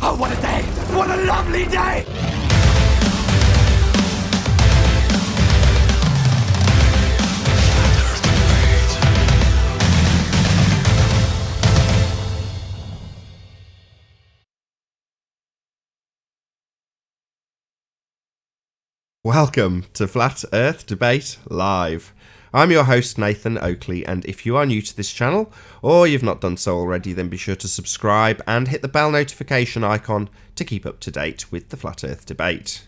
Oh, what a day! What a lovely day! Welcome to Flat Earth Debate Live. I'm your host Nathan Oakley, and if you are new to this channel, or you've not done so already, then be sure to subscribe and hit the bell notification icon to keep up to date with the Flat Earth Debate.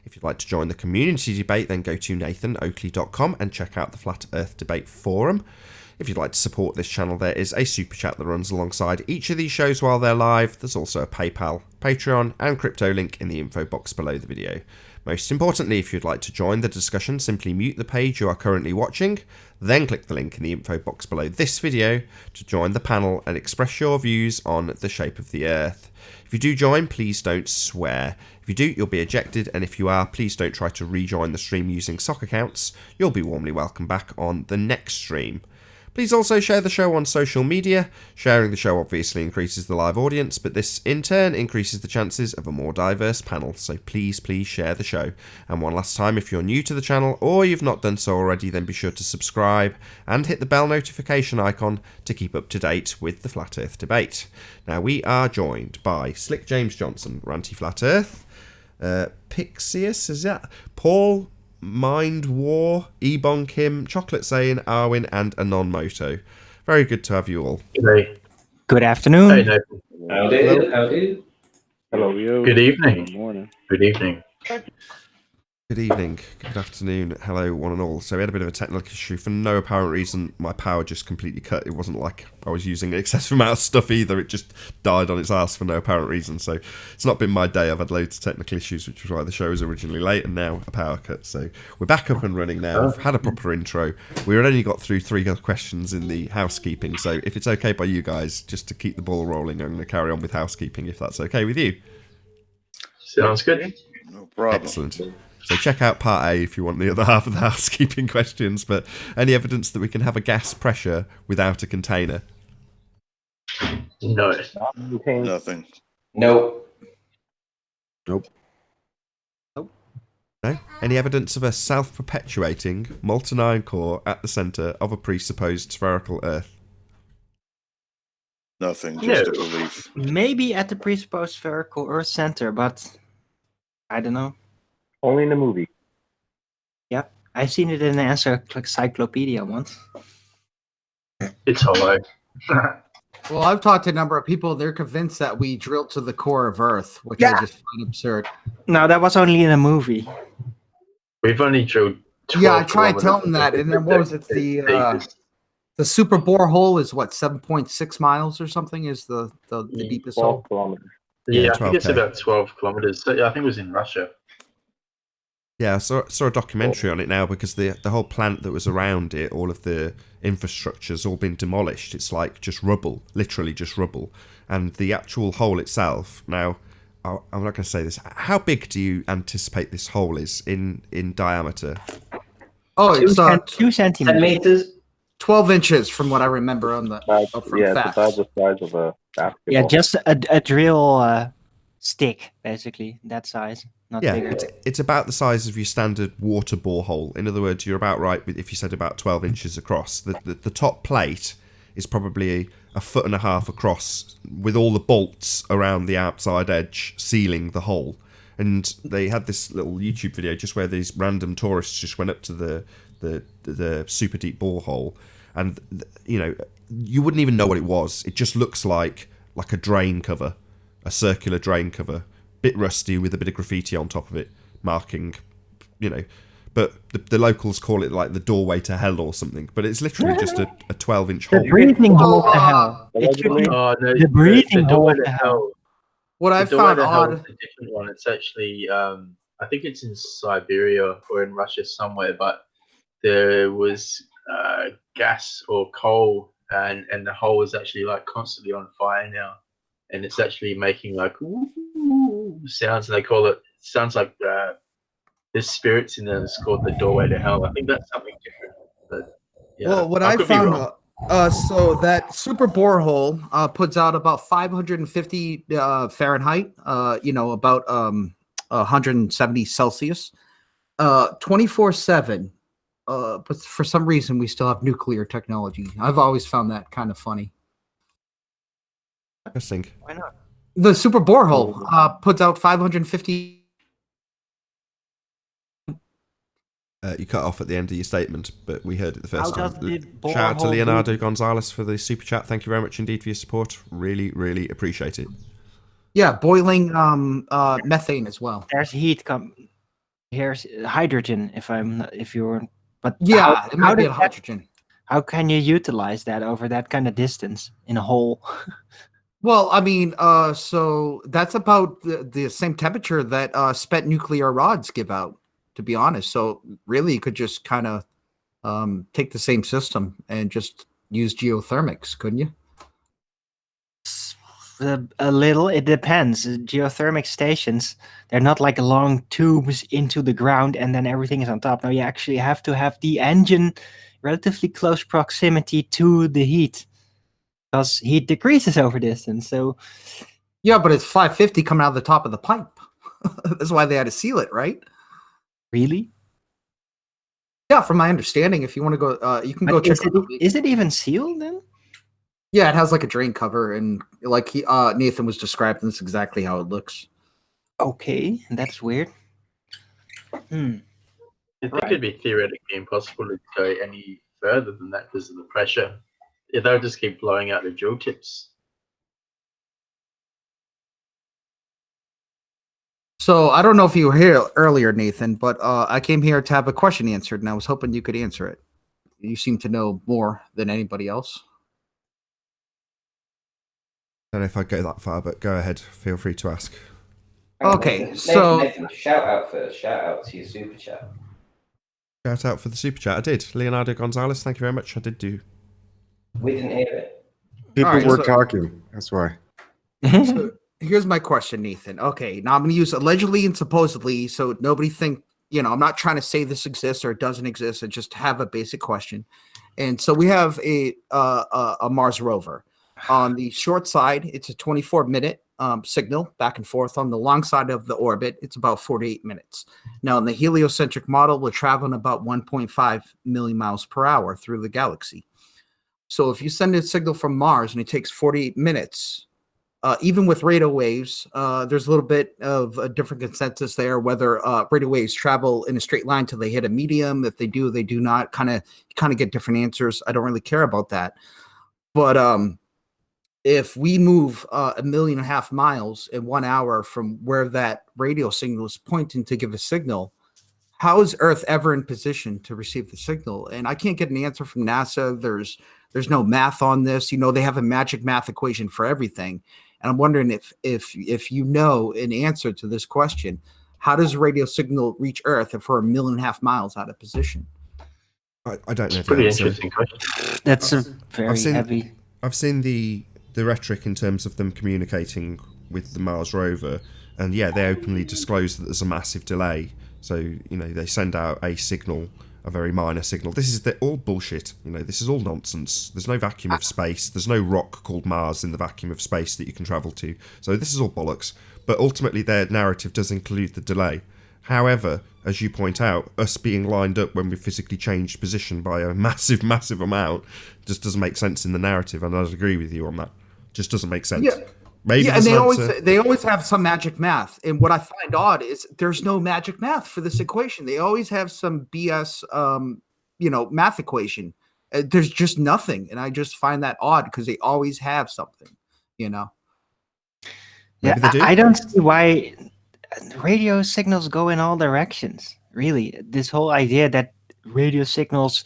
If you'd like to join the community debate, then go to nathanoakley.com and check out the Flat Earth Debate forum. If you'd like to support this channel, there is a super chat that runs alongside each of these shows while they're live. There's also a PayPal, Patreon and crypto link in the info box below the video. Most importantly, if you'd like to join the discussion, simply mute the page you are currently watching, then click the link in the info box below this video to join the panel and express your views on the shape of the Earth. If you do join, please don't swear. If you do, you'll be ejected, and if you are, please don't try to rejoin the stream using sock accounts. You'll be warmly welcomed back on the next stream. Please also share the show on social media. Sharing the show obviously increases the live audience, but this in turn increases the chances of a more diverse panel, so please share the show. And one last time, if you're new to the channel or you've not done so already, then be sure to subscribe and hit the bell notification icon to keep up to date with the Flat Earth Debate. Now we are joined by Slick James Johnson, Ranty Flat Earth, Pixius, is that? Paul Mind War, Ebon Kim, Chocolate Saying, Arwin, and Anon Moto. Very good to have you all. G'day. Good afternoon. Hey, Nathan. Howdy. Hello, you. Good evening. Good morning. Good evening. Good evening, good afternoon, hello one and all. So we had a bit of a technical issue. For no apparent reason, my power just completely cut. It wasn't like I was using an excessive amount of stuff either. It just died on its ass for no apparent reason. So it's not been my day. I've had loads of technical issues, which was why the show was originally late, and now a power cut. So we're back up and running now. We've had a proper intro. We had only got through 3 questions in the housekeeping. So if it's okay by you guys, just to keep the ball rolling, I'm going to carry on with housekeeping, if that's okay with you. Sounds good. No problem. Excellent. So check out part A if you want the other half of the housekeeping questions, but any evidence that we can have a gas pressure without a container? No. Nothing. Nope. Nope. No? Any evidence of a self-perpetuating molten iron core at the centre of a presupposed spherical Earth? Nothing. Just a belief. Maybe at the presupposed spherical Earth center, but I don't know. Only in the movie. Yep, I've seen it in the encyclopedia once. It's hollow. Well, I've talked to a number of people. They're convinced that we drilled to the core of Earth, which I just find absurd. No, that was only in a movie. We've only drilled 12 Yeah, I tried kilometers. telling them that, and then what was it? The super borehole is what, 7.6 miles or something? Is the deepest 12 hole? kilometers. Yeah, I think it's 12K. about 12 kilometers. So, yeah, I think it was in Russia. Yeah, I saw a documentary on it now because the whole plant that was around it, all of the infrastructure's all been demolished. It's like just rubble, literally just rubble. And the actual hole itself, now, I'm not going to say this, how big do you anticipate this hole is in diameter? Oh, it's 2 centimeters. 10 meters. 12 inches from what I remember on the from Yeah, it's facts. about the size of a basketball. Yeah, just a drill stick, basically, that size. Not Yeah, bigger. it's about the size of your standard water borehole. In other words, you're about right if you said about 12 inches across. The top plate is probably a foot and a half across with all the bolts around the outside edge sealing the hole. And they had this little YouTube video just where these random tourists just went up to the super deep borehole, and you wouldn't even know what it was. It just looks like a drain cover, a circular drain cover. Bit rusty with a bit of graffiti on top of it, marking, but the locals call it like the doorway to hell or something. But it's literally just a 12-inch The hole. breathing hole to hell. It should be Oh, no, the breathing hole doorway to to hell. hell. What I The doorway found to hell odd. is a different one. It's actually, I think it's in Siberia or in Russia somewhere, but there was gas or coal, and the hole is actually like constantly on fire now, and it's actually making like ooh sounds. And they call it sounds like there's spirits in there. It's called the doorway to hell. I think that's something different. But yeah, Well, what I I could be found wrong. So that super borehole puts out about 550 Fahrenheit. About 170 Celsius. 24/7. But for some reason, we still have nuclear technology. I've always found that kind of funny. Interesting. Why not? The super borehole puts out 550. You cut off at the end of your statement, but we heard it the first How time. does the Shout out to borehole Leonardo move? Gonzalez for the super chat. Thank you very much indeed for your support. Really, really appreciate it. Yeah, boiling methane as well. There's heat here's hydrogen if you're but Yeah, it might be does a hydrogen. how can you utilize that over that kind of distance in a hole? Well, I mean, so that's about the same temperature that spent nuclear rods give out, to be honest. So really, you could just kind of take the same system and just use geothermics, couldn't you? A little, it depends. Geothermic stations, they're not like long tubes into the ground and then everything is on top. No, you actually have to have the engine relatively close proximity to the heat because heat decreases over distance. So Yeah, but it's 550 coming out of the top of the pipe. That's why they had to seal it, right? really, Yeah, from my understanding, if you want to go, you can go but check. is it even sealed then? Yeah, it has like a drain cover, and like Nathan was describing, that's exactly how it looks. Okay, that's weird. I think it'd be theoretically impossible to go any further than that because of the pressure. Yeah, they'll just keep blowing out the drill tips. So I don't know if you were here earlier, Nathan, but I came here to have a question answered, and I was hoping you could answer it. You seem to know more than anybody else. Don't know if I'd go that far, but go ahead. Feel free to ask. Okay, Nathan, so Nathan, shout out first. Shout out to your super chat. Shout out for the super chat. I did. Leonardo Gonzalez, thank you very much. I did do. We didn't hear it. People All right, were so- talking. That's why. So here's my question, Nathan. Okay, now I'm going to use allegedly and supposedly, so nobody think, I'm not trying to say this exists or it doesn't exist. I just have a basic question. And so we have a Mars rover. On the short side, it's a 24-minute signal back and forth. On the long side of the orbit, it's about 48 minutes. Now, in the heliocentric model, we're traveling about 1.5 million miles per hour through the galaxy. So if you send a signal from Mars and it takes 48 minutes, even with radio waves, there's a little bit of a different consensus there, whether radio waves travel in a straight line till they hit a medium. If they do, they do not. Kind of get different answers. I don't really care about that. But if we move 1.5 million miles in 1 hour from where that radio signal is pointing to give a signal, how is Earth ever in position to receive the signal? And I can't get an answer from NASA. There's no math on this. They have a magic math equation for everything. And I'm wondering if you know an answer to this question, how does a radio signal reach Earth if we're 1.5 million miles out of position? I don't know. The Pretty answer. interesting question. That's a very seen- heavy. I've seen the rhetoric in terms of them communicating with the Mars rover, and yeah, they openly disclose that there's a massive delay. So they send out a signal, a very minor signal. This is all bullshit. This is all nonsense. There's no vacuum of space. There's no rock called Mars in the vacuum of space that you can travel to. So this is all bollocks. But ultimately, their narrative does include the delay. However, as you point out, us being lined up when we physically changed position by a massive, massive amount just doesn't make sense in the narrative, and I'd agree with you on that. Just doesn't make sense. Yeah. Maybe Yeah, and there's they always have some magic math. And what I find odd is there's no magic math for this equation. They always have some BS, math equation. There's just nothing, and I just find that odd because they always have something. Maybe Yeah, they do. I don't see why radio signals go in all directions. Really, this whole idea that radio signals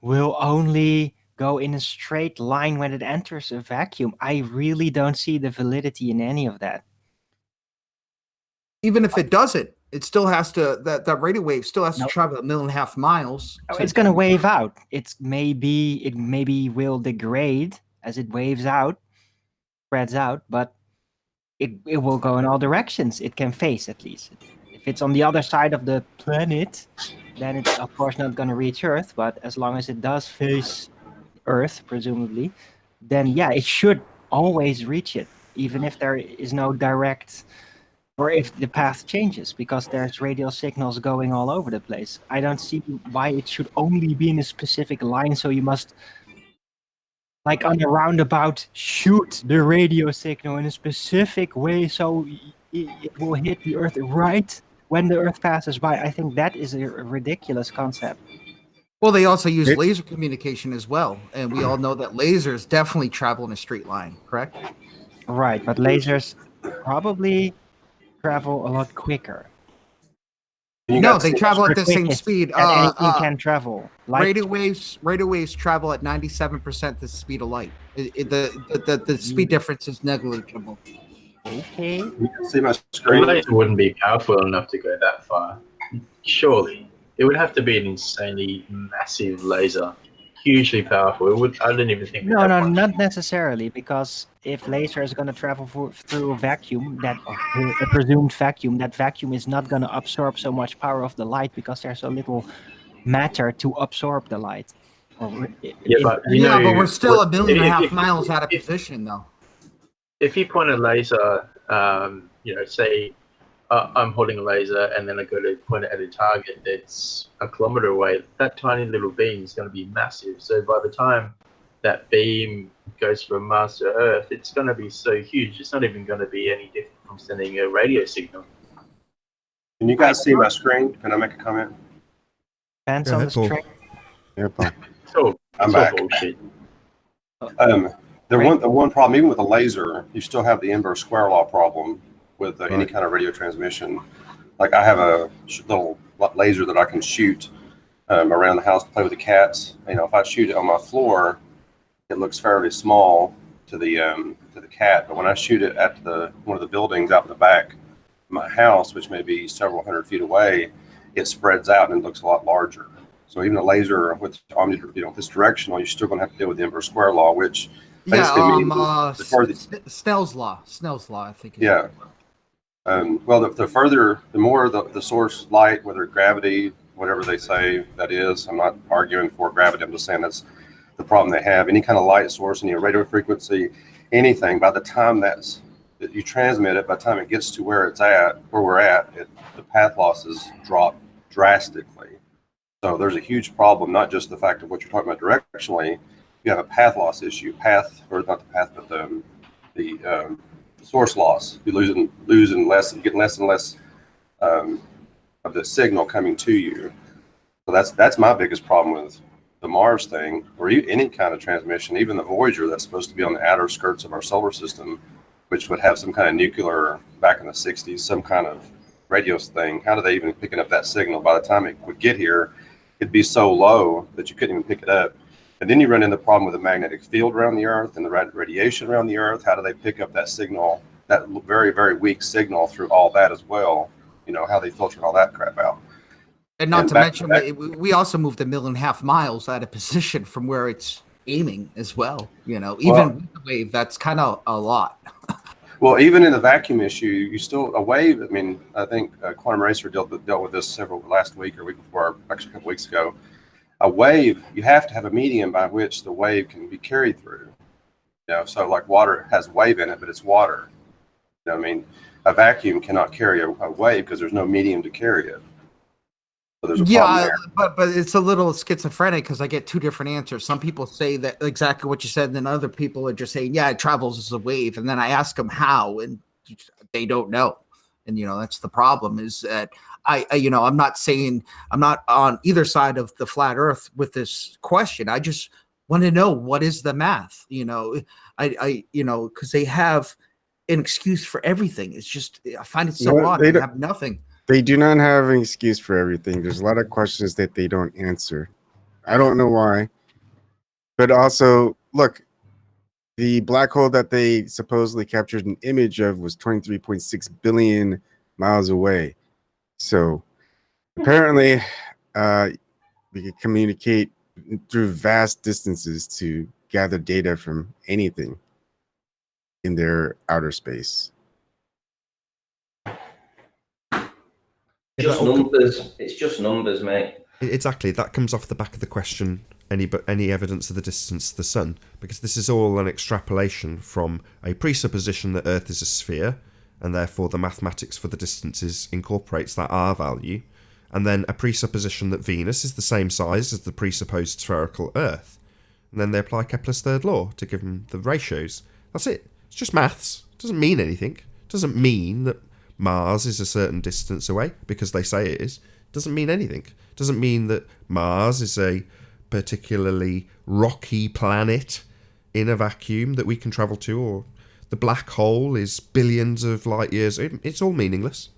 will only go in a straight line when it enters a vacuum, I really don't see the validity in any of that. Even if it doesn't, it still has to that radio wave still has to Nope. travel 1.5 million miles. It's going to wave out. It maybe will degrade as it waves out, spreads out, but it will go in all directions. It can face at least. If it's on the other side of the planet, then it's of course not going to reach Earth. But as long as it does face Earth, presumably, then yeah, it should always reach it, even if there is no direct, or if the path changes, because there's radio signals going all over the place. I don't see why it should only be in a specific line, so you must, like on a roundabout, shoot the radio signal in a specific way so it will hit the Earth right when the Earth passes by. I think that is a ridiculous concept. Well, they also use laser communication as well, and we all know that lasers definitely travel in a straight line, correct? Right, but lasers probably travel a lot quicker. No, they travel at the same Quickest speed. that anything can travel. Light Radio waves travel at 97% the speed of light. The speed difference is negligible. Okay. You can see my A screen. laser wouldn't be powerful enough to go that far. Surely. It would have to be an insanely massive laser. Hugely powerful. I don't even think. No, not necessarily, because if laser is going to travel through a vacuum, a presumed vacuum, that vacuum is not going to absorb so much power of the light because there's so little matter to absorb the light. But but we're still 1.5 million miles out of position, though. If you point a laser, say I'm holding a laser and then I go to point it at a target that's a kilometer away, that tiny little beam is going to be massive. So by the time that beam goes from Mars to Earth, it's going to be so huge, it's not even going to be any different from sending a radio signal. Can you guys see my screen? Can I make a comment? Depends on the string. I'm back. The one problem, even with a laser, you still have the inverse square law problem with any kind of radio transmission. Like I have a little laser that I can shoot around the house to play with the cats. If I shoot it on my floor, it looks fairly small to the cat. But when I shoot it at one of the buildings out in the back of my house, which may be several hundred feet away, it spreads out and looks a lot larger. So even a laser with this directional, you're still going to have to deal with the inverse square law, which basically means Snell's law, I think. Yeah. Well, the more the source light, whether gravity, whatever they say that is, I'm not arguing for gravity. I'm just saying that's the problem they have. Any kind of light source, any radio frequency, anything. By the time that you transmit it, by the time it gets to where we're at, the path losses drop drastically. So there's a huge problem, not just the fact of what you're talking about directionally. You have a path loss issue. The source loss. You're losing less, getting less and less of the signal coming to you. So that's my biggest problem with the Mars thing, or any kind of transmission, even the Voyager that's supposed to be on the outer skirts of our solar system, which would have some kind of nuclear back in the 60s, some kind of radio thing. How do they even picking up that signal? By the time it would get here, it'd be so low that you couldn't even pick it up. And then you run into the problem with the magnetic field around the Earth and the radiation around the Earth. How do they pick up that signal, that very, very weak signal through all that as well? How they filter all that crap out. And not to mention, we also moved 1.5 million miles out of position from where it's aiming as well. Even with the wave, that's kind of a lot. Well, even in the vacuum issue, you still, a wave, I think Quantum Racer dealt with this last week or week before, actually a couple weeks ago. A wave, you have to have a medium by which the wave can be carried through. So like water has wave in it, but it's water. A vacuum cannot carry a wave because there's no medium to carry it. So there's a problem there. But it's a little schizophrenic because I get two different answers. Some people say that exactly what you said, and then other people are just saying, yeah, it travels as a wave. And then I ask them how, and they don't know. And that's the problem, is that I'm not saying I'm not on either side of the flat Earth with this question. I just want to know, what is the math? Because they have an excuse for everything. It's just, I find it so odd. They have nothing. They do not have an excuse for everything. There's a lot of questions that they don't answer. I don't know why. But also, look, the black hole that they supposedly captured an image of was 23.6 billion miles away. So apparently we can communicate through vast distances to gather data from anything in their outer space. Just numbers. It's just numbers, mate. Exactly. That comes off the back of the question, any evidence of the distance to the sun? Because this is all an extrapolation from a presupposition that Earth is a sphere, and therefore the mathematics for the distances incorporates that R value, and then a presupposition that Venus is the same size as the presupposed spherical Earth. And then they apply Kepler's third law to give them the ratios. That's it. It's just maths. It doesn't mean anything. It doesn't mean that Mars is a certain distance away because they say it is. It doesn't mean anything. It doesn't mean that Mars is a particularly rocky planet in a vacuum that we can travel to, or the black hole is billions of light years. It's all meaningless.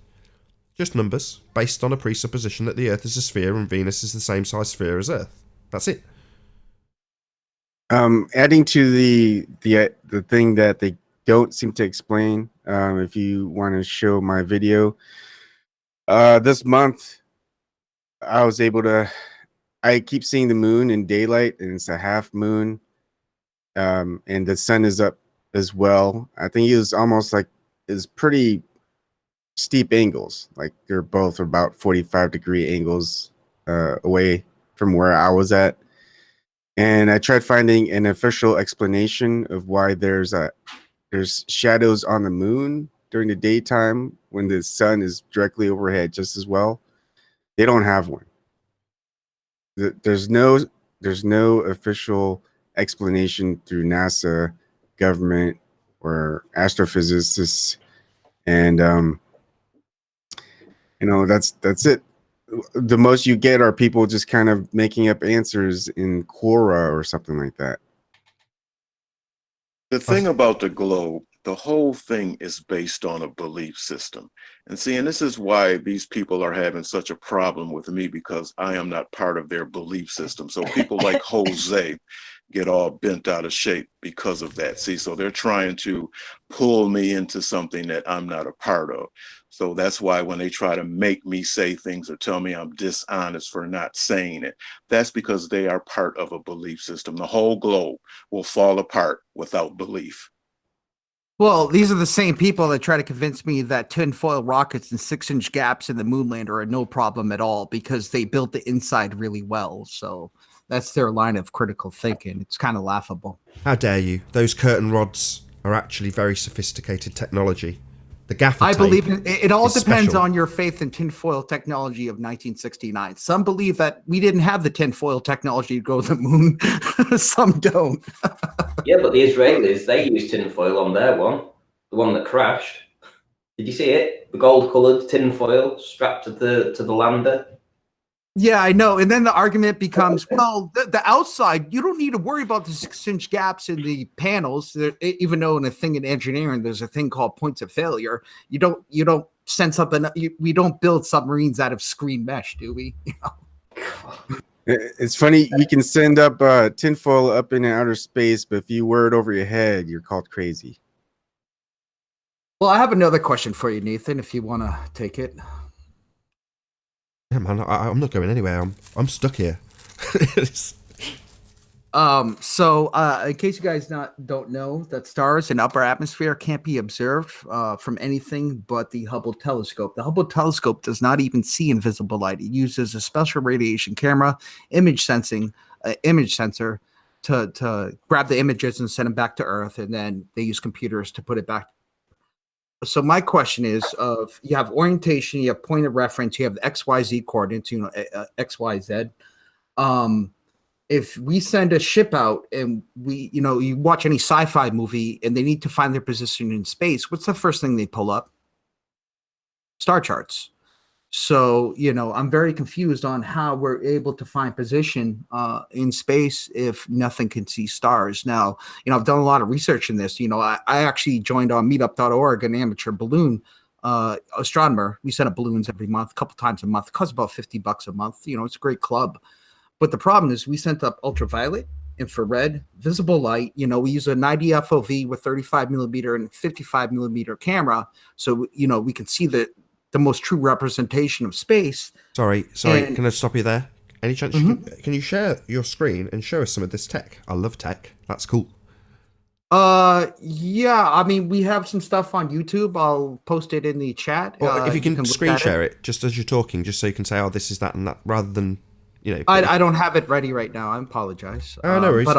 Just numbers based on a presupposition that the Earth is a sphere and Venus is the same size sphere as Earth. That's it. Adding to the thing that they don't seem to explain, if you want to show my video, this month I was able to. I keep seeing the moon in daylight, and it's a half moon, and the sun is up as well. I think it was almost like it's pretty steep angles, like they're both about 45-degree angles away from where I was at. And I tried finding an official explanation of why there's shadows on the moon during the daytime when the sun is directly overhead just as well. They don't have one. There's no official explanation through NASA, government, or astrophysicists, and that's it. The most you get are people just kind of making up answers in Quora or something like that. The thing about the globe, the whole thing is based on a belief system. And this is why these people are having such a problem with me, because I am not part of their belief system. So people like Jose get all bent out of shape because of that. So they're trying to pull me into something that I'm not a part of. So that's why when they try to make me say things or tell me I'm dishonest for not saying it, that's because they are part of a belief system. The whole globe will fall apart without belief. Well, these are the same people that try to convince me that tinfoil rockets and 6-inch gaps in the moon lander are no problem at all because they built the inside really well. So that's their line of critical thinking. It's kind of laughable. How dare you? Those curtain rods are actually very sophisticated technology. The gaffer I tape believe it all is depends special. on your faith in tinfoil technology of 1969. Some believe that we didn't have the tinfoil technology to go to the moon. Some don't. Yeah, but the Israelis, they used tinfoil on their one, the one that crashed. Did you see it? The gold-coloured tinfoil strapped to the lander. Yeah, I know. And then the argument becomes, well, the outside, you don't need to worry about the 6-inch gaps in the panels. Even though in a thing in engineering, there's a thing called points of failure. You don't send something. We don't build submarines out of screen mesh, do we? It's funny, we can send up tinfoil up in outer space, but if you wear it over your head, you're called crazy. Well, I have another question for you, Nathan, if you want to take it. Yeah, man, I'm not going anywhere. I'm stuck here. So in case you guys don't know, that stars in upper atmosphere can't be observed from anything but the Hubble telescope. The Hubble telescope does not even see invisible light. It uses a special radiation camera, image sensor to grab the images and send them back to Earth, and then they use computers to put it back. So my question is, you have orientation, you have point of reference, you have the XYZ coordinates, XYZ. If we send a ship out and you watch any sci-fi movie and they need to find their position in space, what's the first thing they pull up? Star charts. So, I'm very confused on how we're able to find position in space if nothing can see stars. Now, I've done a lot of research in this. I actually joined on meetup.org, an amateur balloon astronomer. We send up balloons every month, a couple times a month. It costs about $50 a month. It's a great club. But the problem is we sent up ultraviolet, infrared, visible light. We use a 90 FOV with 35 millimeter and 55 millimeter camera. So, we can see the most true representation of space. Sorry. And can I stop you there? Any chance can you share your screen and show us some of this tech? I love tech. That's cool. Yeah. I mean, we have some stuff on YouTube. I'll post it in the chat. Well, if you can screen share it just as you're talking, just so you can say, oh, this is that and that, rather than you know. I don't have it ready right now. I apologize. No worries. But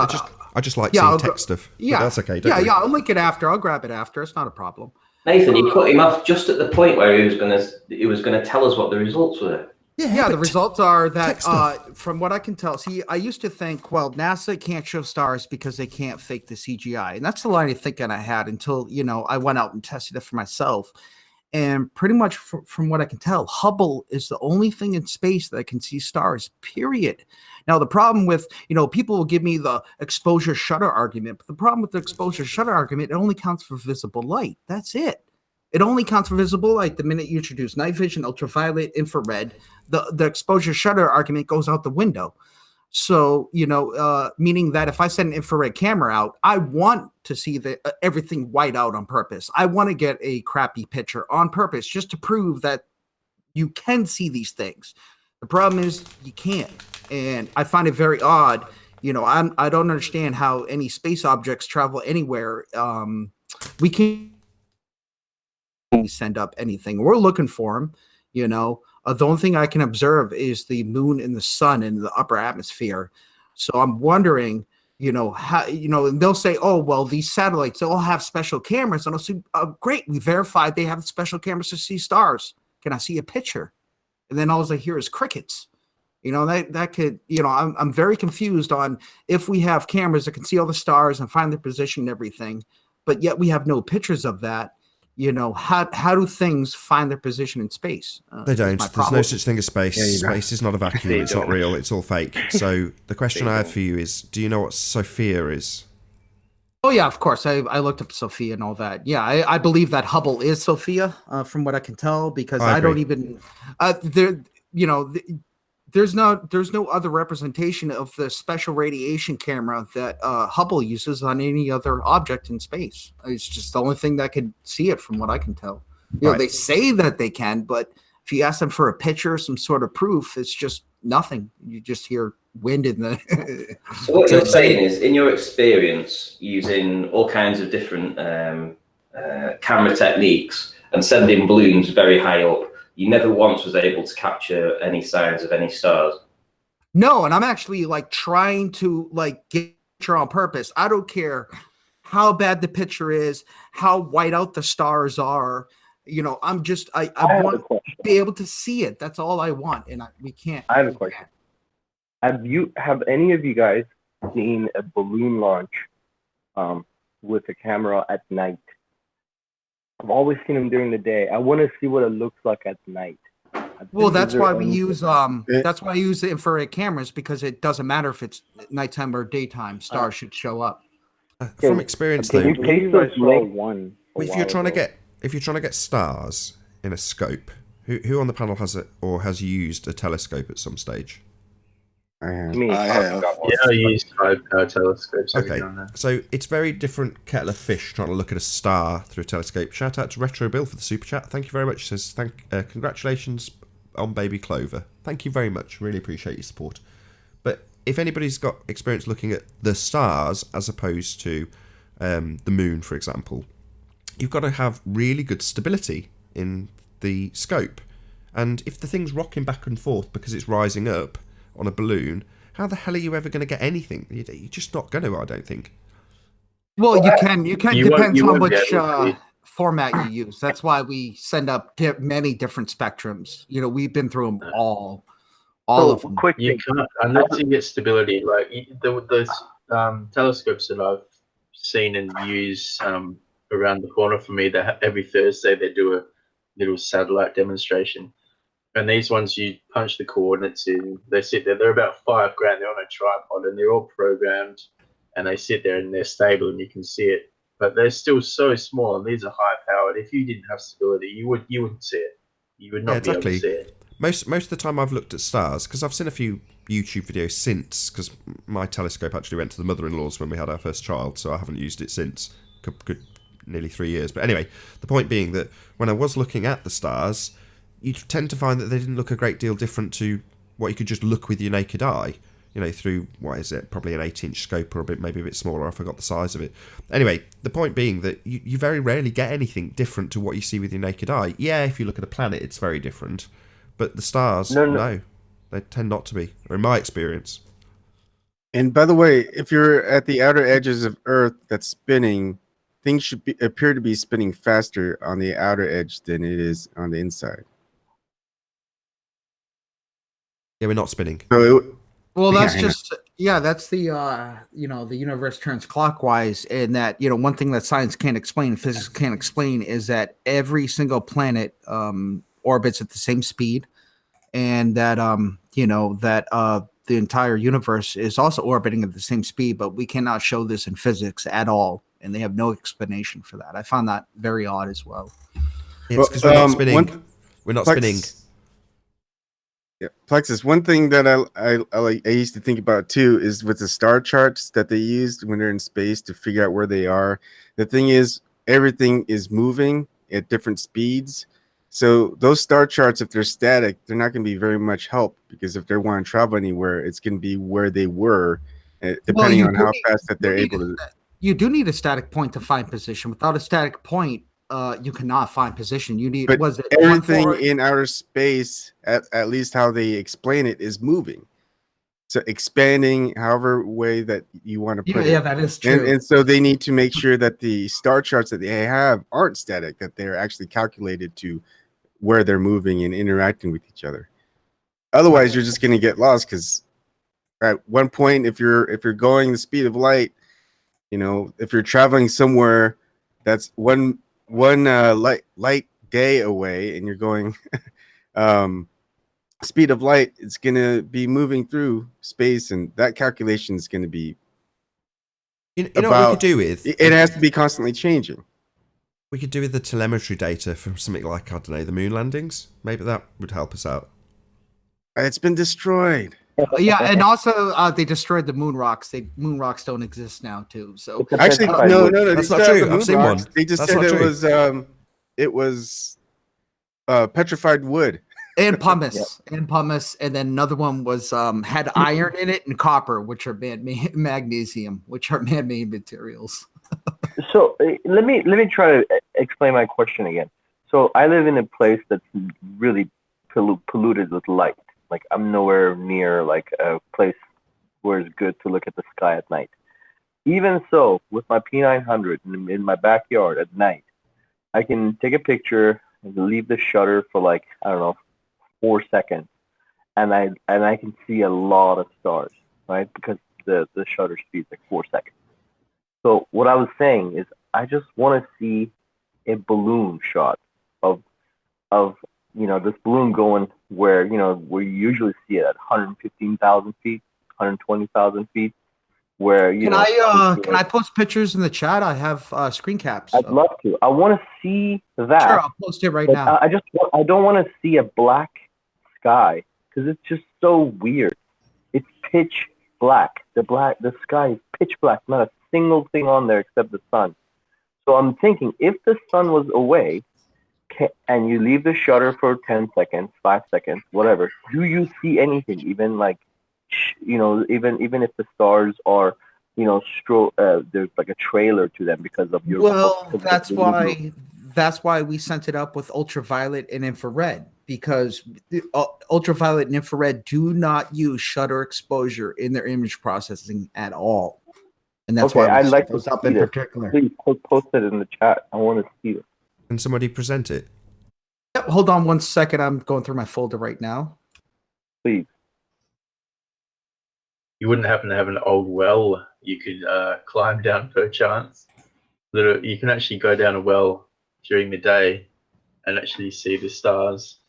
I just like yeah, seeing I'll tech stuff. yeah, But that's okay. Yeah, I'll link it after. I'll grab it after. It's not a problem. Nathan, you cut him off just at the point where he was gonna tell us what the results were. Yeah, the results are that, stuff. from what I can tell, see, I used to think, well, NASA can't show stars because they can't fake the CGI. And that's the line of thinking I had until, I went out and tested it for myself. And pretty much from what I can tell, Hubble is the only thing in space that can see stars, period. Now, the problem with, people will give me the exposure shutter argument, but the problem with the exposure shutter argument, it only counts for visible light. That's it. It only counts for visible light the minute you introduce night vision, ultraviolet, infrared. The exposure shutter argument goes out the window. So, meaning that if I send an infrared camera out, I want to see everything white out on purpose. I want to get a crappy picture on purpose just to prove that you can see these things. The problem is you can't. And I find it very odd. I don't understand how any space objects travel anywhere. We can't send up anything. We're looking for them, the only thing I can observe is the moon and the sun in the upper atmosphere. So I'm wondering, how, and they'll say, oh, well, these satellites, they'll have special cameras. And I'll say, oh, great, we verified they have special cameras to see stars. Can I see a picture? And then all I hear is crickets. That could, I'm very confused on if we have cameras that can see all the stars and find their position and everything, but yet we have no pictures of that. How do things find their position in space? They don't. There's no such thing as space. Space is not a vacuum. It's not real. It's all fake. So the question I have for you is, do you know what Sophia is? Oh, yeah, of course. I looked up Sophia and all that. Yeah, I believe that Hubble is Sophia, from what I can tell, because I don't even there's no other representation of the special radiation camera that Hubble uses on any other object in space. It's just the only thing that could see it, from what I can tell. They say that they can, but if you ask them for a picture, some sort of proof, it's just nothing. You just hear wind in the. So what you're saying is, in your experience, using all kinds of different camera techniques and sending balloons very high up, you never once was able to capture any signs of any stars. No, and I'm actually trying to get a picture on purpose. I don't care how bad the picture is, how white out the stars are. I'm just I want to be able to see it. That's all I want, and we can't. I have a question. Have any of you guys seen a balloon launch with a camera at night? I've always seen them during the day. I want to see what it looks like at night. Well, that's why we use that's why I use the infrared cameras, because it doesn't matter if it's nighttime or daytime. Stars should show up. From experience, though, if you're trying to get stars in a scope, who on the panel has used a telescope at some stage? I have. Yeah, I use high-power telescopes. Okay, so it's very different kettle of fish trying to look at a star through a telescope. Shout out to Retro Bill for the super chat. Thank you very much. He says congratulations on baby Clover. Thank you very much. Really appreciate your support. But if anybody's got experience looking at the stars as opposed to the moon, for example, you've got to have really good stability in the scope. And if the thing's rocking back and forth because it's rising up on a balloon, how the hell are you ever going to get anything? You're just not going to, I don't think. Well, you can. Depends on which format you use. That's why we send up many different spectrums. We've been through them all of them. You can't, unless you get stability. Like those telescopes that I've seen and use around the corner for me, that every Thursday they do a little satellite demonstration. And these ones, you punch the coordinates in, they sit there, they're about $5,000, they're on a tripod and they're all programmed, and they sit there and they're stable and you can see it. But they're still so small, and these are high powered. If you didn't have stability, you wouldn't see it. You would not be able to see it. Most of the time I've looked at stars, because I've seen a few YouTube videos since, because my telescope actually went to the mother-in-law's when we had our first child, so I haven't used it since. Good nearly 3 years. But anyway, the point being that when I was looking at the stars, you tend to find that they didn't look a great deal different to what you could just look with your naked eye, through, what is it, probably an 8-inch scope, or maybe a bit smaller. I forgot the size of it. Anyway, the point being that you very rarely get anything different to what you see with your naked eye. Yeah, if you look at a planet, it's very different, but the stars, no, They tend not to be, or in my experience. And by the way, if you're at the outer edges of Earth that's spinning, things should appear to be spinning faster on the outer edge than it is on the inside. Yeah, we're not spinning. So Well, that's Yeah, I know. just that's the the universe turns clockwise, and that one thing that science can't explain, physics can't explain, is that every single planet orbits at the same speed, and that the entire universe is also orbiting at the same speed, but we cannot show this in physics at all, and they have no explanation for that. I found that very odd as well. It's because we're not spinning. We're not Plex- spinning. Yeah, Plexus. One thing that I used to think about too is with the star charts that they used when they're in space to figure out where they are. The thing is, everything is moving at different speeds. So those star charts, if they're static, they're not going to be very much help, because if they want to travel anywhere, it's going to be where they were, depending you on do how need- fast that they're you need able to. You do need a static point to find position. Without a static point, you cannot find position. You need But was it everything 1/4? in outer space, at least how they explain it, is moving. So expanding, however way that you want to put Yeah, it. that is true. And so they need to make sure that the star charts that they have aren't static, that they're actually calculated to where they're moving and interacting with each other. Otherwise, you're just going to get lost, because at one point, if you're going the speed of light, if you're traveling somewhere that's one light day away, and you're going speed of light, it's going to be moving through space, and that calculation is going to be You know what we could do with? it has to be constantly changing. We could do with the telemetry data from something like, I don't know, the moon landings. Maybe that would help us out. It's been destroyed. Yeah, and also they destroyed the moon rocks. Moon rocks don't exist now too. So Actually, no. They That's still not have true. the moon I've seen rocks. one. They just That's said not it was petrified wood. and pumice, and then another one was had iron in it and copper, which are magnesium, which are man-made materials. So let me try to explain my question again. So I live in a place that's really polluted with light. Like I'm nowhere near like a place where it's good to look at the sky at night. Even so, with my P900 in my backyard at night, I can take a picture and leave the shutter for like, I don't know, 4 seconds, and I can see a lot of stars, right? Because the shutter speed is like 4 seconds. So what I was saying is I just want to see a balloon shot of this balloon going where we usually see it at 115,000 feet, 120,000 feet. Where Can I post pictures in the chat? I have screen caps. I'd love to. I want to see that. Sure, I'll post it right now. I don't want to see a black sky because it's just so weird. It's pitch black. The sky is pitch black. Not a single thing on there except the sun. So I'm thinking, if the sun was away, and you leave the shutter for 10 seconds, 5 seconds, whatever, do you see anything? Even like, even if the stars are, there's like a trailer to them because of your. Well, that's why we sent it up with ultraviolet and infrared, because ultraviolet and infrared do not use shutter exposure in their image processing at all, and that's why I'd like to those up see in this. particular. Please post it in the chat. I want to see it. Can somebody present it? Yep, hold on 1 second. I'm going through my folder right now. Please. You wouldn't happen to have an old well you could climb down per chance? You can actually go down a well during the day and actually see the stars.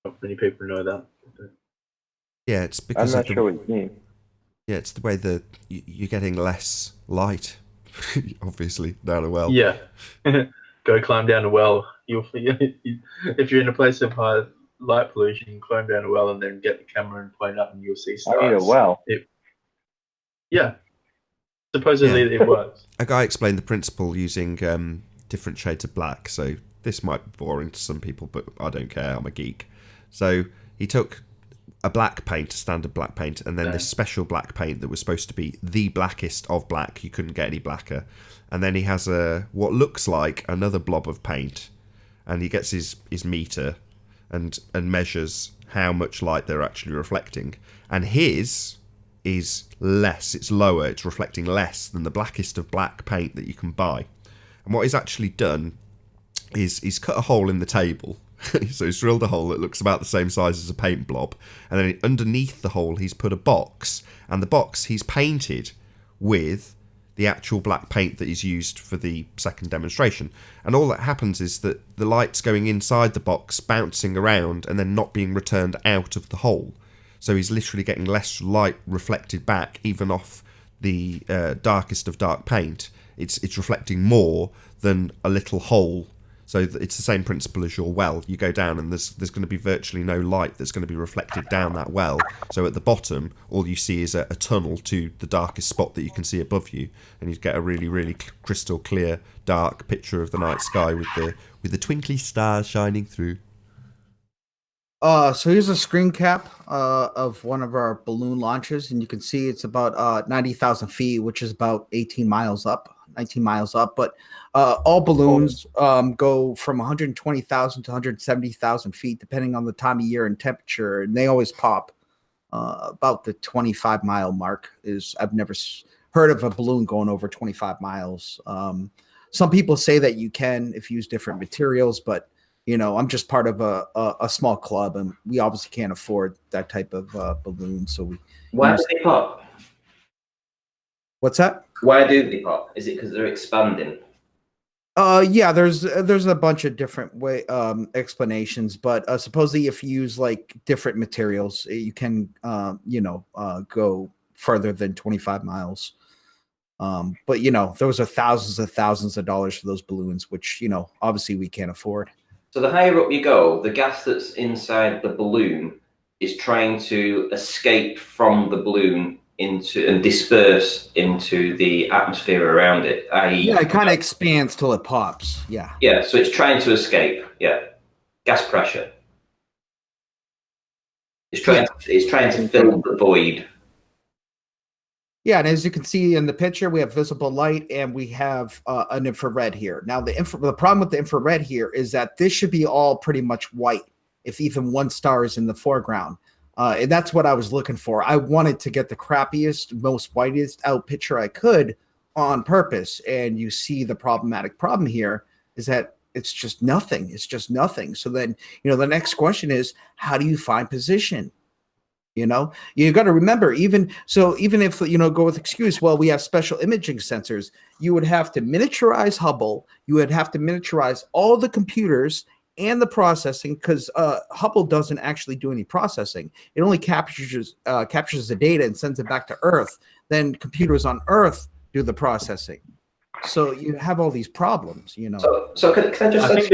Not many people know that. Yeah, it's because I'm not sure what you mean. Yeah, it's the way that you're getting less light, obviously, down a well. Yeah. Go climb down a well. If you're in a place of high light pollution, climb down a well and then get the camera and point up and you'll see stars. I need a well. Yeah. Supposedly it works. A guy explained the principle using different shades of black, so this might be boring to some people, but I don't care, I'm a geek. So he took a black paint, standard black paint, and then this special black paint that was supposed to be the blackest of black. You couldn't get any blacker. And then he has what looks like another blob of paint, and he gets his meter, and measures how much light they're actually reflecting. And his is less, it's lower, it's reflecting less than the blackest of black paint that you can buy. And what he's actually done is he's cut a hole in the table. So he's drilled a hole that looks about the same size as a paint blob, and then underneath the hole he's put a box, and the box he's painted with the actual black paint that is used for the second demonstration. And all that happens is that the light's going inside the box, bouncing around, and then not being returned out of the hole. So he's literally getting less light reflected back, even off the darkest of dark paint. It's reflecting more than a little hole. So it's the same principle as your well. You go down and there's going to be virtually no light that's going to be reflected down that well. So at the bottom, all you see is a tunnel to the darkest spot that you can see above you, and you get a really, really crystal clear, dark picture of the night sky with the twinkly stars shining through. So here's a screen cap of one of our balloon launches, and you can see it's about 90,000 feet, which is about 19 miles up. But all balloons go from 120,000 to 170,000 feet, depending on the time of year and temperature, and they always pop about the 25-mile mark. I've never heard of a balloon going over 25 miles. Some people say that you can if you use different materials, but I'm just part of a small club, and we obviously can't afford that type of balloon. So why do they pop? What's that? Why do they pop? Is it because they're expanding? Yeah, there's a bunch of different explanations, but supposedly if you use like different materials, you can go further than 25 miles. But those are thousands of dollars for those balloons, which obviously we can't afford. So the higher up you go, the gas that's inside the balloon is trying to escape from the balloon and disperse into the atmosphere around it. Yeah, it kind of expands till it pops. Yeah. Yeah, so it's trying to escape. Yeah, gas pressure. It's trying to fill the void. Yeah, and as you can see in the picture, we have visible light and we have an infrared here. Now, the problem with the infrared here is that this should be all pretty much white, if even one star is in the foreground. And that's what I was looking for. I wanted to get the crappiest, most whitest out picture I could on purpose. And you see the problematic problem here is that it's just nothing. It's just nothing. So then, the next question is, how do you find position? You got to remember, even if, go with excuse, well, we have special imaging sensors, you would have to miniaturize Hubble. You would have to miniaturize all the computers and the processing, because Hubble doesn't actually do any processing. It only captures the data and sends it back to Earth. Then computers on Earth do the processing. So you have all these problems, So can I just? I think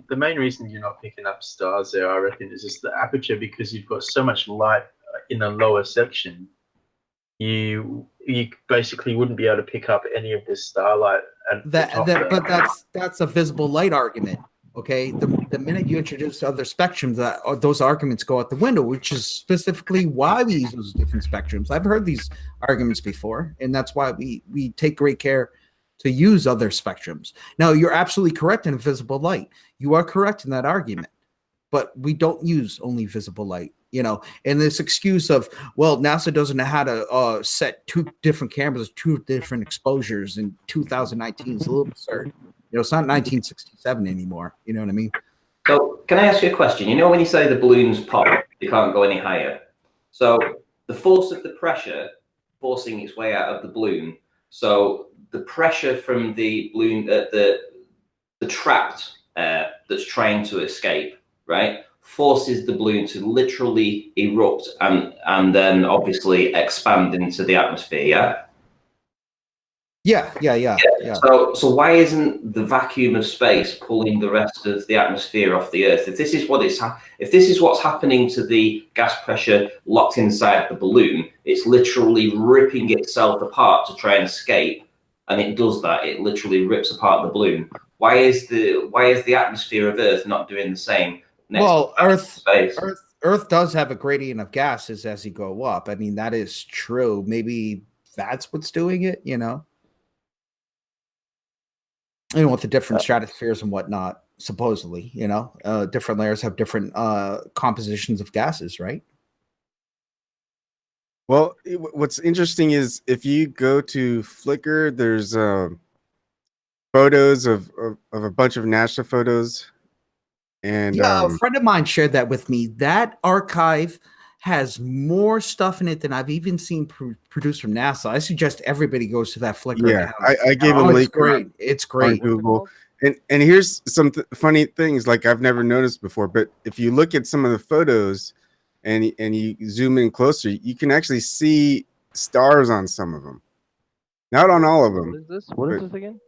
the main reason you're not picking up stars there, I reckon, is just the aperture, because you've got so much light in the lower section. You basically wouldn't be able to pick up any of this starlight. That's a visible light argument. Okay, the minute you introduce other spectrums, those arguments go out the window, which is specifically why we use those different spectrums. I've heard these arguments before, and that's why we take great care to use other spectrums. Now, you're absolutely correct in visible light. You are correct in that argument, but we don't use only visible light. And this excuse of, well, NASA doesn't know how to set two different cameras, two different exposures in 2019 is a little absurd. It's not 1967 anymore. You know what I mean? So can I ask you a question? When you say the balloons pop, they can't go any higher. So the force of the pressure forcing its way out of the balloon. So the pressure from the balloon, the trapped air that's trying to escape, right, forces the balloon to literally erupt and then obviously expand into the atmosphere. Yeah. Yeah. So why isn't the vacuum of space pulling the rest of the atmosphere off the Earth? If this is what's happening to the gas pressure locked inside the balloon, it's literally ripping itself apart to try and escape, and it does that. It literally rips apart the balloon. Why is the atmosphere of Earth not doing the same? Well, Earth does have a gradient of gases as you go up. I mean, that is true. Maybe that's what's doing it. With the different stratospheres and whatnot. supposedly. Different layers have different compositions of gases, right? Well, what's interesting is if you go to Flickr, there's photos of a bunch of NASA photos, and Yeah, a friend of mine shared that with me. That archive has more stuff in it than I've even seen produced from NASA. I suggest everybody goes to that Flickr yeah, account. I gave Oh, him it's link great. It's on great. Google. And here's some funny things like I've never noticed before. But if you look at some of the photos and you zoom in closer, you can actually see stars on some of them. Not on all of them. What is this? What is this again?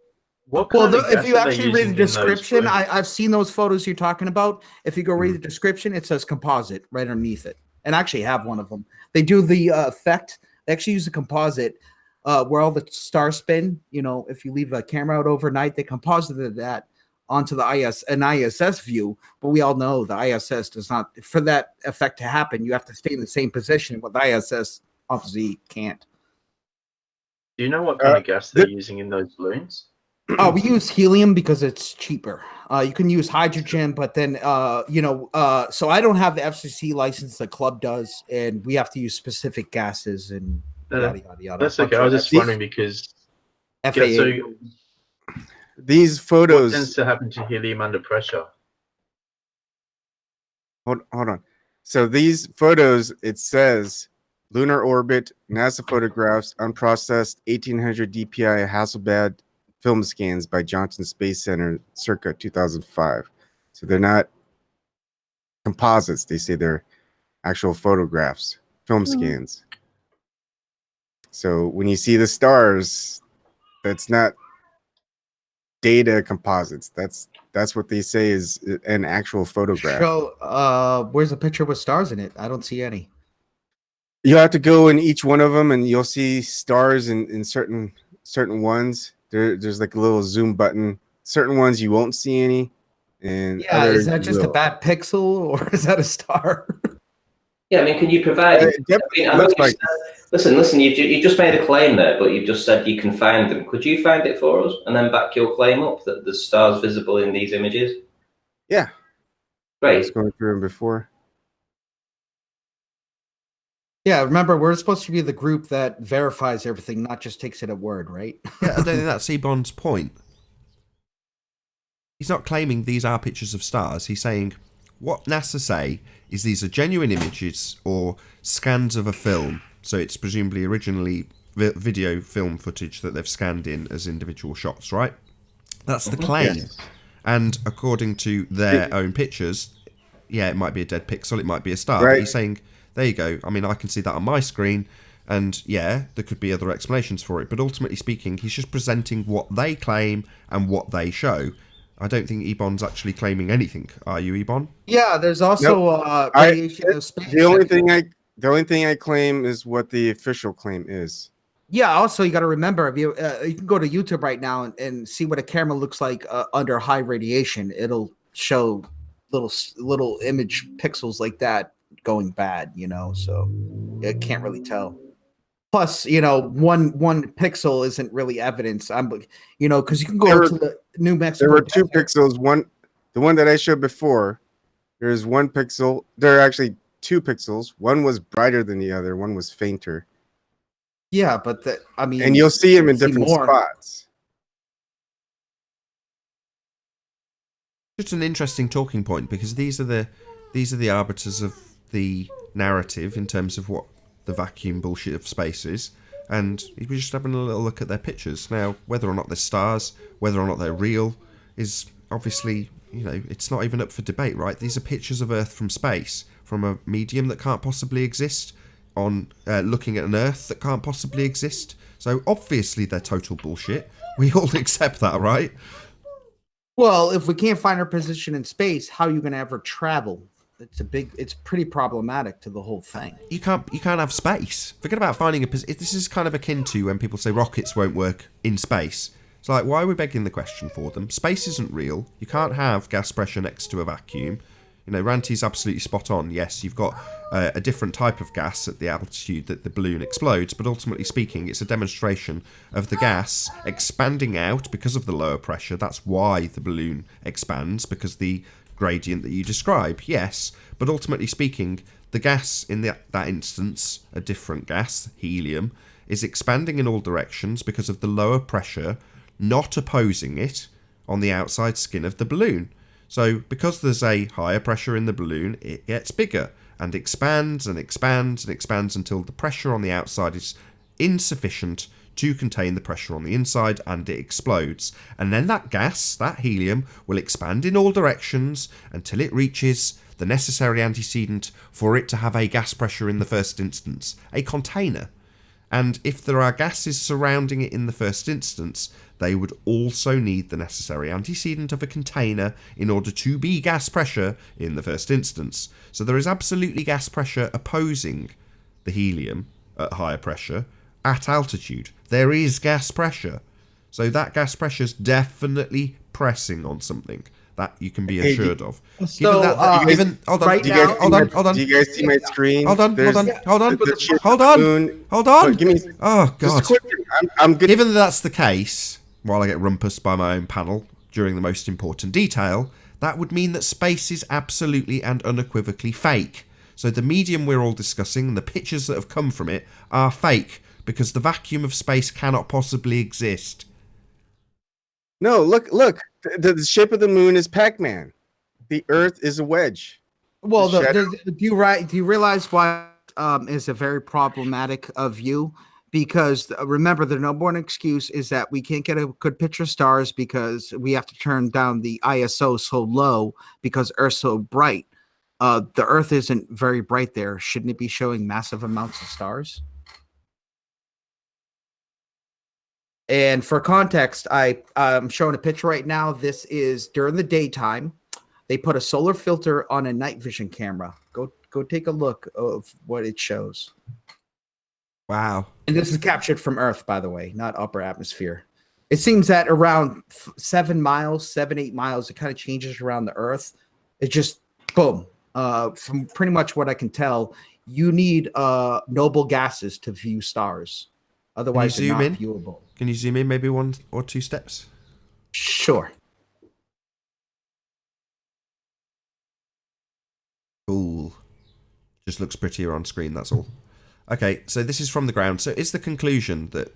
What Well, kind of if gas you are they actually read the using in those description, balloons? I've seen those photos you're talking about. If you go read the description, it says composite right underneath it. And I actually have one of them. They do the effect. They actually use a composite where all the stars spin. If you leave a camera out overnight, they composited that onto the ISS view. But we all know the ISS does not, for that effect to happen, you have to stay in the same position. What the ISS obviously can't. Do you know what kind of gas they're using in those balloons? We use helium because it's cheaper. You can use hydrogen, but then so I don't have the FCC license. The club does, and we have to use specific gases and yada yada yada. That's okay. I was just wondering because FAA. Yeah, so These what photos. tends to happen to helium under pressure? Hold on. So these photos, it says lunar orbit, NASA photographs, unprocessed 1800 DPI Hasselblad film scans by Johnson Space Center circa 2005. So they're not composites. They say they're actual photographs, film scans. So when you see the stars, that's not data composites. That's what they say is an actual photograph. So, where's a picture with stars in it? I don't see any. You have to go in each one of them, and you'll see stars in certain ones. There's like a little zoom button. Certain ones you won't see any, and Yeah, others is that just will. a bad pixel or is that a star? Yeah, I mean, can you provide? Listen. You just made a claim there, but you just said you can find them. Could you find it for us and then back your claim up that the stars visible in these images? Yeah. Great. I was going through them before. Yeah, remember, we're supposed to be the group that verifies everything, not just takes it at word, right? Yeah, I don't think that's Ebon's point. He's not claiming these are pictures of stars. He's saying what NASA say is these are genuine images or scans of a film. So it's presumably originally video film footage that they've scanned in as individual shots, right? That's the claim. Yes. And according to their own pictures, yeah, it might be a dead pixel, it might be a star. Right. But he's saying, there you go. I mean, I can see that on my screen. And yeah, there could be other explanations for it. But ultimately speaking, he's just presenting what they claim and what they show. I don't think Ebon's actually claiming anything. Are you, Ebon? Yeah, there's also radiation of space. The only thing I claim is what the official claim is. Yeah. Also, you got to remember, if you can go to YouTube right now and see what a camera looks like under high radiation. It'll show little image pixels like that going bad. So you can't really tell. Plus, one pixel isn't really evidence. Because you can go to the New Mexico. There were two pixels. The one that I showed before, there's one pixel. There are actually two pixels. One was brighter than the other. One was fainter. Yeah, but and you'll see them in different spots. Just an interesting talking point because these are the arbiters of the narrative in terms of what the vacuum bullshit of space is, and we're just having a little look at their pictures. Now, whether or not they're stars, whether or not they're real, is obviously, it's not even up for debate, right? These are pictures of Earth from space, from a medium that can't possibly exist, on looking at an Earth that can't possibly exist. So obviously they're total bullshit. We all accept that, right? Well, if we can't find our position in space, how are you going to ever travel? It's pretty problematic to the whole thing. You can't have space. Forget about finding a position. This is kind of akin to when people say rockets won't work in space. It's like, why are we begging the question for them? Space isn't real. You can't have gas pressure next to a vacuum. You know, Ranty's absolutely spot on. Yes, you've got a different type of gas at the altitude that the balloon explodes, but ultimately speaking, it's a demonstration of the gas expanding out because of the lower pressure. That's why the balloon expands, because the gradient that you describe, yes, but ultimately speaking, the gas in that instance, a different gas, helium, is expanding in all directions because of the lower pressure not opposing it on the outside skin of the balloon. So because there's a higher pressure in the balloon, it gets bigger and expands and expands and expands until the pressure on the outside is insufficient to contain the pressure on the inside, and it explodes. And then that gas, that helium, will expand in all directions until it reaches the necessary antecedent for it to have a gas pressure in the first instance, a container. And if there are gases surrounding it in the first instance, they would also need the necessary antecedent of a container in order to be gas pressure in the first instance. So there is absolutely gas pressure opposing the helium at higher pressure at altitude. There is gas pressure. So that gas pressure is definitely pressing on something that you can be assured of. So, hold on, right now, hold on. Do you guys see my screen? Hold on. The chip balloon- Hold on. Give me, Oh, just God. quick. I'm good. Given that that's the case, while I get rumpused by my own panel during the most important detail, that would mean that space is absolutely and unequivocally fake. So the medium we're all discussing and the pictures that have come from it are fake, because the vacuum of space cannot possibly exist. No, look. The shape of the moon is Pac-Man. The Earth is a wedge. well, The shadow- do you realize why is a very problematic view? Because remember, the number one excuse is that we can't get a good picture of stars because we have to turn down the ISO so low because Earth's so bright. The Earth isn't very bright there. Shouldn't it be showing massive amounts of stars? And for context, I'm showing a picture right now. This is during the daytime. They put a solar filter on a night vision camera. Go take a look of what it shows. Wow. And this is captured from Earth, by the way, not upper atmosphere. It seems that around 8 miles, it kind of changes around the Earth. It's just boom. From pretty much what I can tell, you need noble gases to view stars. Otherwise, they're not viewable. Can you zoom in maybe 1 or 2 steps? Sure. Cool. Just looks prettier on screen, that's all. Okay, so this is from the ground. So is the conclusion that,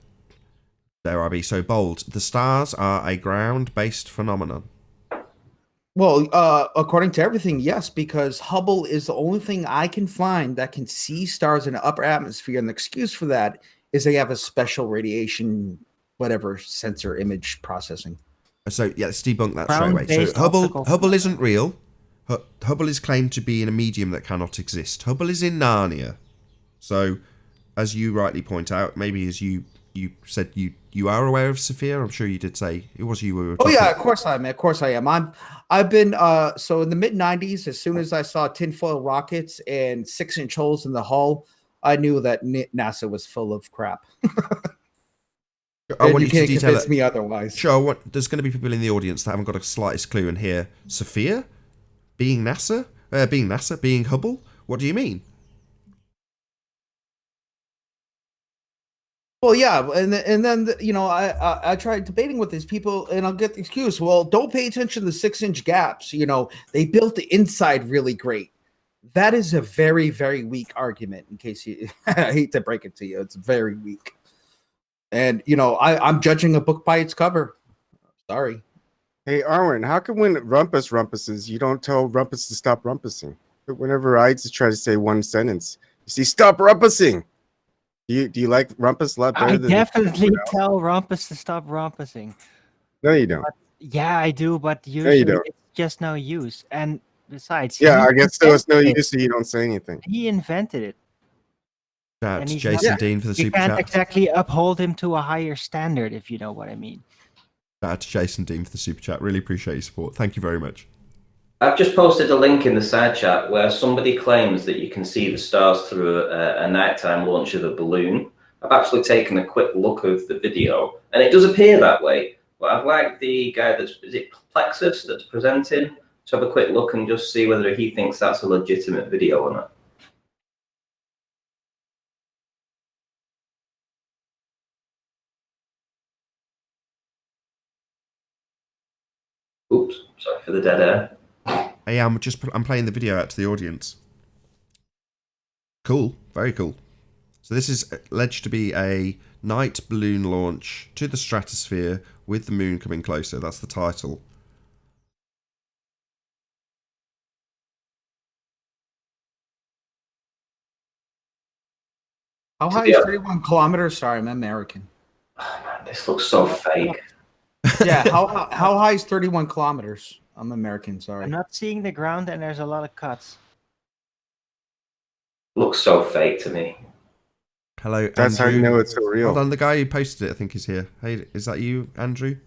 dare I be so bold, the stars are a ground-based phenomenon? Well, according to everything, yes, because Hubble is the only thing I can find that can see stars in the upper atmosphere. And the excuse for that is they have a special radiation, whatever, sensor image processing. So, yeah, let's debunk that straight away. So Hubble isn't real. Hubble is claimed to be in a medium that cannot exist. Hubble is in Narnia. So, as you rightly point out, maybe as you said you are aware of Sophia. I'm sure you did say it was you we were talking. Oh yeah, of course I am. Of course I am. I've been so in the mid '90s. As soon as I saw tinfoil rockets and 6-inch holes in the hull, I knew that NASA was full of crap. I want you you can't to detail convince it. me otherwise. Sure. There's going to be people in the audience that haven't got a slightest clue, and here, Sophia, being NASA, being Hubble. What do you mean? Well, yeah, and then I tried debating with these people, and I'll get the excuse. Well, don't pay attention to the 6-inch gaps. They built the inside really great. That is a very, very weak argument. In case you, I hate to break it to you, it's very weak. And I'm judging a book by its cover. Sorry. Hey, Arwen, how come when Rumpus rumpuses, you don't tell Rumpus to stop rumpusing? But whenever I just try to say one sentence, you see, stop rumpusing. Do you like Rumpus a lot better than... I definitely tell Rumpus to stop rumpusing. No, you don't. But, yeah, I do, but usually it's just no use. And besides... Yeah, I guess so it's no use, so you don't say anything. He invented it. Shout out to Jason Dean for the super chat. You can't exactly uphold him to a higher standard, if you know what I mean. Shout out to Jason Dean for the super chat. Really appreciate your support. Thank you very much. I've just posted a link in the side chat where somebody claims that you can see the stars through a nighttime launch of a balloon. I've actually taken a quick look of the video, and it does appear that way. But I'd like the guy is it Plexus that's presenting? to have a quick look and just see whether he thinks that's a legitimate video or not. Oops, sorry for the dead air. Hey, I'm playing the video out to the audience. Cool, very cool. So this is alleged to be a night balloon launch to the stratosphere with the moon coming closer. That's the title. How high is 31 kilometers? Sorry, I'm American. Oh, man, this looks so fake. Yeah, how high is 31 kilometers? I'm American, sorry. I'm not seeing the ground, and there's a lot of cuts. Looks so fake to me. Hello, That's Andrew. how you know it's so real. Hold on, the guy who posted it, I think, is here. Hey, is that you, Andrew?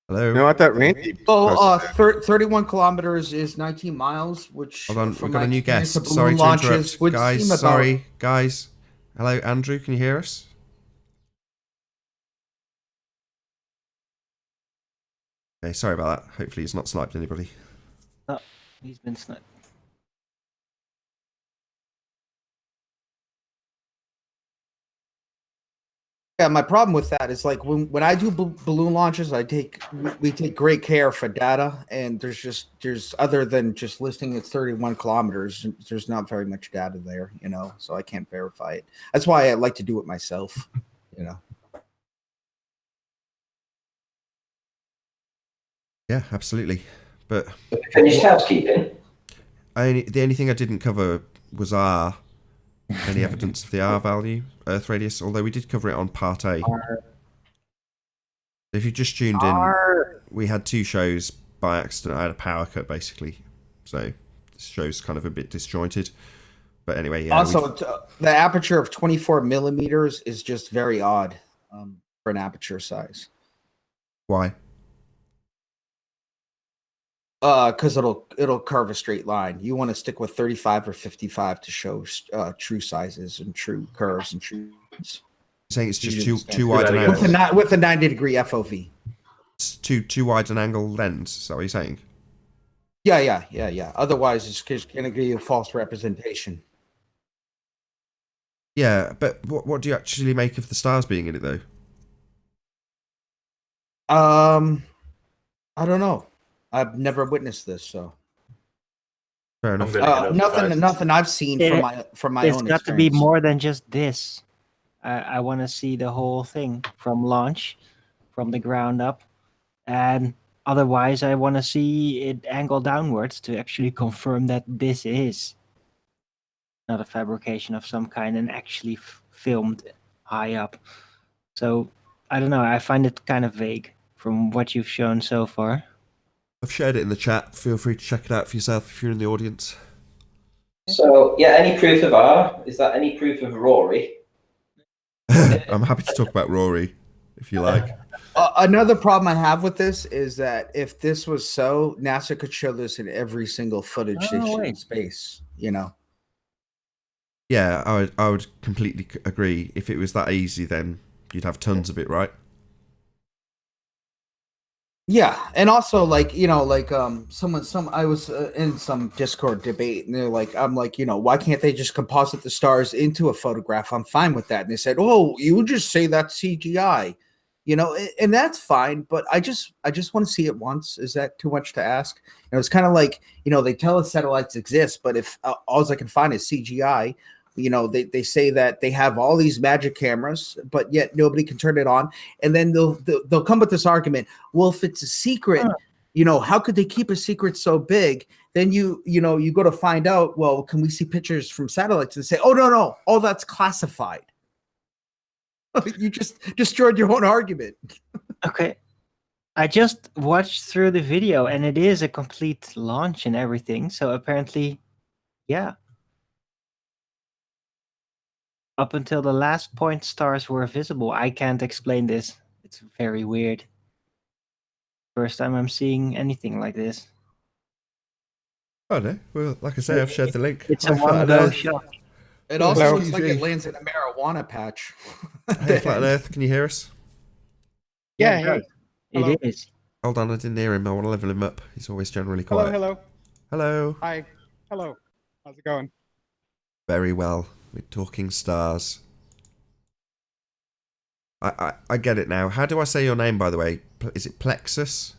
Hello. No, I thought Randy. Oh, 31 kilometers is 19 miles, which Hold on, from we've got my a new experience guest. of balloon Sorry to launches interrupt, would guys. seem about- Sorry, guys. Hello, Andrew. Can you hear us? Okay, sorry about that. Hopefully, he's not sniped anybody. Oh, he's been sniped. Yeah, my problem with that is like when I do balloon launches, we take great care for data, and there's other than just listing it's 31 kilometers, there's not very much data there, you know, so I can't verify it. That's why I like to do it myself, you know. Yeah, absolutely. But Finished housekeeping. the only thing I didn't cover was R. Any evidence of the R value, Earth radius, although we did cover it on part A. If you just tuned in, we had two shows by accident. I had a power cut, basically. So this show's kind of a bit disjointed. But anyway, yeah. Also, the aperture of 24 millimeters is just very odd for an aperture size. Why? Because it'll curve a straight line. You want to stick with 35 or 55 to show true sizes and true curves and true. You're saying it's just too wide an angle? With a 90-degree FOV. It's too wide an angle lens. Is that what you're saying? Yeah. Otherwise, it's going to give you a false representation. Yeah, but what do you actually make of the stars being in it, though? I don't know. I've never witnessed this, so fair enough. Nothing I've seen from my own. It's got to be more than just this. I want to see the whole thing from launch, from the ground up, and otherwise, I want to see it angle downwards to actually confirm that this is not a fabrication of some kind and actually filmed high up. So I don't know. I find it kind of vague from what you've shown so far. I've shared it in the chat. Feel free to check it out for yourself if you're in the audience. So, yeah, any proof of R? Is that any proof of Rory? I'm happy to talk about Rory, if you like. Another problem I have with this is that if this was so, NASA could show this in every single footage they shoot in space, you know? Yeah, I would completely agree. If it was that easy, then you'd have tons of it, right? Yeah, and also like I was in some Discord debate, and they're like, I'm like, why can't they just composite the stars into a photograph? I'm fine with that. And they said, oh, you would just say that's CGI, and that's fine, but I just want to see it once. Is that too much to ask? It's kind of like they tell us satellites exist, but if all I can find is CGI. They say that they have all these magic cameras, but yet nobody can turn it on. And then they'll come with this argument. Well, if it's a secret, how could they keep a secret so big? Then you go to find out, well, can we see pictures from satellites? And say, oh, no, all that's classified. You just destroyed your own argument. Okay. I just watched through the video and it is a complete launch and everything. So apparently, yeah. Up until the last point stars were visible. I can't explain this. It's very weird. First time I'm seeing anything like this. Oh no. Well, like I say, I've shared the link. It's a one-go shot. It also looks like it lands in a marijuana patch. Hey, Flat Earth, can you hear us? Yeah, hey. It is. Hold on, I didn't hear him. I want to level him up. He's always generally quiet. Hello. Hello. Hi. Hello. How's it going? Very well. We're talking stars. I get it now. How do I say your name, by the way? Is it Plexus?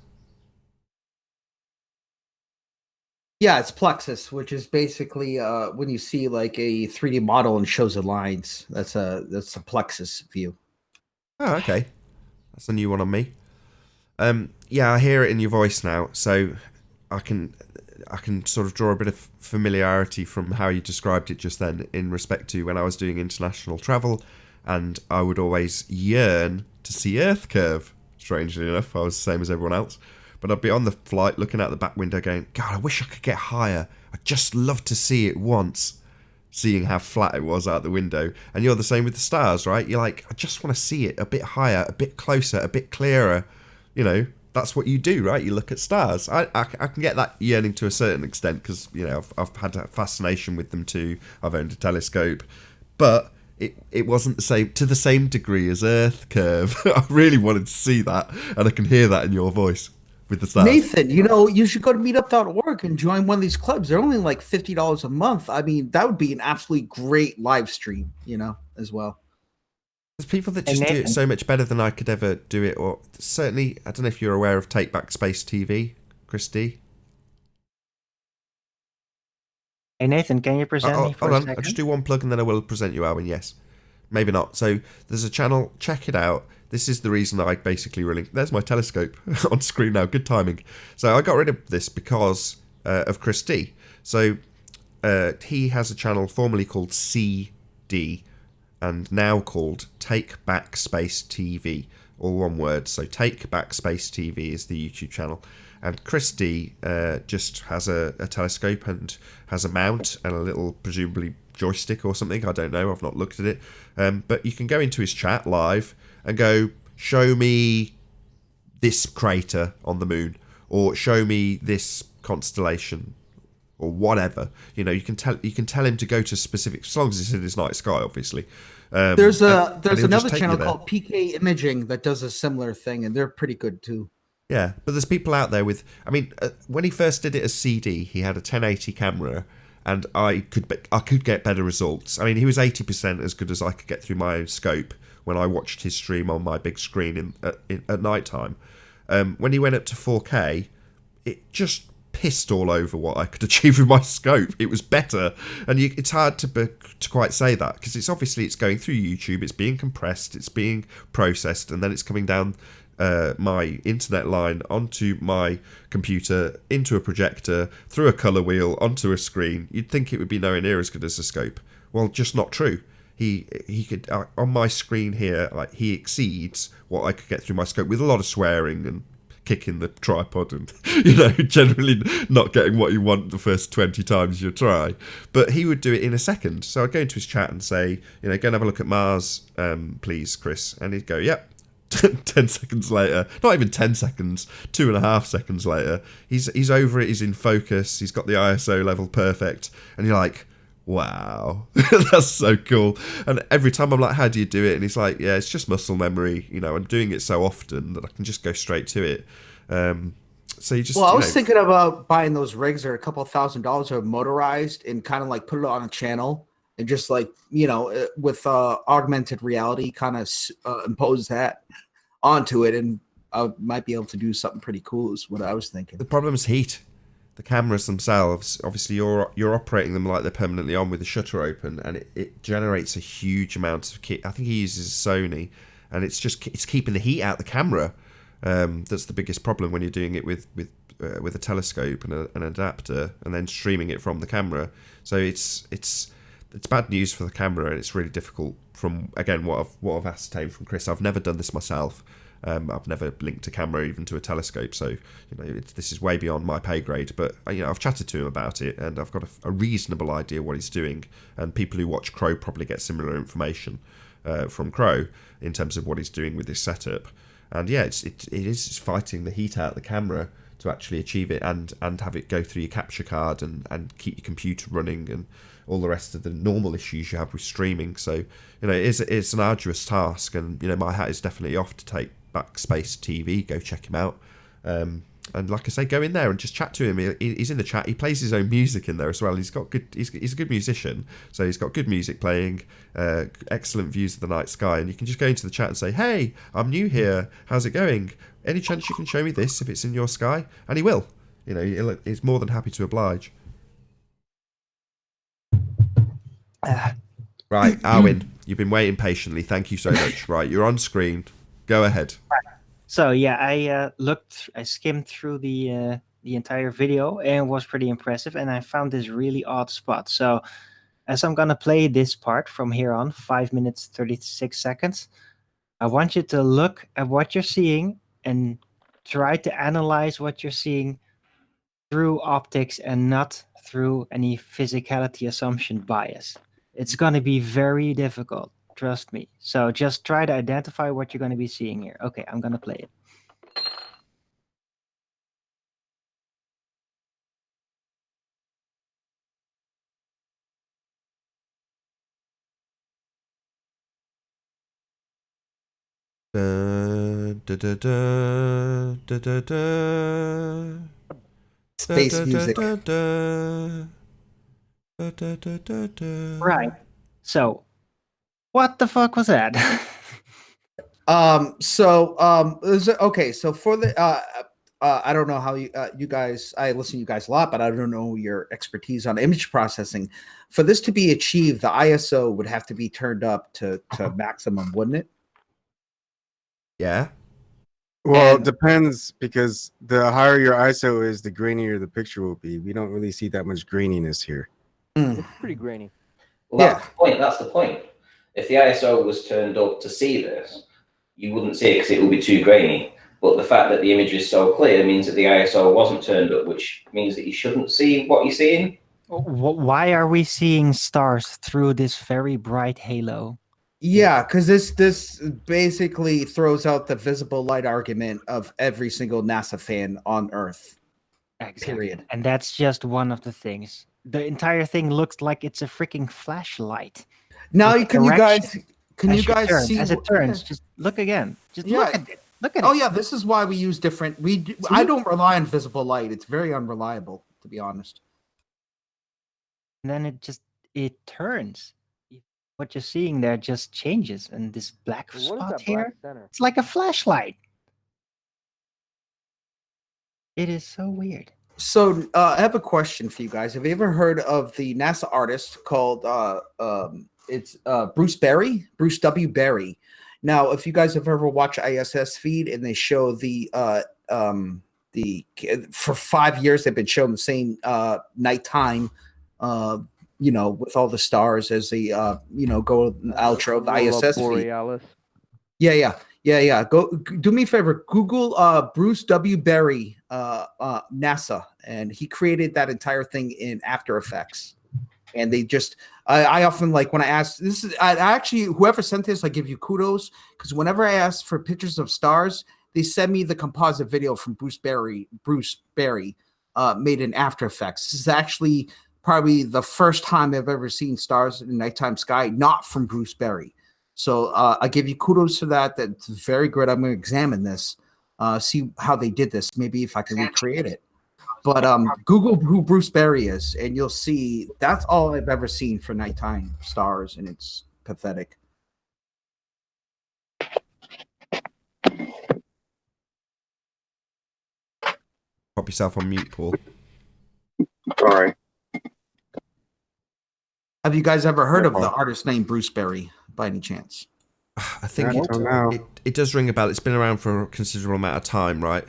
Yeah, it's plexus, which is basically when you see like a 3D model and shows the lines. That's a plexus view. Oh, okay. That's a new one on me. Yeah, I hear it in your voice now, so I can sort of draw a bit of familiarity from how you described it just then in respect to when I was doing international travel, and I would always yearn to see Earth curve. Strangely enough, I was the same as everyone else. But I'd be on the flight looking out the back window going, God, I wish I could get higher. I'd just love to see it once, seeing how flat it was out the window. And you're the same with the stars, right? You're like, I just want to see it a bit higher, a bit closer, a bit clearer. You know, that's what you do, right? You look at stars. I can get that yearning to a certain extent because, you know, I've had a fascination with them too. I've owned a telescope. But it wasn't to the same degree as Earth curve. I really wanted to see that, and I can hear that in your voice. With the stars. Nathan, you know, you should go to meetup.org and join one of these clubs. They're only like $50 a month. I mean, that would be an absolutely great live stream, you know, as well. There's people that just do it so much better than I could ever do it. Or certainly, I don't know if you're aware of Take Back Space TV, Christy. Hey Nathan, can you present me for a second? I'll just do one plug and then I will present you, Alwyn. Yes. Maybe not. So there's a channel, check it out. This is the reason I basically really... There's my telescope on screen now. Good timing. So I got rid of this because of Chris D. So he has a channel formerly called CD and now called Take Back Space TV. All one word. So Take Back Space TV is the YouTube channel. And Chris D just has a telescope and has a mount and a little, presumably, joystick or something. I don't know. I've not looked at it. But you can go into his chat live and go, show me this crater on the moon, or show me this constellation, or whatever. You know, you can tell him to go to specific, as long as it's in his night sky, obviously. There's another channel called PK Imaging that does a similar thing, and they're pretty good too. Yeah, but there's people out there with. I mean, when he first did it as CD, he had a 1080 camera. And I could get better results. I mean, he was 80% as good as I could get through my own scope when I watched his stream on my big screen at night time. When he went up to 4K, it just pissed all over what I could achieve with my scope. It was better, and it's hard to quite say that because it's going through YouTube, it's being compressed, it's being processed, and then it's coming down my internet line onto my computer, into a projector, through a colour wheel, onto a screen. You'd think it would be nowhere near as good as a scope. Well, just not true. He could on my screen here, like he exceeds what I could get through my scope with a lot of swearing and kicking the tripod and, you know, generally not getting what you want the first 20 times you try. But he would do it in a second. So I'd go into his chat and say, you know, go and have a look at Mars, please, Chris. And he'd go, yep. 10 seconds later, not even 10 seconds, 2.5 seconds later, he's over it, he's in focus, he's got the ISO level perfect, and you're like, wow, that's so cool. And every time I'm like, how do you do it? And he's like, yeah, it's just muscle memory, you know, I'm doing it so often that I can just go straight to it. So you just... Well, I was thinking about buying those rigs that are a couple $1,000 are motorized and kind of like put it on a channel and just like, you know, with augmented reality kind of impose that onto it, and I might be able to do something pretty cool is what I was thinking. The problem is heat. The cameras themselves, obviously you're operating them like they're permanently on with the shutter open, and it generates a huge amount of heat. I think he uses Sony, and it's keeping the heat out the camera. That's the biggest problem when you're doing it with a telescope and an adapter, and then streaming it from the camera. So it's bad news for the camera, and it's really difficult. From again what I've ascertained from Chris, I've never done this myself. I've never linked a camera even to a telescope, so you know this is way beyond my pay grade. But you know, I've chatted to him about it, and I've got a reasonable idea what he's doing. And people who watch Crow probably get similar information from Crow in terms of what he's doing with this setup. And yeah, it is fighting the heat out of the camera to actually achieve it, and have it go through your capture card and keep your computer running and all the rest of the normal issues you have with streaming. So, you know, it's an arduous task, and, you know, my hat is definitely off to Take Back Space TV. Go check him out. And like I say, go in there and just chat to him. He's in the chat. He plays his own music in there as well. He's got good. He's a good musician, so he's got good music playing, excellent views of the night sky. And you can just go into the chat and say, "Hey, I'm new here. How's it going? Any chance you can show me this if it's in your sky?" And he will. You know, he's more than happy to oblige. Right, Arwin, you've been waiting patiently. Thank you so much. Right, you're on screen. Go ahead. So yeah, I skimmed through the entire video and it was pretty impressive. And I found this really odd spot. So as I'm gonna play this part from here on, 5 minutes 36 seconds, I want you to look at what you're seeing and try to analyze what you're seeing through optics and not through any physicality assumption bias. It's gonna be very difficult. Trust me. So just try to identify what you're going to be seeing here. Okay, I'm going to play it. Space music. Right. So, what the fuck was that? Okay. So for the I don't know how you guys. I listen to you guys a lot, but I don't know your expertise on image processing. For this to be achieved, the ISO would have to be turned up to maximum, wouldn't it? Yeah. Well, it depends, because the higher your ISO is, the grainier the picture will be. We don't really see that much graininess here. It's pretty grainy. Well, that's the point. That's the point. If the ISO was turned up to see this, you wouldn't see it because it would be too grainy. But the fact that the image is so clear means that the ISO wasn't turned up, which means that you shouldn't see what you're seeing. Why are we seeing stars through this very bright halo? Yeah, because this basically throws out the visible light argument of every single NASA fan on Earth. Exactly. Period. And that's just one of the things. The entire thing looks like it's a freaking flashlight. Now, can you guys see as it turns? Just look again. Just look at it. Look at it. Oh yeah, this is why we use different. I don't rely on visible light. It's very unreliable, to be honest. And then it turns. What you're seeing there just changes, and this black spot here, it's like a flashlight. It is so weird. So I have a question for you guys. Have you ever heard of the NASA artist called it's Bruce Berry, Bruce W. Berry? Now, if you guys have ever watched ISS feed and they show for 5 years they've been showing the same nighttime with all the stars as they go outro of the ISS feed. Yeah. Go do me a favor. Google Bruce W. Berry NASA, and he created that entire thing in After Effects. And they just, I often like when I ask I actually, whoever sent this, I give you kudos, because whenever I ask for pictures of stars, they send me the composite video from Bruce Berry made in After Effects. This is actually probably the first time I've ever seen stars in the nighttime sky, not from Bruce Berry. So I give you kudos for that. That's very good. I'm going to examine this, see how they did this. Maybe if I can recreate it. But Google who Bruce Berry is, and you'll see that's all I've ever seen for nighttime stars, and it's pathetic. Pop yourself on mute, Paul. Sorry. Have you guys ever heard of the artist named Bruce Berry by any chance? I think it does ring a bell. It's been around for a considerable amount of time, right?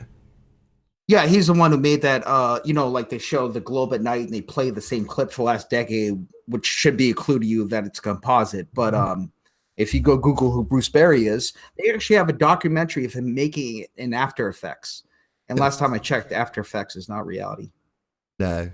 Yeah, he's the one who made that, like they show the globe at night and they play the same clip for the last decade, which should be a clue to you that it's composite. But if you go Google who Bruce Berry is, they actually have a documentary of him making it in After Effects. And last time I checked, After Effects is not reality. No.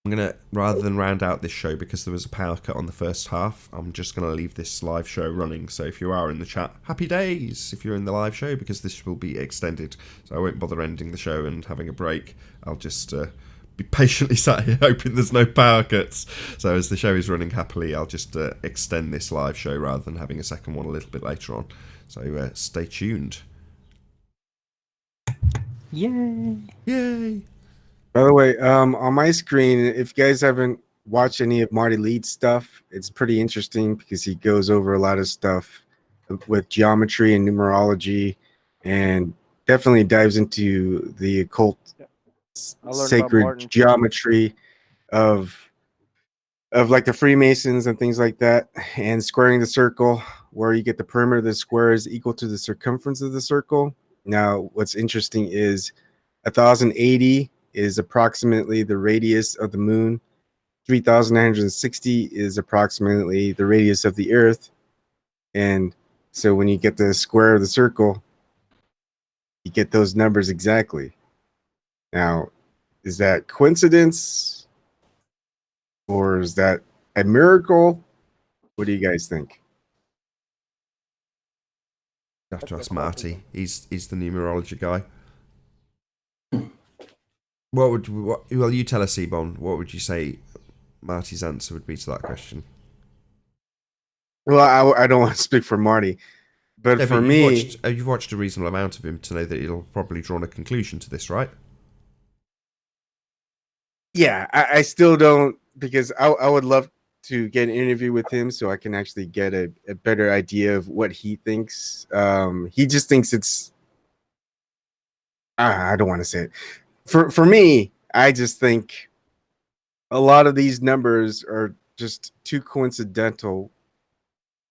I'm going to, rather than round out this show because there was a power cut on the first half, I'm just going to leave this live show running. So if you are in the chat, happy days if you're in the live show, because this will be extended. So I won't bother ending the show and having a break. I'll just be patiently sat here hoping there's no power cuts. So as the show is running happily, I'll just extend this live show rather than having a second one a little bit later on. So stay tuned. Yay! Yay! By the way, on my screen, if you guys haven't watched any of Marty Leeds stuff, it's pretty interesting because he goes over a lot of stuff with geometry and numerology, and definitely dives into the occult, I learned about sacred Martin too. geometry of like the Freemasons and things like that, and squaring the circle, where you get the perimeter of the square is equal to the circumference of the circle. Now, what's interesting is 1080 is approximately the radius of the moon. 3960 is approximately the radius of the earth. And so when you get the square of the circle, you get those numbers exactly. Now, is that coincidence or is that a miracle? What do you guys think? You have to ask Marty. He's the numerology guy. Well, you tell us, Ebon. What would you say Marty's answer would be to that question? Well, I don't want to speak for Marty, but Yeah, for but me, you've watched a reasonable amount of him to know that he'll probably drawn a conclusion to this, right? yeah, I still don't, because I would love to get an interview with him so I can actually get a better idea of what he thinks. He just thinks it's, I don't want to say it. For me, I just think a lot of these numbers are just too coincidental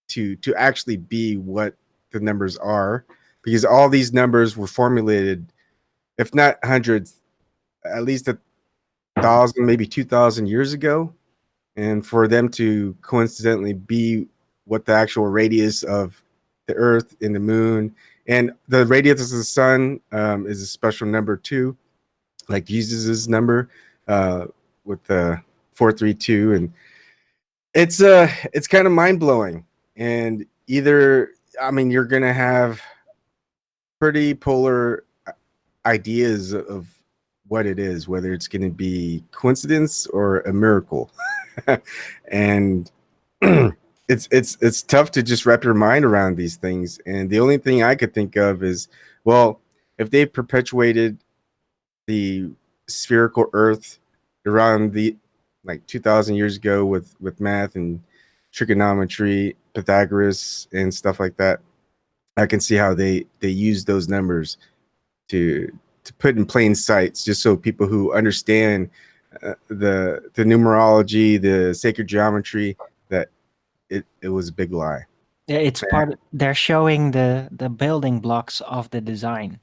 to actually be what the numbers are, because all these numbers were formulated, if not hundreds, at least 1,000, maybe 2,000 years ago, and for them to coincidentally be what the actual radius of the Earth and the Moon and the radius of the Sun is a special number too, like Jesus's number with the 432, and it's kind of mind blowing. And either, I mean, you're gonna have pretty polar ideas of what it is, whether it's going to be coincidence or a miracle. And it's tough to just wrap your mind around these things. And the only thing I could think of is, well, if they perpetuated the spherical Earth around the like 2,000 years ago with math and trigonometry, Pythagoras and stuff like that, I can see how they use those numbers to put in plain sight, just so people who understand the numerology, the sacred geometry, that it was a big lie. Yeah, it's they're showing the building blocks of the design.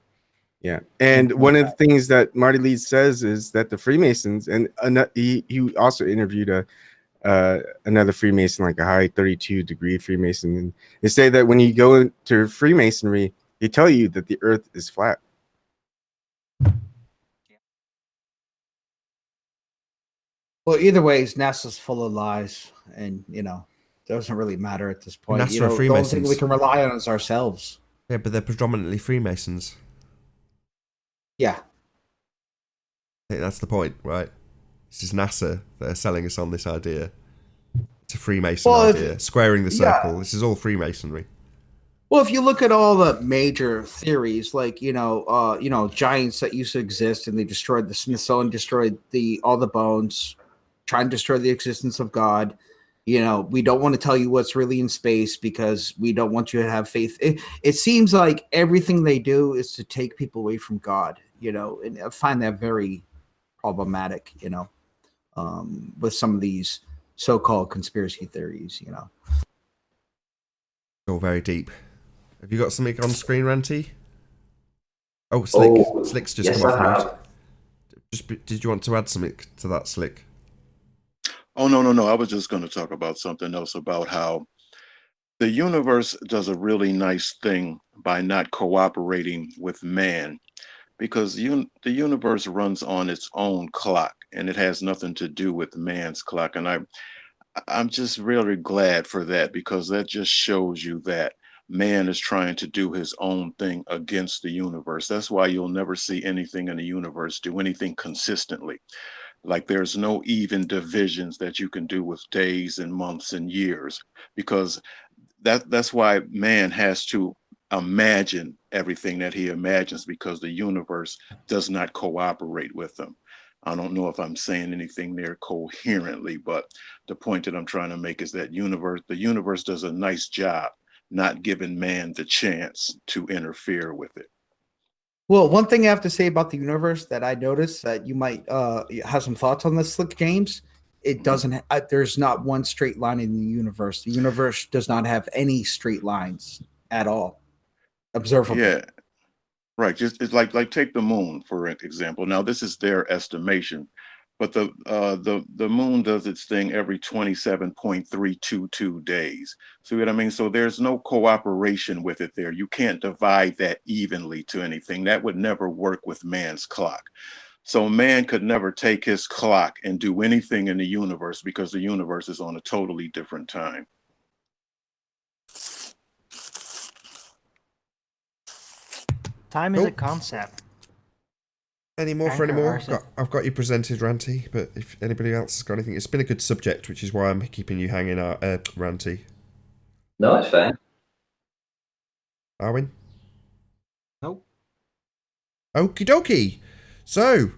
Yeah, and one of the things that Marty Leeds says is that the Freemasons, and he also interviewed another Freemason, like a high 32-degree Freemason, and they say that when you go into Freemasonry, they tell you that the Earth is flat. Well, either way, NASA's full of lies, and doesn't really matter at this point. NASA are The only thing we Freemasons. can rely on is ourselves. Yeah, but they're predominantly Freemasons. Yeah. I think that's the point, right? This is NASA that are selling us on this idea. It's a Freemason idea. Squaring the circle. This is all Freemasonry. Well, if you look at all the major theories, like giants that used to exist, and they destroyed the Smithsonian, destroyed all the bones, trying to destroy the existence of God. We don't want to tell you what's really in space because we don't want you to have faith. It seems like everything they do is to take people away from God. And I find that very problematic. With some of these so-called conspiracy theories. All very deep. Have you got something on screen, Ranty? Oh, Slick. Oh, Slick's just yes, come off I mute. have. Did you want to add something to that, Slick? Oh, no. I was just going to talk about something else, about how the universe does a really nice thing by not cooperating with man, because the universe runs on its own clock and it has nothing to do with man's clock. And I'm just really glad for that, because that just shows you that man is trying to do his own thing against the universe. That's why you'll never see anything in the universe do anything consistently. Like, there's no even divisions that you can do with days and months and years, because that's why man has to imagine everything that he imagines because the universe does not cooperate with them. I don't know if I'm saying anything there coherently, but the point that I'm trying to make is that the universe does a nice job not giving man the chance to interfere with it. Well, one thing I have to say about the universe that I noticed that you might have some thoughts on this, Slick James. It doesn't. There's not one straight line in the universe. The universe does not have any straight lines at all. Observable. Yeah, right. Just it's like take the moon for example. Now this is their estimation, but the moon does its thing every 27.322 days. See what I mean? So there's no cooperation with it there. You can't divide that evenly to anything. That would never work with man's clock. So man could never take his clock and do anything in the universe because the universe is on a totally different time. Time is a concept. Any more for any more? Anchor, I've got you presented, Ranty, but if anybody else has got anything, it's been a good subject, which is why I'm keeping you hanging out, Ranty. No, it's fair. Arwin? Nope. Okie dokie. So, I'm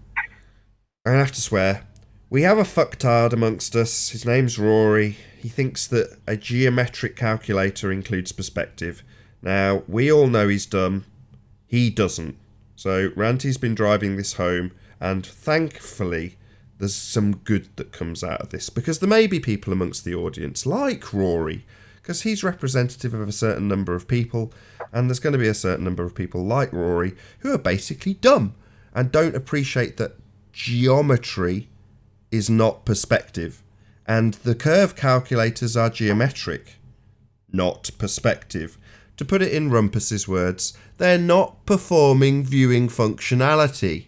going to have to swear. We have a fucktard amongst us. His name's Rory. He thinks that a geometric calculator includes perspective. Now, we all know he's dumb. He doesn't. So, Ranty's been driving this home, and thankfully, there's some good that comes out of this. Because there may be people amongst the audience, like Rory, because he's representative of a certain number of people, and there's going to be a certain number of people like Rory who are basically dumb and don't appreciate that geometry is not perspective, and the curve calculators are geometric, not perspective. To put it in Rumpus's words, they're not performing viewing functionality,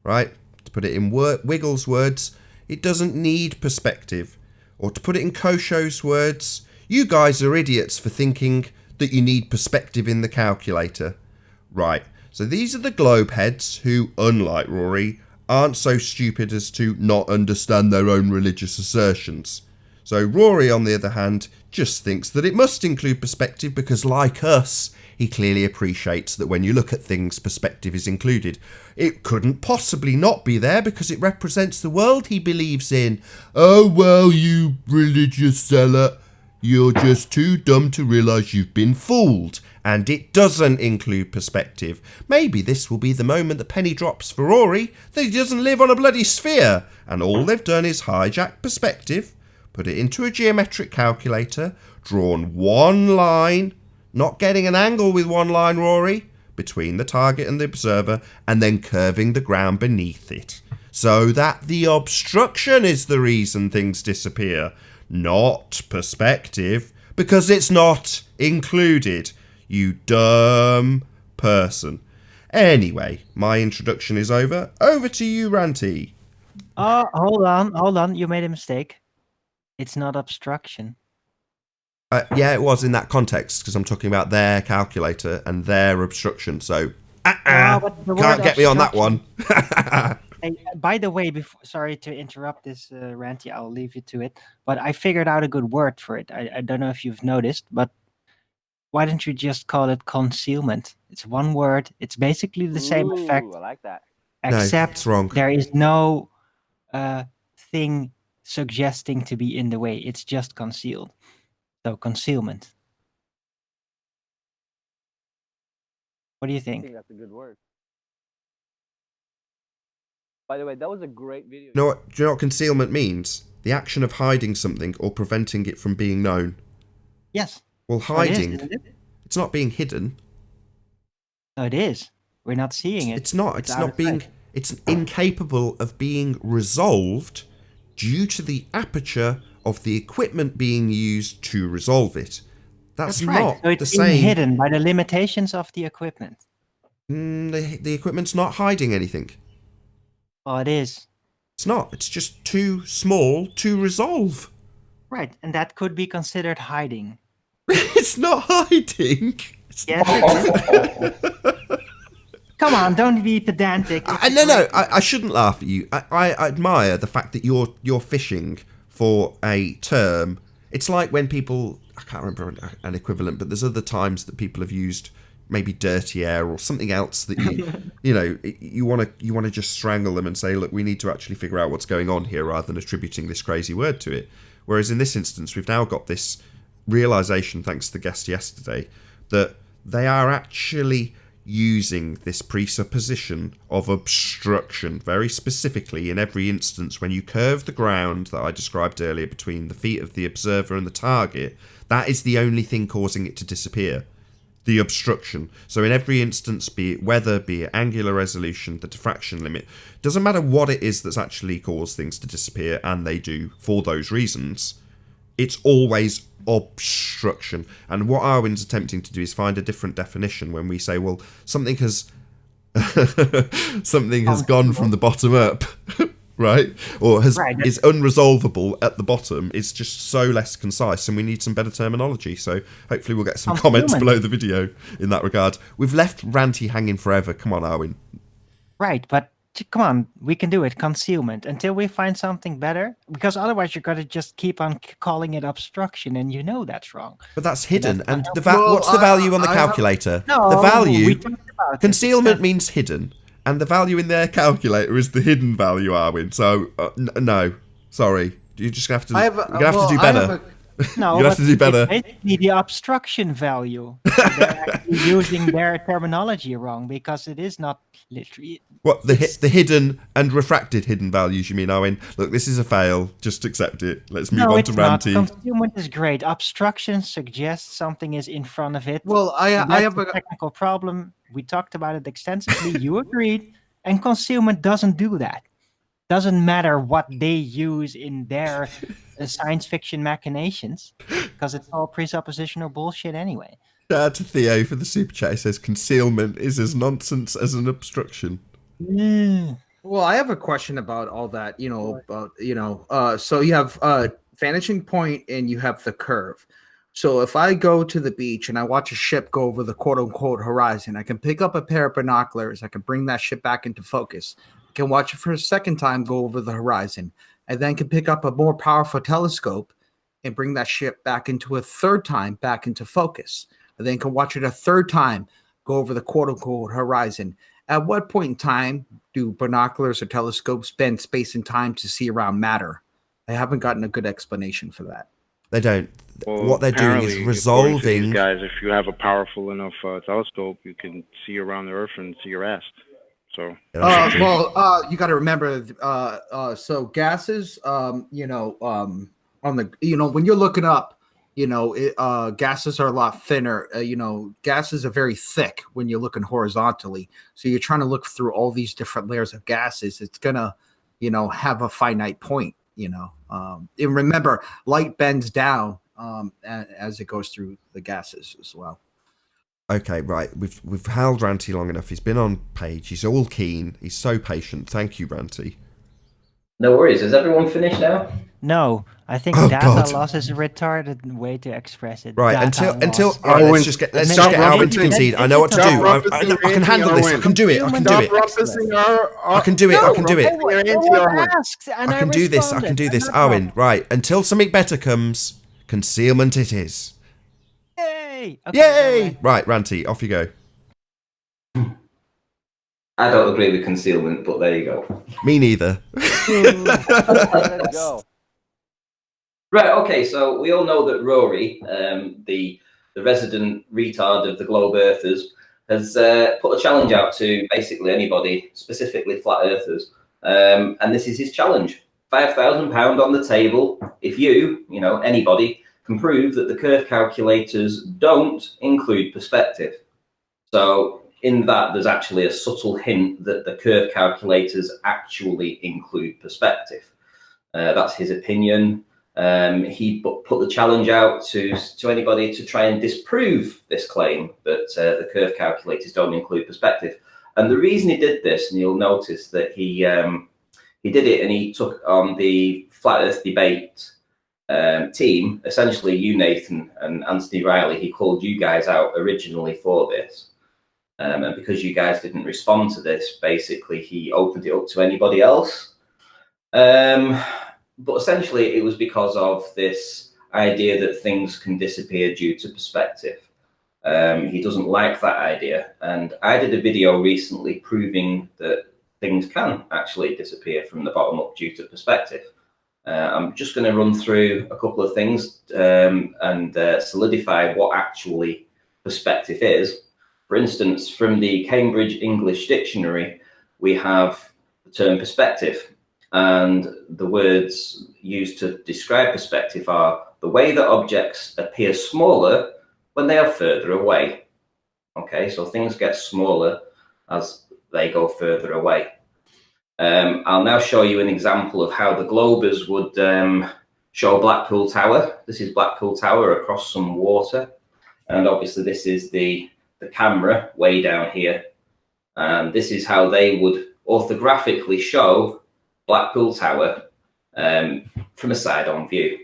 right? To put it in Wiggles' words, it doesn't need perspective. Or to put it in Kosho's words, you guys are idiots for thinking that you need perspective in the calculator. Right, so these are the globe heads who, unlike Rory, aren't so stupid as to not understand their own religious assertions. So Rory, on the other hand, just thinks that it must include perspective because, like us, he clearly appreciates that when you look at things, perspective is included. It couldn't possibly not be there because it represents the world he believes in. Oh, well, you religious zealot, you're just too dumb to realise you've been fooled. And it doesn't include perspective. Maybe this will be the moment the penny drops for Rory that he doesn't live on a bloody sphere, and all they've done is hijack perspective, put it into a geometric calculator, drawn one line, not getting an angle with one line, Rory, between the target and the observer, and then curving the ground beneath it. So that the obstruction is the reason things disappear, not perspective, because it's not included, you dumb person. Anyway, my introduction is over. Over to you, Ranty. Oh, hold on. You made a mistake. It's not obstruction. Yeah, it was in that context because I'm talking about their calculator and their obstruction. So, can't get me on that one. Hey, by the way, sorry to interrupt this, Ranty, I'll leave you to it. But I figured out a good word for it. I don't know if you've noticed, but why don't you just call it concealment? It's one word. It's basically the same effect. I like that. Except No, it's wrong. there is no thing suggesting to be in the way. It's just concealed. So concealment. What do you I think? think that's a good word. By the way, that was a great video. Do you know what concealment means? The action of hiding something or preventing it from being known. Yes. Well, So it is, hiding, isn't it? it's not being hidden. No, it is. We're not seeing it. It's not. It's out not of being. sight. It's incapable of being resolved due to the aperture of the equipment being used to resolve it. That's right. not So it's the being same. hidden by the limitations of the equipment. The equipment's not hiding anything. Oh, it is. It's not. It's just too small to resolve. Right, and that could be considered hiding. It's not hiding. Yes, it is. Come on, don't be pedantic. No, I shouldn't laugh at you. I admire the fact that you're fishing for a term. It's like when people, I can't remember an equivalent, but there's other times that people have used maybe dirty air or something else that you want to just strangle them and say, look, we need to actually figure out what's going on here rather than attributing this crazy word to it. Whereas in this instance, we've now got this realization, thanks to the guest yesterday, that they are actually using this presupposition of obstruction very specifically in every instance. When you curve the ground that I described earlier between the feet of the observer and the target, that is the only thing causing it to disappear, the obstruction. So in every instance, be it weather, be it angular resolution, the diffraction limit, doesn't matter what it is that's actually caused things to disappear, and they do for those reasons, it's always obstruction. And what Arwin's attempting to do is find a different definition when we say, well, something has gone from the bottom up, right? Or is unresolvable at the bottom. It's just so less concise, and we need some better terminology. So hopefully we'll get some comments below the video in that regard. We've left Ranty hanging forever. Come on, Arwin. Right, but come on, we can do it. Concealment until we find something better, because otherwise you're going to just keep on calling it obstruction, and you know that's wrong. But that's hidden. And what's the value on the calculator? No, the value. Concealment means hidden, and the value in their calculator is the hidden value, Arwin. So no, sorry, you're just gonna have to. You're gonna have to do better. No, you have to do better. It's basically the obstruction value. They're actually using their terminology wrong, because it is not literally. What, the hidden and refracted hidden values, you mean, Owen? Look, this is a fail. Just accept it. Let's move on to Ranty. Concealment is great. Obstruction suggests something is in front of it. Well, I have a technical problem. We talked about it extensively. You agreed. And concealment doesn't do that. Doesn't matter what they use in their science fiction machinations, because it's all presuppositional bullshit anyway. Shout out to Theo for the super chat. He says concealment is as nonsense as an obstruction. Well, I have a question about all that. So you have vanishing point and you have the curve. So if I go to the beach and I watch a ship go over the quote unquote horizon, I can pick up a pair of binoculars. I can bring that ship back into focus. I can watch it for a second time go over the horizon. I then can pick up a more powerful telescope and bring that ship back into a third time back into focus. I then can watch it a third time go over the quote unquote horizon. At what point in time do binoculars or telescopes bend space and time to see around matter? I haven't gotten a good explanation for that. They don't. Well, what they're doing is resolving. These guys, if you have a powerful enough telescope, you can see around the Earth and see your ass. So, you got to remember. So gases, on the, when you're looking up, gases are a lot thinner. Gases are very thick when you're looking horizontally. So you're trying to look through all these different layers of gases. It's gonna, have a finite point. And remember, light bends down as it goes through the gases as well. Okay, right. We've held Ranty long enough. He's been on page. He's all keen. He's so patient. Thank you, Ranty. No worries. Is everyone finished now? No, I think data loss is a retarded way to express it. Right, until all right, let's just get Arwin to concede. I know what to do. I can handle this. I can do it. I can do it. I can do it. I can do it. I can do this. I can do this. Arwin, right. Until something better comes, concealment it is. Yay! Yay! Right, Ranty, off you go. I don't agree with concealment, but there you go. Me neither. Let's go. Right, okay, so we all know that Rory, the resident retard of the Globe Earthers, has put a challenge out to basically anybody, specifically flat earthers. And this is his challenge. £5,000 on the table if anybody, can prove that the curve calculators don't include perspective. So in that, there's actually a subtle hint that the curve calculators actually include perspective. That's his opinion. He put the challenge out to anybody to try and disprove this claim that the curve calculators don't include perspective. And the reason he did this, and you'll notice that he did it and he took on the Flat Earth debate team, essentially you, Nathan, and Anthony Riley, he called you guys out originally for this. And because you guys didn't respond to this, basically he opened it up to anybody else. But essentially it was because of this idea that things can disappear due to perspective. He doesn't like that idea. And I did a video recently proving that things can actually disappear from the bottom up due to perspective. I'm just going to run through a couple of things and solidify what actually perspective is. For instance, from the Cambridge English Dictionary, we have the term perspective, and the words used to describe perspective are the way that objects appear smaller when they are further away. Okay, so things get smaller as they go further away. I'll now show you an example of how the globers would show Blackpool Tower. This is Blackpool Tower across some water, and obviously this is the camera way down here, and this is how they would orthographically show Blackpool Tower from a side-on view.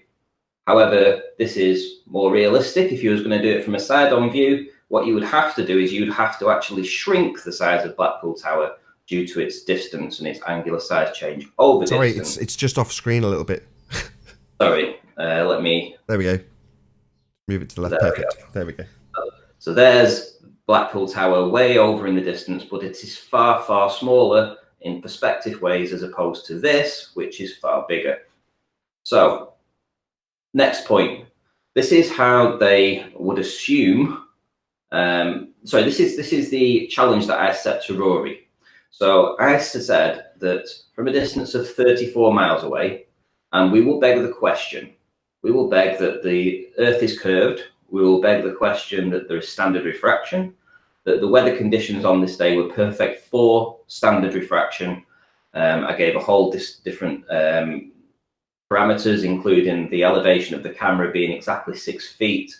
However, this is more realistic. If you was going to do it from a side-on view, what you would have to do is you'd have to actually shrink the size of Blackpool Tower due to its distance and its angular size change over distance. Sorry, it's just off screen a little bit. Sorry, let me... There we go. Move it to the left. Perfect. There we go. So there's Blackpool Tower way over in the distance, but it is far, far smaller in perspective ways as opposed to this, which is far bigger. So, next point. This is how they would assume... sorry, this is the challenge that I set to Rory. So I said that from a distance of 34 miles away, and we will beg the question, we will beg that the Earth is curved, we will beg the question that there is standard refraction, that the weather conditions on this day were perfect for standard refraction. I gave a whole different parameters, including the elevation of the camera being exactly 6 feet.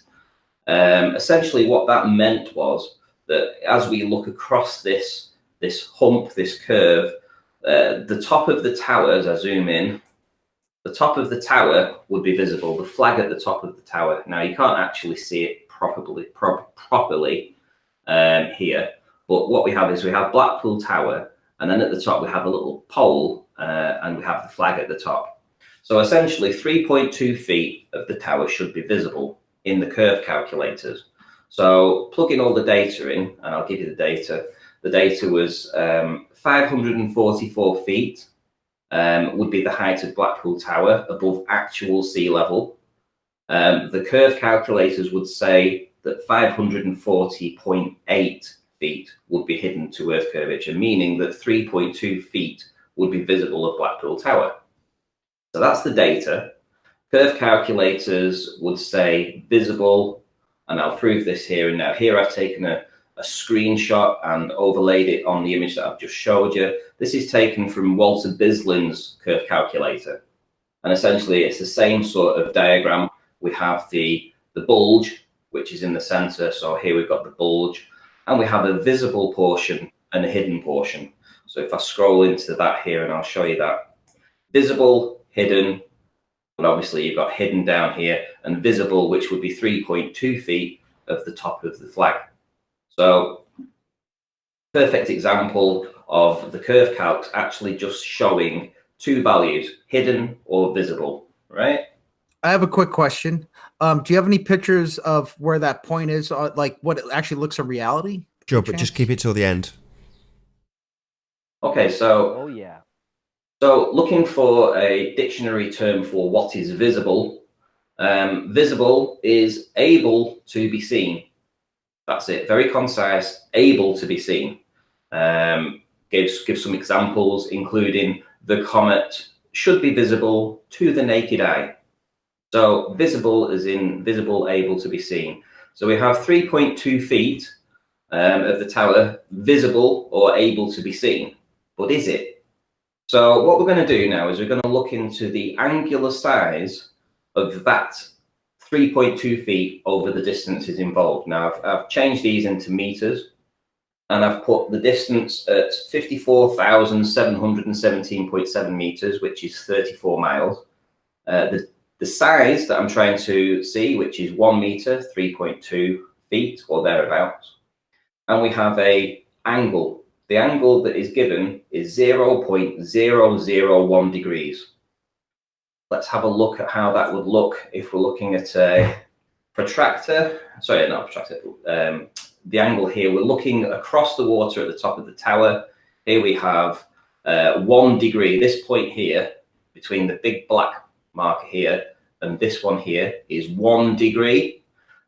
Essentially what that meant was that as we look across this hump, this curve, the top of the tower, as I zoom in, the top of the tower would be visible, the flag at the top of the tower. Now you can't actually see it properly here, but what we have is we have Blackpool Tower, and then at the top we have a little pole, and we have the flag at the top. So essentially 3.2 feet of the tower should be visible in the curve calculators. So plug in all the data in, and I'll give you the data. The data was 544 feet would be the height of Blackpool Tower above actual sea level. The curve calculators would say that 540.8 feet would be hidden to Earth curvature, meaning that 3.2 feet would be visible of Blackpool Tower. So that's the data. Curve calculators would say visible, and I'll prove this here and now. Here I've taken a screenshot and overlaid it on the image that I've just showed you. This is taken from Walter Bislin's curve calculator, and essentially it's the same sort of diagram. We have the bulge, which is in the center. So here we've got the bulge, and we have a visible portion and a hidden portion. So if I scroll into that here, and I'll show you that. Visible, hidden, and obviously you've got hidden down here, and visible, which would be 3.2 feet of the top of the flag. So perfect example of the curve calcs actually just showing two values, hidden or visible, right? I have a quick question. Do you have any pictures of where that point is, like what it actually looks in reality? Sure, but just keep it till the end. Okay, so... Oh, yeah. So looking for a dictionary term for what is visible, visible is able to be seen. That's it, very concise, able to be seen. Give some examples, including the comet should be visible to the naked eye. So visible is in visible, able to be seen. So we have 3.2 feet of the tower visible or able to be seen, but is it? So what we're going to do now is we're going to look into the angular size of that 3.2 feet over the distances involved. Now I've changed these into meters, and I've put the distance at 54,717.7 meters, which is 34 miles. The size that I'm trying to see, which is 1 meter, 3.2 feet or thereabouts. And we have a angle. The angle that is given is 0.001 degrees. Let's have a look at how that would look if we're looking at a protractor, sorry, not protractor, the angle here, we're looking across the water at the top of the tower. Here we have 1 degree. This point here, between the big black marker here and this one here, is 1 degree.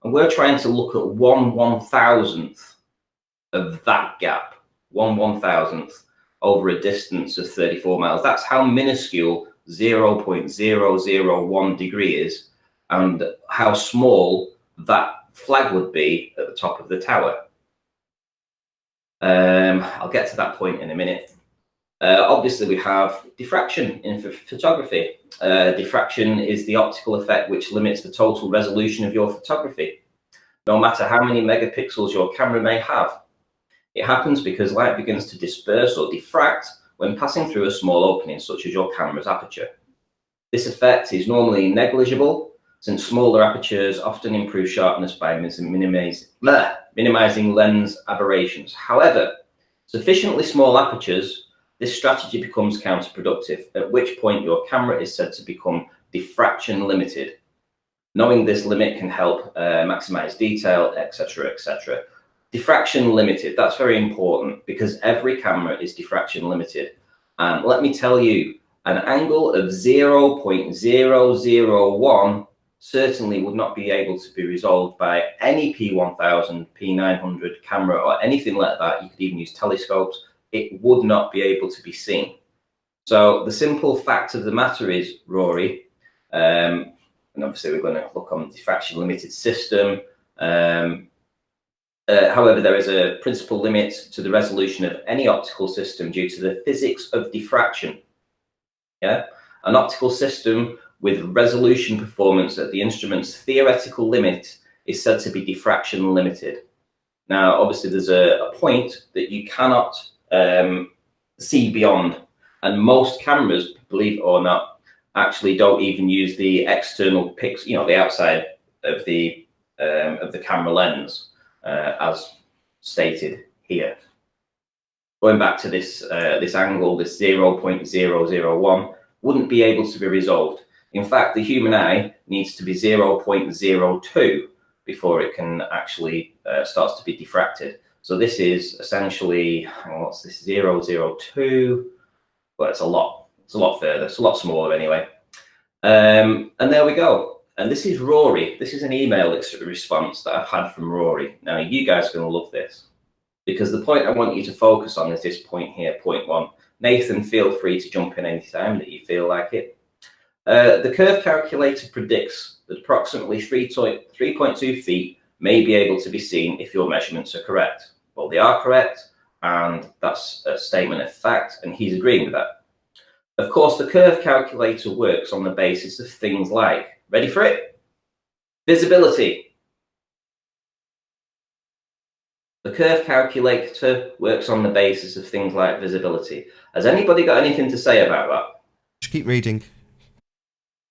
And we're trying to look at 1/1000th of that gap, 1/1000th over a distance of 34 miles. That's how minuscule 0.001 degree is, and how small that flag would be at the top of the tower. I'll get to that point in a minute. Obviously, we have diffraction in photography. Diffraction is the optical effect which limits the total resolution of your photography, no matter how many megapixels your camera may have. It happens because light begins to disperse or diffract when passing through a small opening, such as your camera's aperture. This effect is normally negligible, since smaller apertures often improve sharpness by minimizing lens aberrations. However, sufficiently small apertures, this strategy becomes counterproductive, at which point your camera is said to become diffraction limited. Knowing this limit can help maximize detail, etc., etc. Diffraction limited, that's very important, because every camera is diffraction limited. And let me tell you, an angle of 0.001 certainly would not be able to be resolved by any P1000, P900 camera or anything like that. You could even use telescopes. It would not be able to be seen. So the simple fact of the matter is, Rory, and obviously we're going to look on the diffraction limited system. However, there is a principal limit to the resolution of any optical system due to the physics of diffraction. Yeah, an optical system with resolution performance at the instrument's theoretical limit is said to be diffraction limited. Now, obviously, there's a point that you cannot see beyond, and most cameras, believe it or not, actually don't even use the external pix, the outside of the camera lens, as stated here. Going back to this this angle, this 0.001 wouldn't be able to be resolved. In fact, the human eye needs to be 0.02 before it can actually starts to be diffracted. So this is essentially, what's this, 0.02? Well, it's a lot further. It's a lot smaller anyway. And there we go. And this is Rory. This is an email response that I've had from Rory. Now, you guys are going to love this, because the point I want you to focus on is this point here, point 1. Nathan, feel free to jump in anytime that you feel like it. The curve calculator predicts that approximately 3.2 feet may be able to be seen if your measurements are correct. Well, they are correct, and that's a statement of fact, and he's agreeing with that. Of course, the curve calculator works on the basis of things like, ready for it? Visibility. The curve calculator works on the basis of things like visibility. Has anybody got anything to say about that? Just keep reading.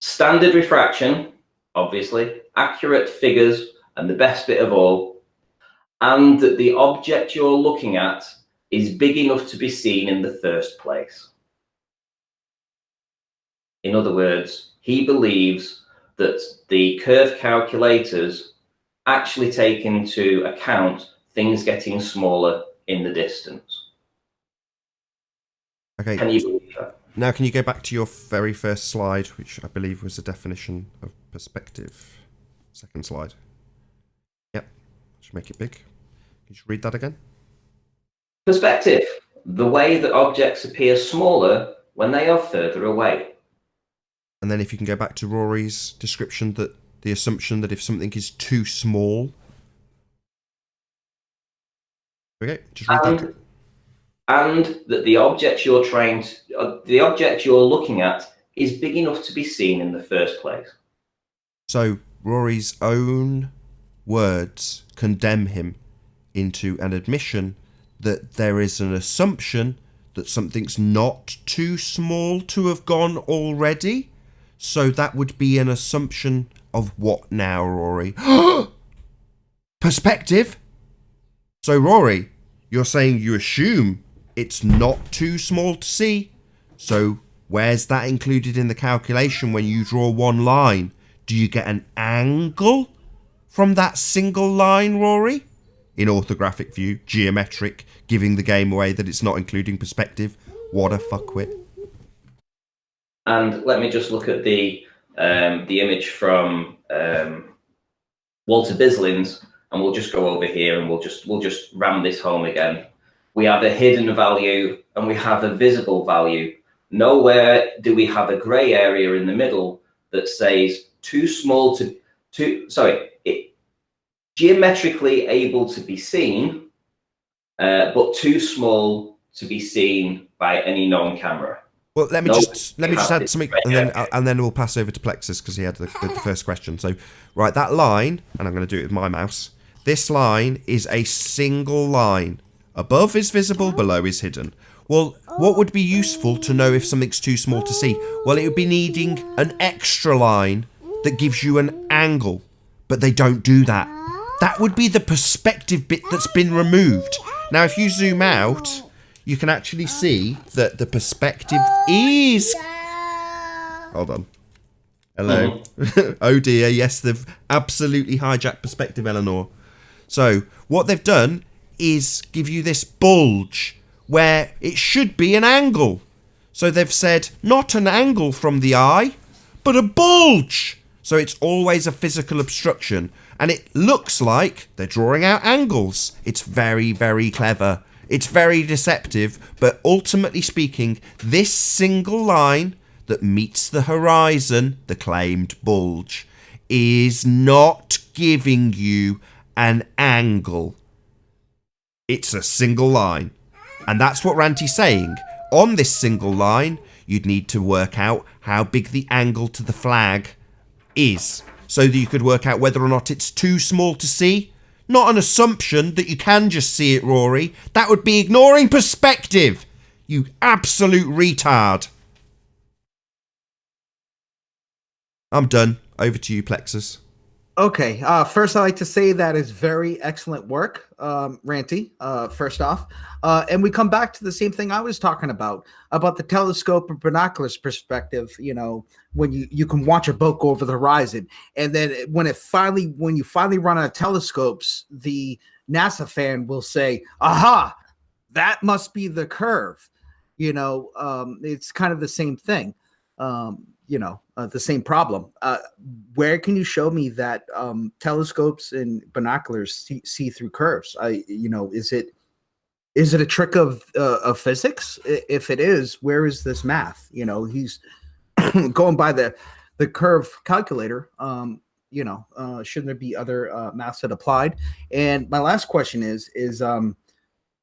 Standard refraction, obviously, accurate figures, and the best bit of all, and that the object you're looking at is big enough to be seen in the first place. In other words, he believes that the curve calculators actually take into account things getting smaller in the distance. Okay. Can you believe that? Now, can you go back to your very first slide, which I believe was a definition of perspective? Second slide. Yep. Should make it big. Can you just read that again? Perspective. The way that objects appear smaller when they are further away. And then if you can go back to Rory's description, that the assumption that if something is too small. Okay, just read that. And that the object you're looking at is big enough to be seen in the first place. So Rory's own words condemn him into an admission that there is an assumption that something's not too small to have gone already. So that would be an assumption of what now, Rory? Perspective? So Rory, you're saying you assume it's not too small to see. So where's that included in the calculation when you draw one line? Do you get an angle from that single line, Rory? In orthographic view, geometric, giving the game away that it's not including perspective. What a fuckwit. And let me just look at the image from Walter Bislin's, and we'll just go over here and we'll just ram this home again. We have a hidden value and we have a visible value. Nowhere do we have a grey area in the middle that says geometrically able to be seen, but too small to be seen by any known camera. Well, let me just add something, and then we'll pass over to Plexus because he had the first question. So, right, that line, and I'm going to do it with my mouse. This line is a single line. Above is visible, below is hidden. Well, what would be useful to know if something's too small to see? Well, it would be needing an extra line that gives you an angle, but they don't do that. That would be the perspective bit that's been removed. Now, if you zoom out, you can actually see that the perspective is... Hold on. Hello. Oh dear, yes, they've absolutely hijacked perspective, Eleanor. So, what they've done is give you this bulge where it should be an angle. So they've said, not an angle from the eye, but a bulge. So it's always a physical obstruction. And it looks like they're drawing out angles. It's very, very clever. It's very deceptive, but ultimately speaking, this single line that meets the horizon, the claimed bulge, is not giving you an angle. It's a single line. And that's what Ranty's saying. On this single line, you'd need to work out how big the angle to the flag is, so that you could work out whether or not it's too small to see. Not an assumption that you can just see it, Rory. That would be ignoring perspective. You absolute retard. I'm done. Over to you, Plexus. Okay. First, I'd like to say that is very excellent work, Ranty, first off. And we come back to the same thing I was talking about the telescope or binoculars perspective, you know, when you can watch a boat go over the horizon. And then when you finally run out of telescopes, the NASA fan will say, aha, that must be the curve. You know, it's kind of the same thing. The same problem. Where can you show me that telescopes and binoculars see through curves? Is it a trick of physics? If it is, where is this math? You know, he's going by the curve calculator. Shouldn't there be other maths that applied? And my last question is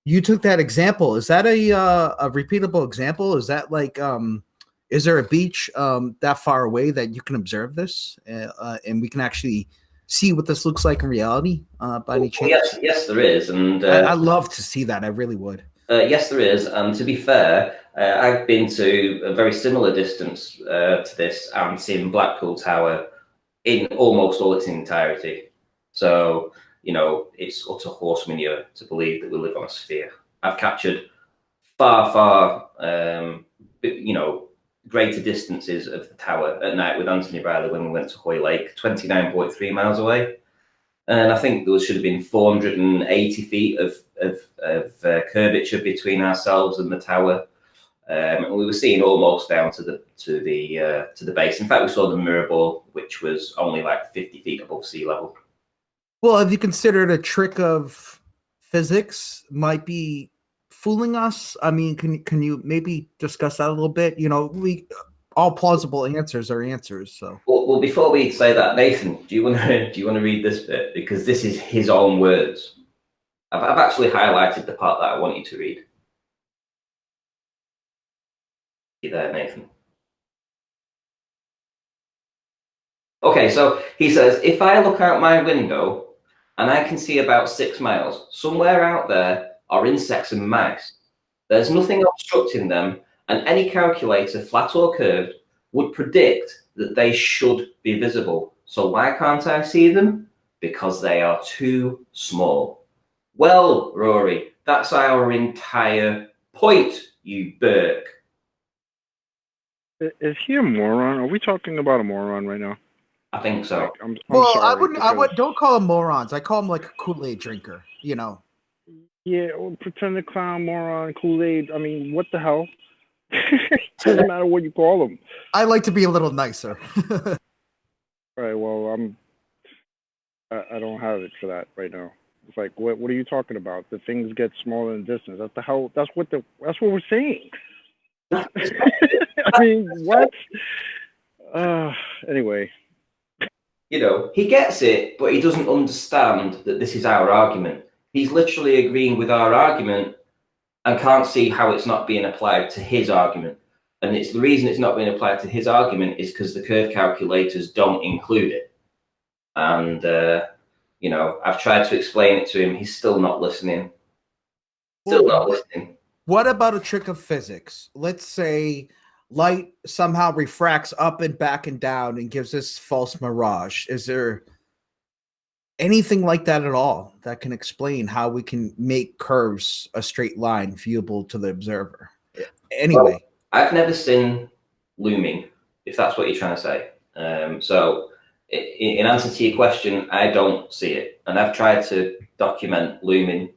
you took that example. Is that a repeatable example? Is that like is there a beach that far away that you can observe this and we can actually see what this looks like in reality by any chance? Yes, there is. And I'd love to see that. I really would. Yes, there is. And to be fair, I've been to a very similar distance to this and seen Blackpool Tower in almost all its entirety. So, you know, it's utter horse manure to believe that we live on a sphere. I've captured far, greater distances of the tower at night with Anthony Riley when we went to Hoy Lake, 29.3 miles away. And I think there should have been 480 feet of curvature between ourselves and the tower. And we were seeing almost down to the base. In fact, we saw the mirror ball, which was only like 50 feet above sea level. Well, have you considered a trick of physics might be fooling us? I mean, can you maybe discuss that a little bit? You know, all plausible answers are answers. So, well, before we say that, Nathan, do you want to read this bit, because this is his own words? I've actually highlighted the part that I want you to read. You there, Nathan? Okay, so he says, if I look out my window and I can see about 6 miles, somewhere out there are insects and mice. There's nothing obstructing them, and any calculator, flat or curved, would predict that they should be visible. So why can't I see them? Because they are too small. Well, Rory, that's our entire point, you Burke. Is he a moron? Are we talking about a moron right now? I think so. Like, I'm Well, I sorry. wouldn't. I Because, would. Don't call them morons. I call them like a Kool-Aid drinker. You know. yeah, well, pretend clown, moron, Kool-Aid. I mean, what the hell? Doesn't matter what you call them. I like to be a little nicer. All right. Well, I don't have it for that right now. It's like, what are you talking about? The things get smaller in distance. That's the hell. That's what we're saying. I mean, what? Anyway. You know, he gets it, but he doesn't understand that this is our argument. He's literally agreeing with our argument and can't see how it's not being applied to his argument. And it's the reason it's not being applied to his argument is because the curve calculators don't include it. And, you know, I've tried to explain it to him. He's still not listening. Still not listening. What about a trick of physics? Let's say light somehow refracts up and back and down and gives us false mirage. Is there anything like that at all that can explain how we can make curves a straight line viewable to the observer? Anyway. Well, I've never seen looming, if that's what you're trying to say. So in answer to your question, I don't see it. And I've tried to document looming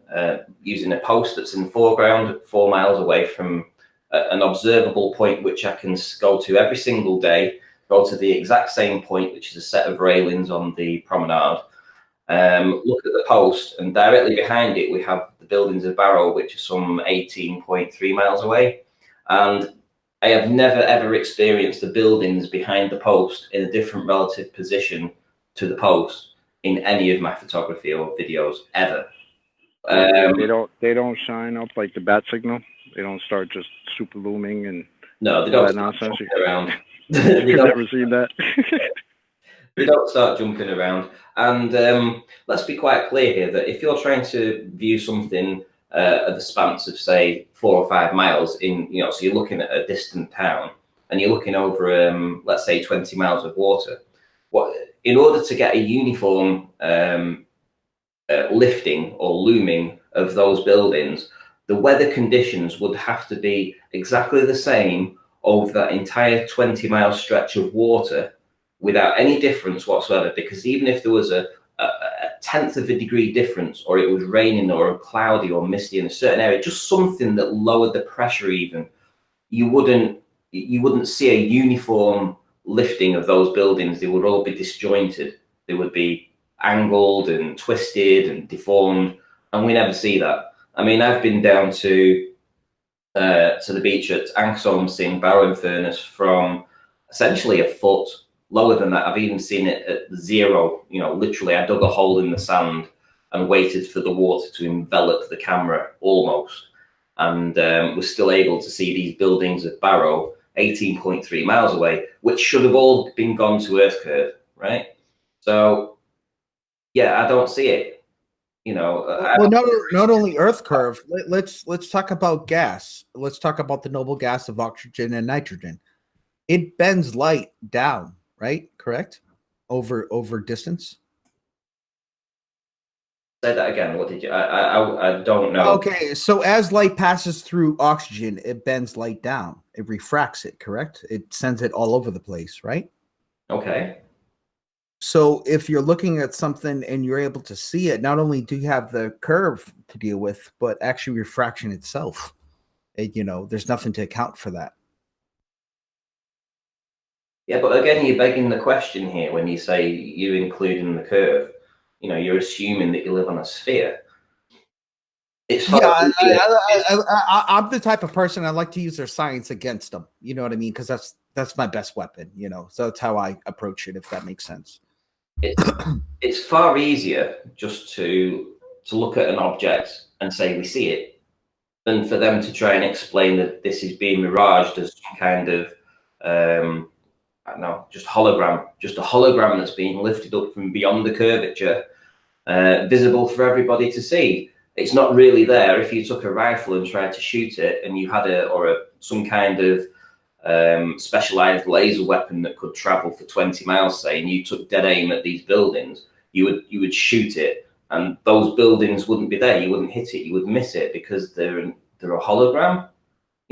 using a post that's in the foreground 4 miles away from an observable point, which I can go to every single day, go to the exact same point, which is a set of railings on the promenade, look at the post, and directly behind it, we have the buildings of Barrow, which are some 18.3 miles away. And I have never, ever experienced the buildings behind the post in a different relative position to the post in any of my photography or videos ever. They don't shine up like the bat signal. They don't start just super looming and no, they don't that nonsense around. You've never seen that. They don't start jumping around. And let's be quite clear here that if you're trying to view something at the span of, say, 4 or 5 miles in, you know, so you're looking at a distant town and you're looking over, let's say, 20 miles of water. In order to get a uniform lifting or looming of those buildings, the weather conditions would have to be exactly the same over that entire 20-mile stretch of water without any difference whatsoever, because even if there was a tenth of a degree difference, or it was raining or cloudy or misty in a certain area, just something that lowered the pressure even, you wouldn't see a uniform lifting of those buildings. They would all be disjointed. They would be angled and twisted and deformed, and we never see that. I mean, I've been down to the beach at Anxholme, seeing Barrow in Furness from essentially a foot lower than that. I've even seen it at 0. You know, literally, I dug a hole in the sand and waited for the water to envelop the camera almost, and was still able to see these buildings at Barrow 18.3 miles away, which should have all been gone to Earth curve, right? So, yeah, I don't see it. You know, well, not only Earth curve. Let's talk about gas. Let's talk about the noble gas of oxygen and nitrogen. It bends light down, right? Correct? Over distance. Say that again. What did you? I don't know. Okay, so as light passes through oxygen, it bends light down. It refracts it. Correct? It sends it all over the place, right? Okay. So if you're looking at something and you're able to see it, not only do you have the curve to deal with, but actually refraction itself. You know, there's nothing to account for that. Yeah, but again, you're begging the question here when you say you're including the curve. You know, you're assuming that you live on a sphere. It's I'm the type of person I like to use their science against them. You know what I mean? Because that's my best weapon. You know, so that's how I approach it. If that makes sense. It's far easier just to look at an object and say we see it, than for them to try and explain that this is being miraged as some kind of I don't know, just a hologram that's being lifted up from beyond the curvature, visible for everybody to see. It's not really there. If you took a rifle and tried to shoot it, and you had some kind of specialized laser weapon that could travel for 20 miles, say, and you took dead aim at these buildings, you would shoot it, and those buildings wouldn't be there. You wouldn't hit it. You would miss it because they're a hologram.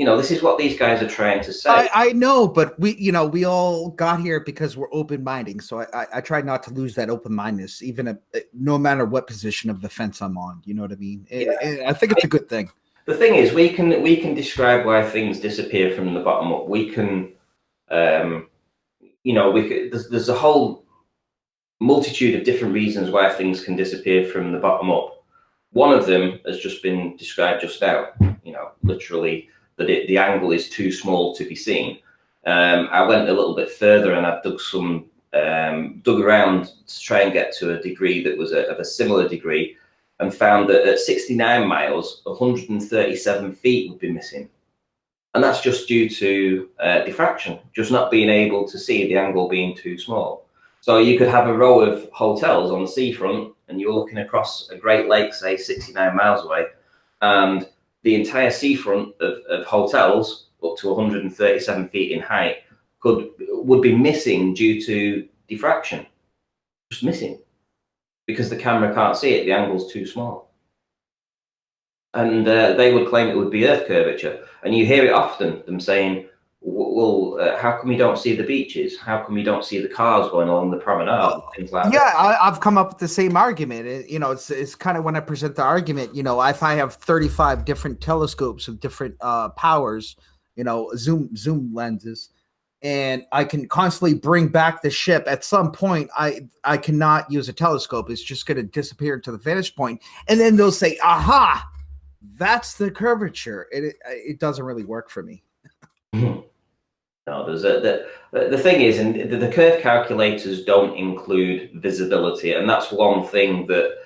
You know, this is what these guys are trying to say. I know, but we all got here because we're open-minded. So I try not to lose that open-mindedness, even no matter what position of the fence I'm on. You know what I mean? And I think it's a good thing. The thing is, we can describe why things disappear from the bottom up. We can, there's a whole multitude of different reasons why things can disappear from the bottom up. One of them has just been described just now. You know, literally that the angle is too small to be seen. I went a little bit further and I dug around to try and get to a degree that was of a similar degree, and found that at 69 miles, 137 feet would be missing. And that's just due to diffraction, just not being able to see, the angle being too small. So you could have a row of hotels on the seafront and you're looking across a Great Lake, say 69 miles away, and the entire seafront of hotels up to 137 feet in height would be missing due to diffraction, just missing, because the camera can't see it, the angle's too small. And they would claim it would be Earth curvature. And you hear it often, them saying, well, how come you don't see the beaches? How come you don't see the cars going along the promenade? Things like that. I've come up with the same argument. It's kind of when I present the argument, if I have 35 different telescopes of different powers, zoom lenses, and I can constantly bring back the ship, at some point I cannot use a telescope. It's just going to disappear into the vantage point. And then they'll say, aha, that's the curvature. It doesn't really work for me. No, there's the thing is, and the curve calculators don't include visibility, and that's one thing that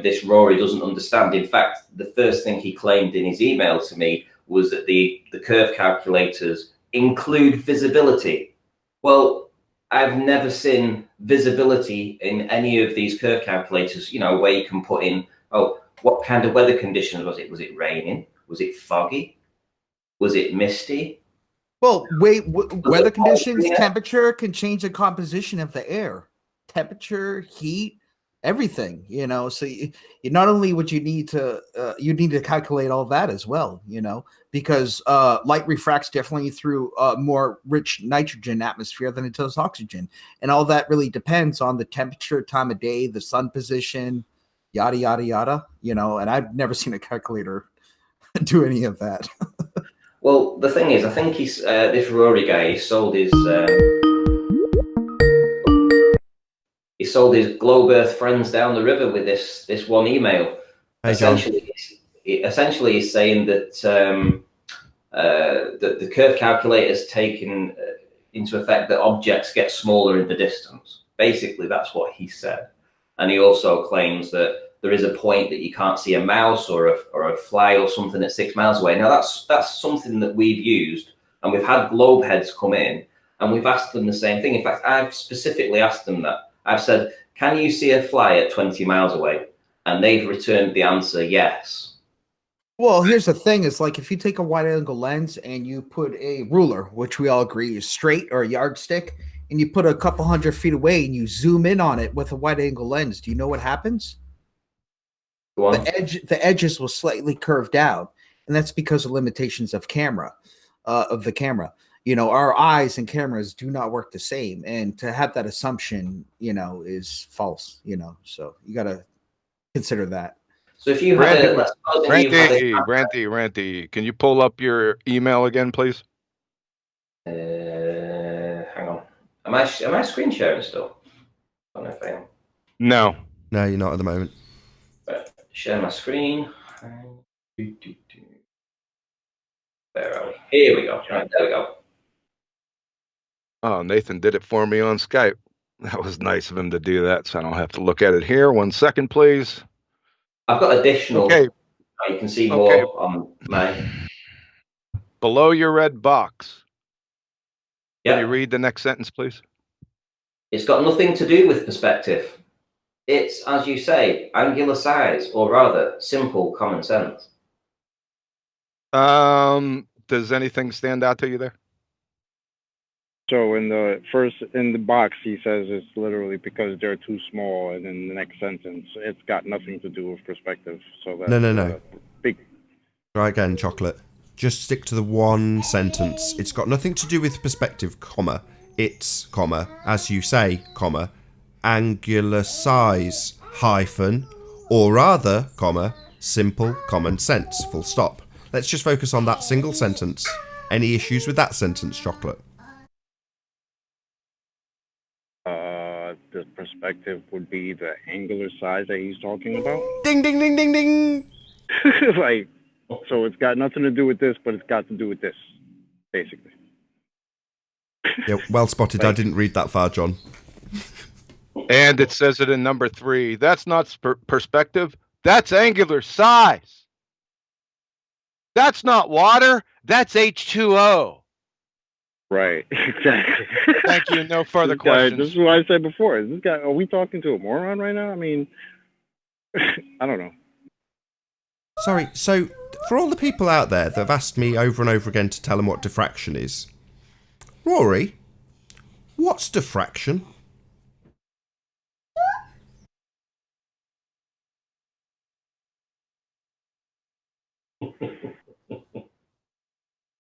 this Rory doesn't understand. In fact, the first thing he claimed in his email to me was that the curve calculators include visibility. Well, I've never seen visibility in any of these curve calculators, where you can put in, oh, what kind of weather conditions was it? Was it raining? Was it foggy? Was it misty? Well, weather conditions, temperature can change the composition of the air. Temperature, heat, everything, So you not only would you need to calculate all that as well, because light refracts differently through more rich nitrogen atmosphere than it does oxygen, and all that really depends on the temperature, time of day, the sun position, yada yada yada. And I've never seen a calculator do any of that. Well, the thing is, I think he's this Rory guy. He sold his globe Earth friends down the river with this one email. Hey, essentially, he's saying that that the curve calculator's taken into effect that objects get smaller in the distance. Basically, that's what he said, and he also claims that there is a point that you can't see a mouse or a fly or something at 6 miles away. Now that's something that we've used, and we've had globe heads come in and we've asked them the same thing. In fact, I've specifically asked them that. I've said, can you see a fly at 20 miles away? And they've returned the answer, yes. Well, here's the thing. It's like if you take a wide angle lens and you put a ruler, which we all agree is straight, or a yardstick, and you put a couple 100 feet away and you zoom in on it with a wide angle lens, do you know what happens? The edges will slightly curve down, and that's because of limitations of the camera. Our eyes and cameras do not work the same, and to have that assumption, is false. So you got to consider that. So if you had Ranty, can you pull up your email again, please? Hang on. Am I screen sharing still? I don't know if I am. No, you're not at the moment. Share my screen. Where are we? Here we go. Right, there we go. Oh, Nathan did it for me on Skype. That was nice of him to do that, so I don't have to look at it here. 1 second, please. I've got additional. Okay. You can see more on mine. Below your red box. Yep. Can you read the next sentence, please? It's got nothing to do with perspective. It's, as you say, angular size, or rather, simple common sense. Does anything stand out to you there? So in the box, he says it's literally because they're too small, and in the next sentence, it's got nothing to do with perspective. So that's no. big. Try again, chocolate. just stick to the one sentence. It's got nothing to do with perspective, comma. It's, comma, as you say, comma, angular size, hyphen, or rather, comma, simple common sense, full stop. Let's just focus on that single sentence. Any issues with that sentence, Chocolate? The perspective would be the angular size that he's talking about. Ding, ding, ding, ding, ding. Like, so it's got nothing to do with this, but it's got to do with this, basically. Yeah, well spotted. I didn't read that far, John. And it says it in number 3. That's not perspective. That's angular size. That's not water. That's H2O. Right, exactly. Thank you. No further This guy, questions. this is what I said before. Is this guy? Are we talking to a moron right now? I mean, I don't know. Sorry, so for all the people out there that have asked me over and over again to tell them what diffraction is, Rory, what's diffraction?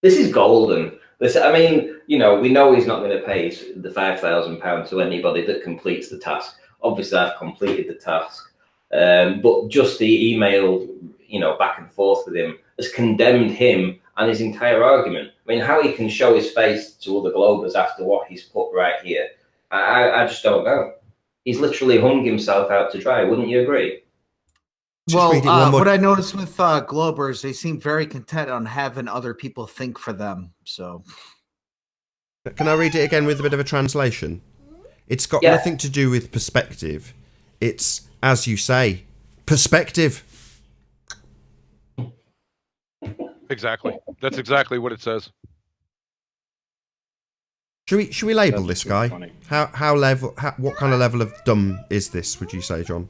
This is golden. This, I mean, you know, we know he's not going to pay the £5,000 to anybody that completes the task. Obviously, I've completed the task, but just the email, you know, back and forth with him has condemned him and his entire argument. I mean, how he can show his face to other Globers after what he's put right here, I just don't know. He's literally hung himself out to dry. Wouldn't you agree? Well, what I noticed with Globers, they seem very content on having other people think for them. So, can I read it again with a bit of a translation? It's got nothing to do with perspective. It's, as you say, perspective. Exactly. That's exactly what it says. Should we label this guy? Funny. What kind of level of dumb is this? Would you say, John?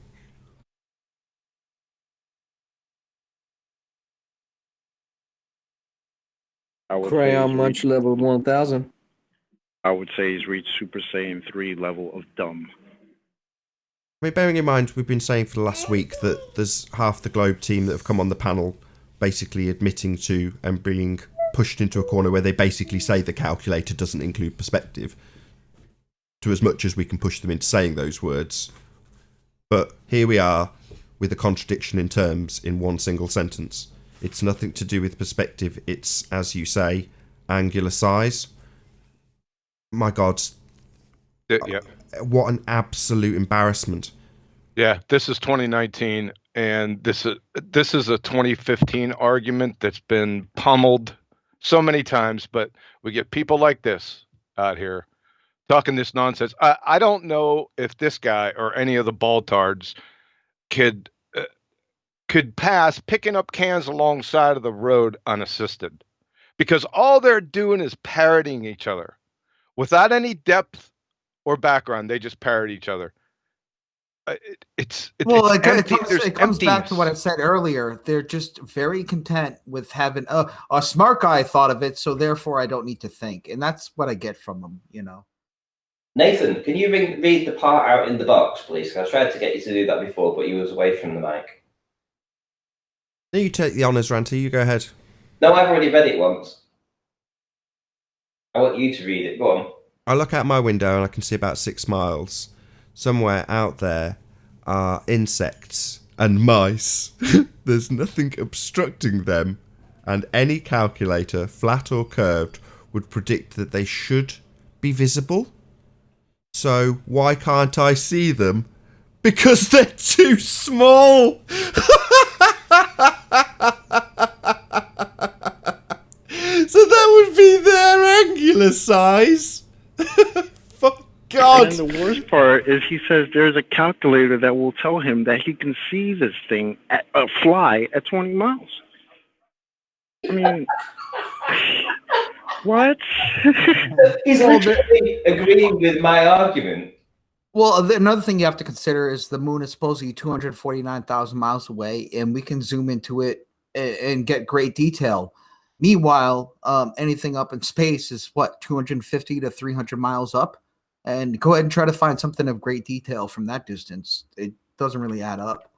Crayon Munch level 1000. I would say he's reached Super Saiyan 3 level of dumb. I mean, bearing in mind, we've been saying for the last week that there's half the Globe team that have come on the panel basically admitting to and being pushed into a corner where they basically say the calculator doesn't include perspective, to as much as we can push them into saying those words. But here we are with a contradiction in terms in one single sentence. It's nothing to do with perspective. It's, as you say, angular size. My God. Yeah. What an absolute embarrassment. Yeah, this is 2019, and this is a 2015 argument that's been pummeled so many times, but we get people like this out here talking this nonsense. I don't know if this guy or any of the baltards could pass picking up cans alongside of the road unassisted, because all they're doing is parroting each other without any depth or background. They just parrot each other. It comes back to what I said earlier. They're just very content with having a smart guy thought of it, so therefore I don't need to think, and that's what I get from them. You know. Nathan, can you read the part out in the box, please? I tried to get you to do that before, but you was away from the mic. No, you take the honours, Ranty. You go ahead. No, I've already read it once. I want you to read it. Go on. I look out my window and I can see about 6 miles. Somewhere out there are insects and mice. There's nothing obstructing them, and any calculator, flat or curved, would predict that they should be visible. So why can't I see them? Because they're too small! So that would be their angular size. Fuck God. And the worst part is he says there's a calculator that will tell him that he can see this thing fly at 20 miles. I mean, what? He's literally agreeing with my argument. Well, another thing you have to consider is the moon is supposedly 249,000 miles away, and we can zoom into it and get great detail. Meanwhile, anything up in space is what, 250 to 300 miles up? And go ahead and try to find something of great detail from that distance. It doesn't really add up,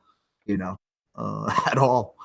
you know, at all.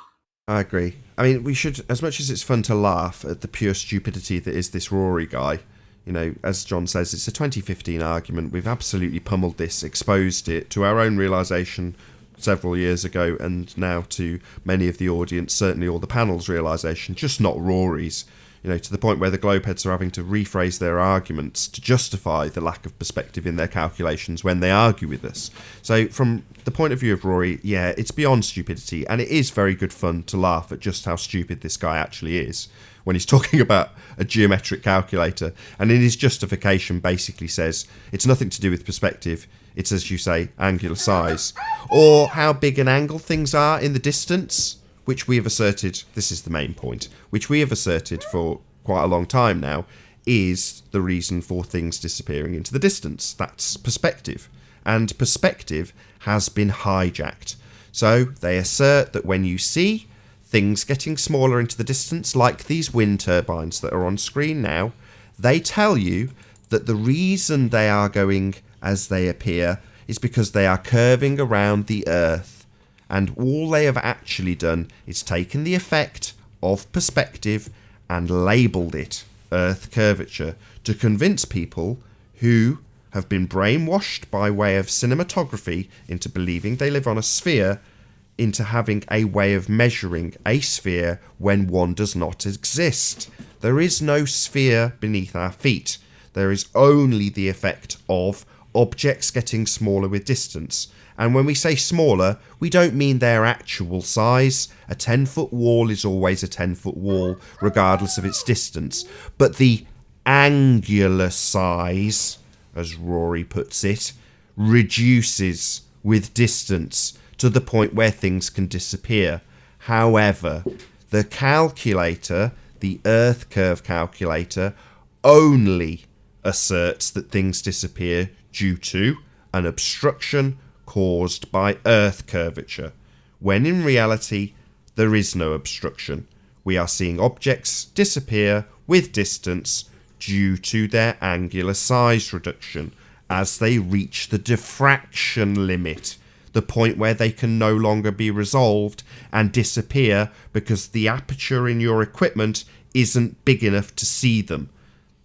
I agree. I mean, we should, as much as it's fun to laugh at the pure stupidity that is this Rory guy, you know, as John says, it's a 2015 argument. We've absolutely pummeled this, exposed it to our own realisation several years ago, and now to many of the audience, certainly all the panel's realisation, just not Rory's. You know, to the point where the Globeheads are having to rephrase their arguments to justify the lack of perspective in their calculations when they argue with us. So from the point of view of Rory, yeah, it's beyond stupidity, and it is very good fun to laugh at just how stupid this guy actually is when he's talking about a geometric calculator, and in his justification basically says it's nothing to do with perspective, it's, as you say, angular size, or how big an angle things are in the distance, which we have asserted, this is the main point, which we have asserted for quite a long time now, is the reason for things disappearing into the distance. That's perspective. And perspective has been hijacked. So they assert that when you see things getting smaller into the distance, like these wind turbines that are on screen now, they tell you that the reason they are going as they appear is because they are curving around the Earth. And all they have actually done is taken the effect of perspective and labelled it Earth curvature to convince people who have been brainwashed by way of cinematography into believing they live on a sphere, into having a way of measuring a sphere when one does not exist. There is no sphere beneath our feet. There is only the effect of objects getting smaller with distance. And when we say smaller, we don't mean their actual size. A 10-foot wall is always a 10-foot wall, regardless of its distance. But the angular size, as Rory puts it, reduces with distance to the point where things can disappear. However, the calculator, the Earth curve calculator, only asserts that things disappear due to an obstruction caused by Earth curvature, when in reality there is no obstruction. We are seeing objects disappear with distance due to their angular size reduction as they reach the diffraction limit, the point where they can no longer be resolved and disappear because the aperture in your equipment isn't big enough to see them.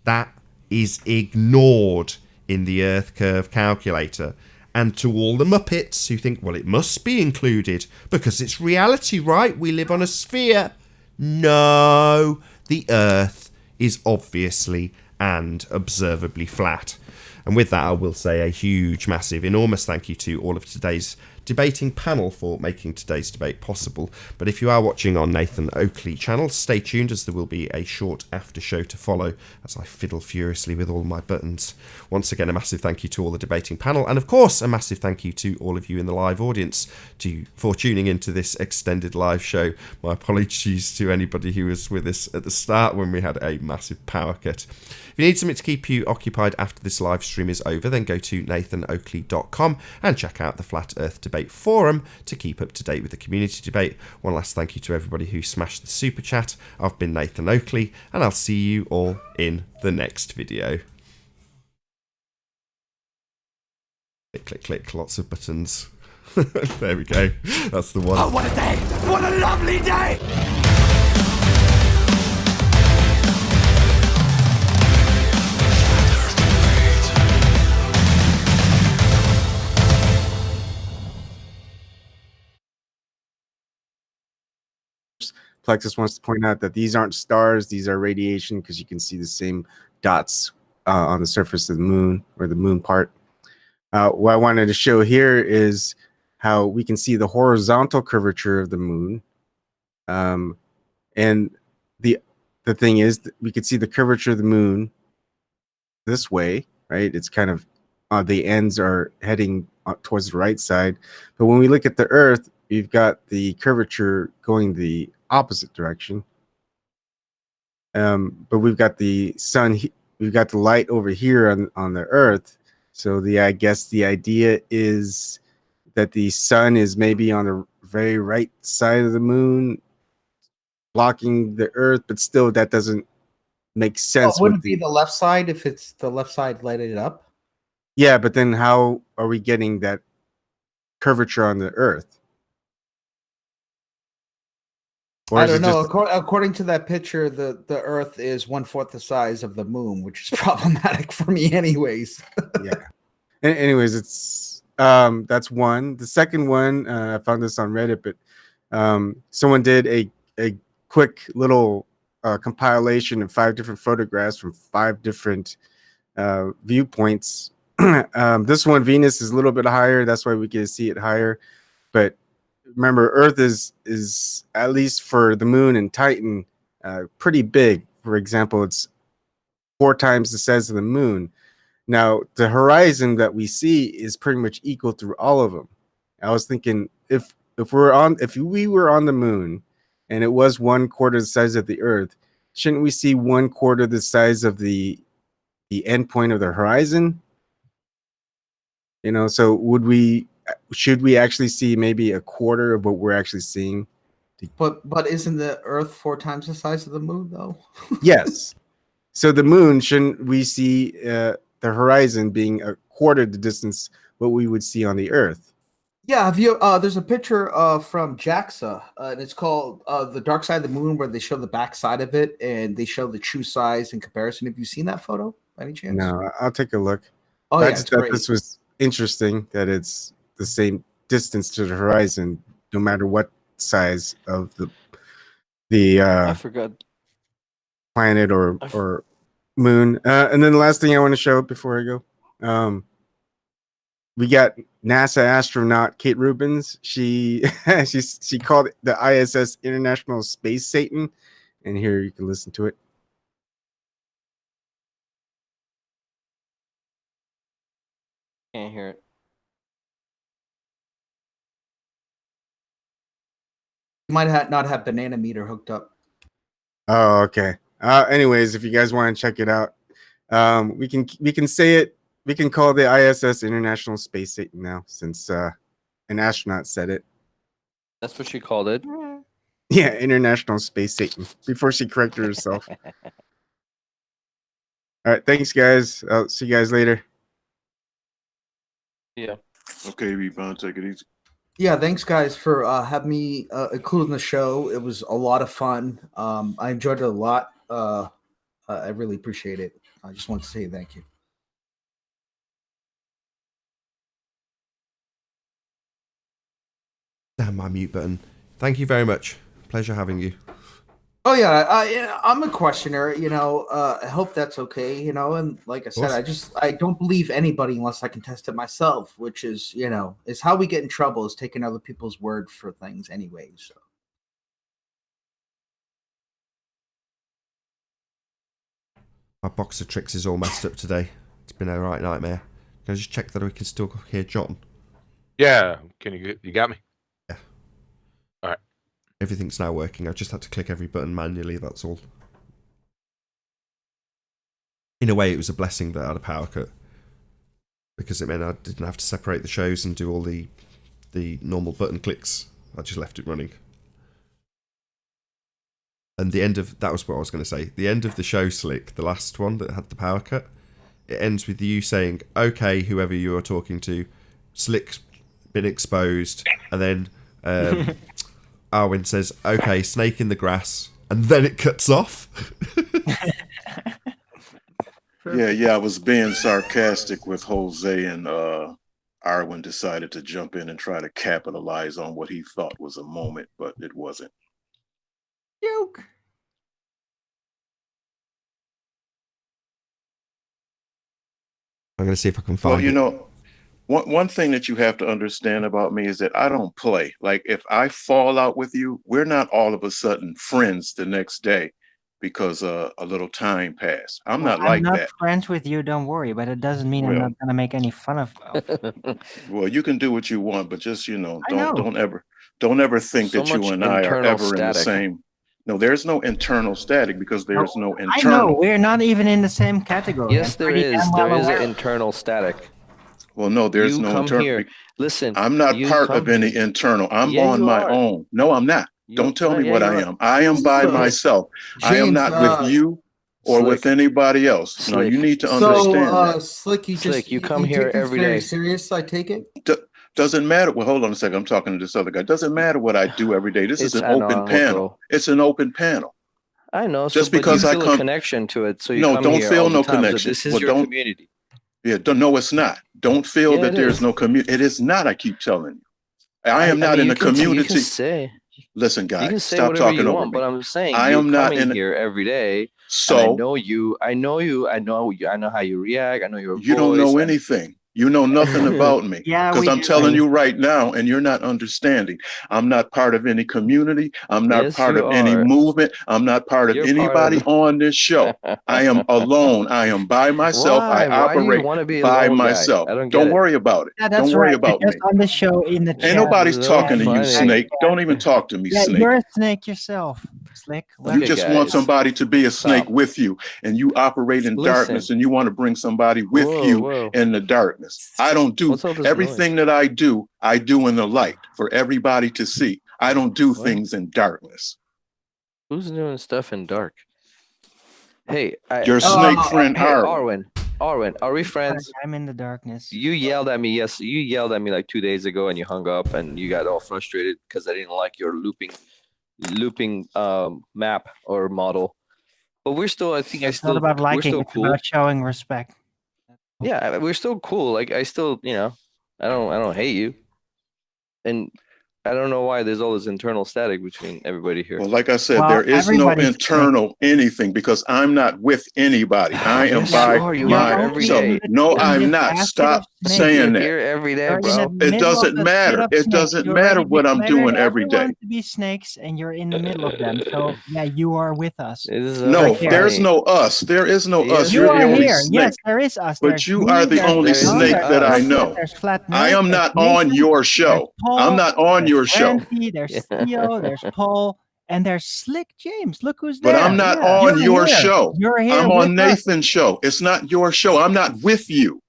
That is ignored in the Earth curve calculator. And to all the Muppets who think, well, it must be included because it's reality, right? We live on a sphere. No, the Earth is obviously and observably flat. And with that, I will say a huge, massive, enormous thank you to all of today's debating panel for making today's debate possible. But if you are watching on Nathan Oakley channel, stay tuned as there will be a short after show to follow as I fiddle furiously with all my buttons. Once again, a massive thank you to all the debating panel, and of course a massive thank you to all of you in the live audience for tuning into this extended live show. My apologies to anybody who was with us at the start when we had a massive power cut. If you need something to keep you occupied after this live stream is over, then go to nathanoakley.com and check out the Flat Earth Debate Forum to keep up to date with the community debate. One last thank you to everybody who smashed the super chat. I've been Nathan Oakley, and I'll see you all in the next video. Click, click, click, lots of buttons. There we go. That's the one. Oh, what a day! What a lovely day! Plexus wants to point out that these aren't stars, these are radiation, because you can see the same dots on the surface of the moon, or the moon part. What I wanted to show here is how we can see the horizontal curvature of the moon. And the thing is, we could see the curvature of the moon this way, right? It's kind of, the ends are heading towards the right side. But when we look at the Earth, we've got the curvature going the opposite direction. But we've got the sun, we've got the light over here on the Earth. So I guess the idea is that the sun is maybe on the very right side of the moon, blocking the Earth, but still that doesn't make sense. Well, wouldn't it be the left side if it's the left side lighted up? Yeah, but then how are we getting that curvature on the Earth? I don't know. According to that picture, the Earth is 1/4 the size of the Moon, which is problematic for me, anyways. Yeah. Anyways, it's that's one. The second one, I found this on Reddit, but someone did a quick little compilation of 5 different photographs from 5 different viewpoints. This one, Venus, is a little bit higher. That's why we can see it higher. But remember, Earth is at least for the Moon and Titan pretty big. For example, it's 4 times the size of the Moon. Now, the horizon that we see is pretty much equal through all of them. I was thinking if we were on the Moon and it was 1/4 the size of the Earth, shouldn't we see 1/4 the size of the end point of the horizon? You know, so should we actually see maybe 1/4 of what we're actually seeing? But isn't the Earth 4 times the size of the Moon, though? Yes. So the Moon, shouldn't we see the horizon being 1/4 the distance what we would see on the Earth? Yeah, have you? There's a picture from JAXA, and it's called "The Dark Side of the Moon," where they show the back side of it and they show the true size in comparison. Have you seen that photo by any chance? No, I'll take a look. Oh, I yeah, just it's thought great. this was interesting that it's the same distance to the horizon, no matter what size of the I forgot. planet or moon. And then the last thing I want to show before I go, we got NASA astronaut Kate Rubins. She she called the ISS International Space Satan, and here you can listen to it. Can't hear it. You might not have banana meter hooked up. Oh, okay. Anyways, if you guys want to check it out, we can say it. We can call the ISS International Space Station now, since an astronaut said it. That's what she called it. Yeah, International Space Station. Before she corrected herself. All right, thanks, guys. I'll see you guys later. Yeah. Okay, Rebound, take it easy. Yeah, thanks, guys, for having me included in the show. It was a lot of fun. I enjoyed it a lot. I really appreciate it. I just want to say thank you. Damn my mute button. Thank you very much. Pleasure having you. Oh yeah, I'm a questioner. I hope that's okay. And like I said, I don't believe anybody unless I can test it myself, which is is how we get in trouble, is taking other people's word for things anyway. So. My box of tricks is all messed up today. It's been a right nightmare. Can I just check that we can still hear John? Yeah. Can you got me? Yeah. All right. Everything's now working. I just had to click every button manually, that's all. In a way, it was a blessing that I had a power cut, because it meant I didn't have to separate the shows and do all the normal button clicks. I just left it running. And that was what I was going to say. The end of the show, Slick, the last one that had the power cut, it ends with you saying, "Okay, whoever you are talking to, Slick's been exposed," and then Arwen says, "Okay, snake in the grass," and then it cuts off. Yeah, I was being sarcastic with Jose, and Arwen decided to jump in and try to capitalize on what he thought was a moment, but it wasn't. Joke. I'm going to see if I can find it. One thing that you have to understand about me is that I don't play. Like, if I fall out with you, we're not all of a sudden friends the next day because a little time passed. I'm not like that. I'm not friends with you, don't worry, but it doesn't mean I'm not going to make any fun of Well, you can do what you want, but just, don't ever think that you and I are ever in the same. No, there's no internal static, because there's no internal. I know, we're not even in the same category. Yes, there is. There is an internal static. Well, no, there's no internal. Here. Listen, I'm not part of any internal. I'm on my own. No, I'm not. Don't tell me what I am. I am by myself. I am not with you or with anybody else. No, you need to understand that. Slick, you come here every day. Serious, I take it. Doesn't matter. Well, hold on a second. I'm talking to this other guy. Doesn't matter what I do every day. This is an open panel. It's an open panel. I know. Just but because you I feel come, a connection to it, so you no, come don't here feel all the no time. So connection. this is Well, your don't, community. yeah, no, it's not. Don't feel Yeah, that it there's is. no community. It is not. I keep telling you. I am not mean, in you the can community. You can say. Listen, You guy, can say stop whatever talking you over want, me. but I'm saying I you're am not coming in here every day. So and I know you. I know you. I know you. I know how you react. I know your you voice. don't know anything. You know nothing about me. Yeah, Because we I'm do. telling you right now, and you're not understanding. I'm not part of any community. I'm not Yes, part you of any are. movement. I'm not part of You're part anybody of on this show. I am alone. I am by myself. Why? I Why do you operate want to be a by lone guy? myself. I don't get Don't it. worry about it. Yeah, Don't that's worry right. about You're just me. on the show in the chat. Ain't nobody's So talking to you, funny. Snake. Don't even talk to me, Yeah, Snake. you're a snake yourself, Slick. You Okay, just want guys. somebody to be a snake Stop. with you, and you operate in darkness, Listen. and you want to bring somebody with Whoa, you whoa. in the darkness. I don't do What's all this everything that I do in the light for everybody to see. I don't do What? things in darkness. Who's doing stuff in dark? Hey, Your snake friend, hey, Arwen. Arwen, are we friends? I'm in the darkness. You yelled at me. Yes, you yelled at me like 2 days ago, and you hung up, and you got all frustrated because I didn't like your looping map or model. But we're still. I think It's not about we're liking. still It's cool. about showing respect. Yeah, we're still cool. Like I still, I don't hate you, and I don't know why there's all this internal static between everybody here. Well, like I said, Well, there is no everybody's internal anything because I'm not with anybody. I am Yes, by you are. You are every myself. day. No, in I'm this not. basket Stop of snakes. saying You're that. here every day, You're in bro. the middle It doesn't of the matter. pit of It snakes. doesn't You matter already what I'm declared doing every day. everyone to be snakes, and you're in the middle of them. So yeah, you are with us. This is No, Right there. there's no us. There is no Yes, us. You You're the are only here. snake. Yes, there is us. But There's you me, are the there's only There is John, snake there's that I us. Chocolate, know. there's Flat I Nerd, am there's not on Nathan, your there's show. Paul, I'm not on there's your show. Randy, there's Theo, there's Paul, and there's Slick James. Look who's But there. I'm not Yeah. on You're your here. show. You're here I'm with on us. Nathan's show. It's not your show. I'm not with you.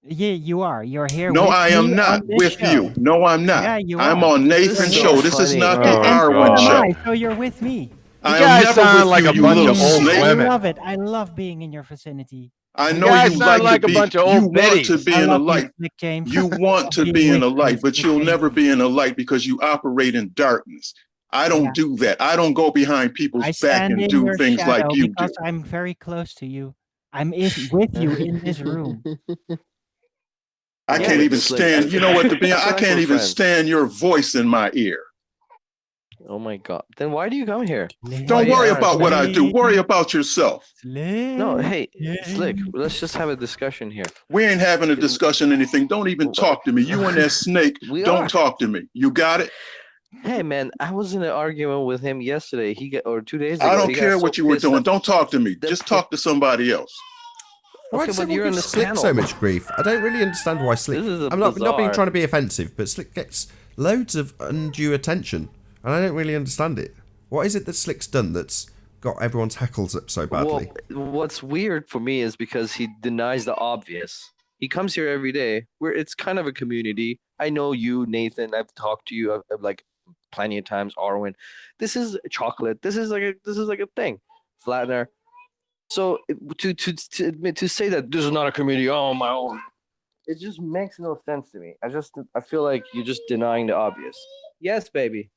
Yeah, you are. You're here No, with I me am not on this with show. you. No, I'm not. Yeah, you I'm are. on This is Nathan's so show. This is funny. not Yeah, the and so Arwen am show. I. So you're with me. I You am guys never sound with like you, a you bunch of little old snake. I women. love it. I love being in your vicinity. I You know guys you sound like like to a be. bunch of You old want to biddies. be I in a love you, light. Slick James. You want to Being be in with a you, light, but Slick you'll James. never be in a light because you operate in darkness. I don't Yeah. do that. I don't go behind people's I back stand and in do your things like shadow you do. because I'm very close to you. I'm with you in this room. I Yeah, can't but even Slick, stand. You know what? To be, I feel I like can't we're even friends. stand your voice in my ear. Oh my god. Then why do you come here? Don't Why- worry I about what I do. understand. Worry about yourself. No, hey, Slick, let's just have a discussion here. We ain't having a discussion, anything. Don't even talk to me. You and that snake, We don't are. talk to me. You got it? Hey man, I was in an argument with him yesterday. Or 2 days ago. I don't He got care so what you were pissed doing. that- Don't talk to me. Just talk to somebody else. Why Okay, does but everyone you're in give this Slick panel. so much grief? I don't really understand why Slick. This is I'm not being bizarre. trying to be offensive, but Slick gets loads of undue attention, and I don't really understand it. What is it that Slick's done that's got everyone's hackles up so badly? Well, what's weird for me is because he denies the obvious. He comes here every day. Where it's kind of a community. I know you, Nathan. I've talked to you I've like plenty of times. Arwen, this is chocolate. This is like a thing. Flatner. So to say that this is not a community on my own, it just makes no sense to me. I feel like you're just denying the obvious. Yes, baby.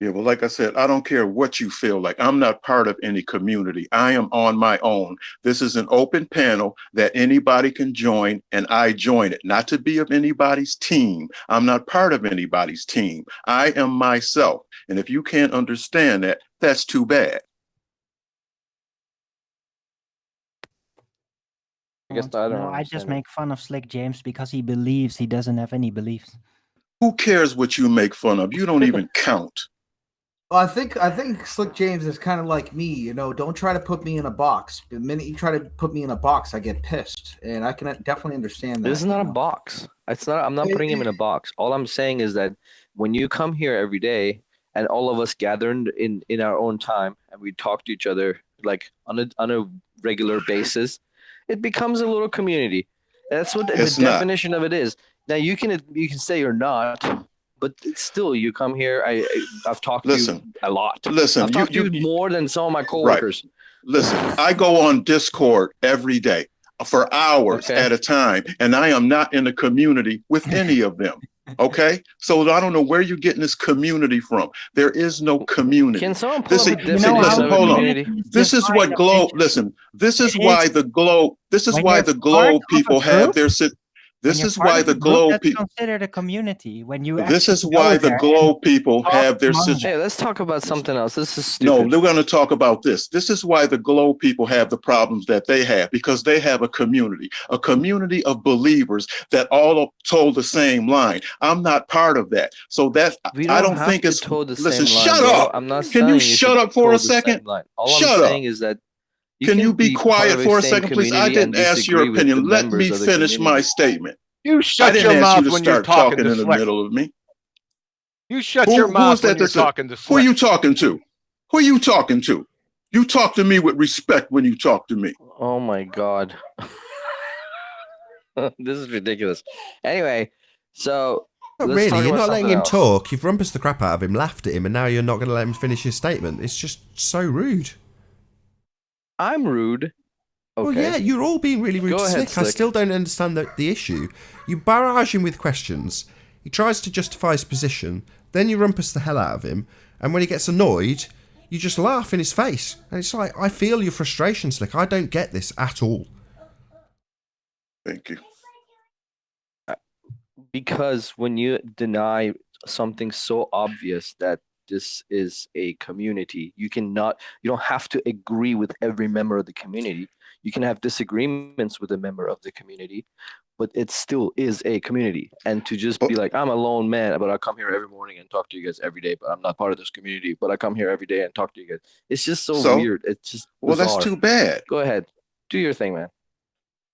Yeah, well, like I said, I don't care what you feel like. I'm not part of any community. I am on my own. This is an open panel that anybody can join, and I join it. Not to be of anybody's team. I'm not part of anybody's team. I am myself. And if you can't understand that, that's too bad. I guess I don't No, I just understand make fun of Slick James because he believes he doesn't have any beliefs. Who cares what you make fun of? You don't even count. Well, I think Slick James is kind of like me. You know, don't try to put me in a box. The minute you try to put me in a box, I get pissed, and I can definitely understand that. This is not a box. It's not. I'm not putting him in a box. All I'm saying is that when you come here every day, and all of us gather in our own time, and we talk to each other like on a regular basis, it becomes a little community. That's what the definition of it is. Now you can say you're not, but it's still you come here. I've talked to you a lot. Listen, I've talked to you more than some of my coworkers. Right. Listen, I go on Discord every day. for hours at a time, and I am not in a community with any of them. Okay, so I don't know where you're getting this community from. There is no community. Can someone pull up a Listen, definition of a hold on. community? This is what globe. Listen, this is why the globe. This is When why you're the part globe of a people have group, their. This is why the globe that's people. considered a community. When you This is actually why go the there globe people talk have their. among them. Hey, let's talk about something else. This is No, stupid. they're going to talk about this. This is why the globe people have the problems that they have, because they have a community of believers that all told the same line. I'm not part of that. So that I don't have think to it's. toe the Listen, same line, shut bro. up. I'm not Can you telling you shut to up for toe a the same second? line. All Shut I'm up. saying is that Can you be part quiet of for a same second, please? I community didn't and ask your disagree with the opinion. Let members me of the finish my community. statement. You I shut didn't your ask you mouth to when you're start talking talking to in the Slick. middle of me. You shut your Who mouth is that when you're that's a- talking to Who are Slick. you talking to? Who are you talking to? You talk to me with respect when you talk to me. Oh my god. This is ridiculous. Anyway, so Not let's really. talk You're about not letting something him else. talk. You've rumpused the crap out of him, laughed at him, and now you're not going to let him finish his statement. It's just so rude. I'm rude. Okay. Well, yeah, you're all being really rude Go to ahead, Slick. I Slick. still don't understand the issue. You barrage him with questions. He tries to justify his position. Then you rumpus the hell out of him. And when he gets annoyed, you just laugh in his face. And it's like, I feel your frustration, Slick. I don't get this at all. Thank you. Because when you deny something so obvious that this is a community, you don't have to agree with every member of the community. You can have disagreements with a member of the community, but it still is a community. And to just be like, I'm a lone man, but I come here every morning and talk to you guys every day, but I'm not part of this community, but I come here every day and talk to you guys. It's just so weird. It's just well, that's bizarre. too bad. Go ahead. Do your thing, man.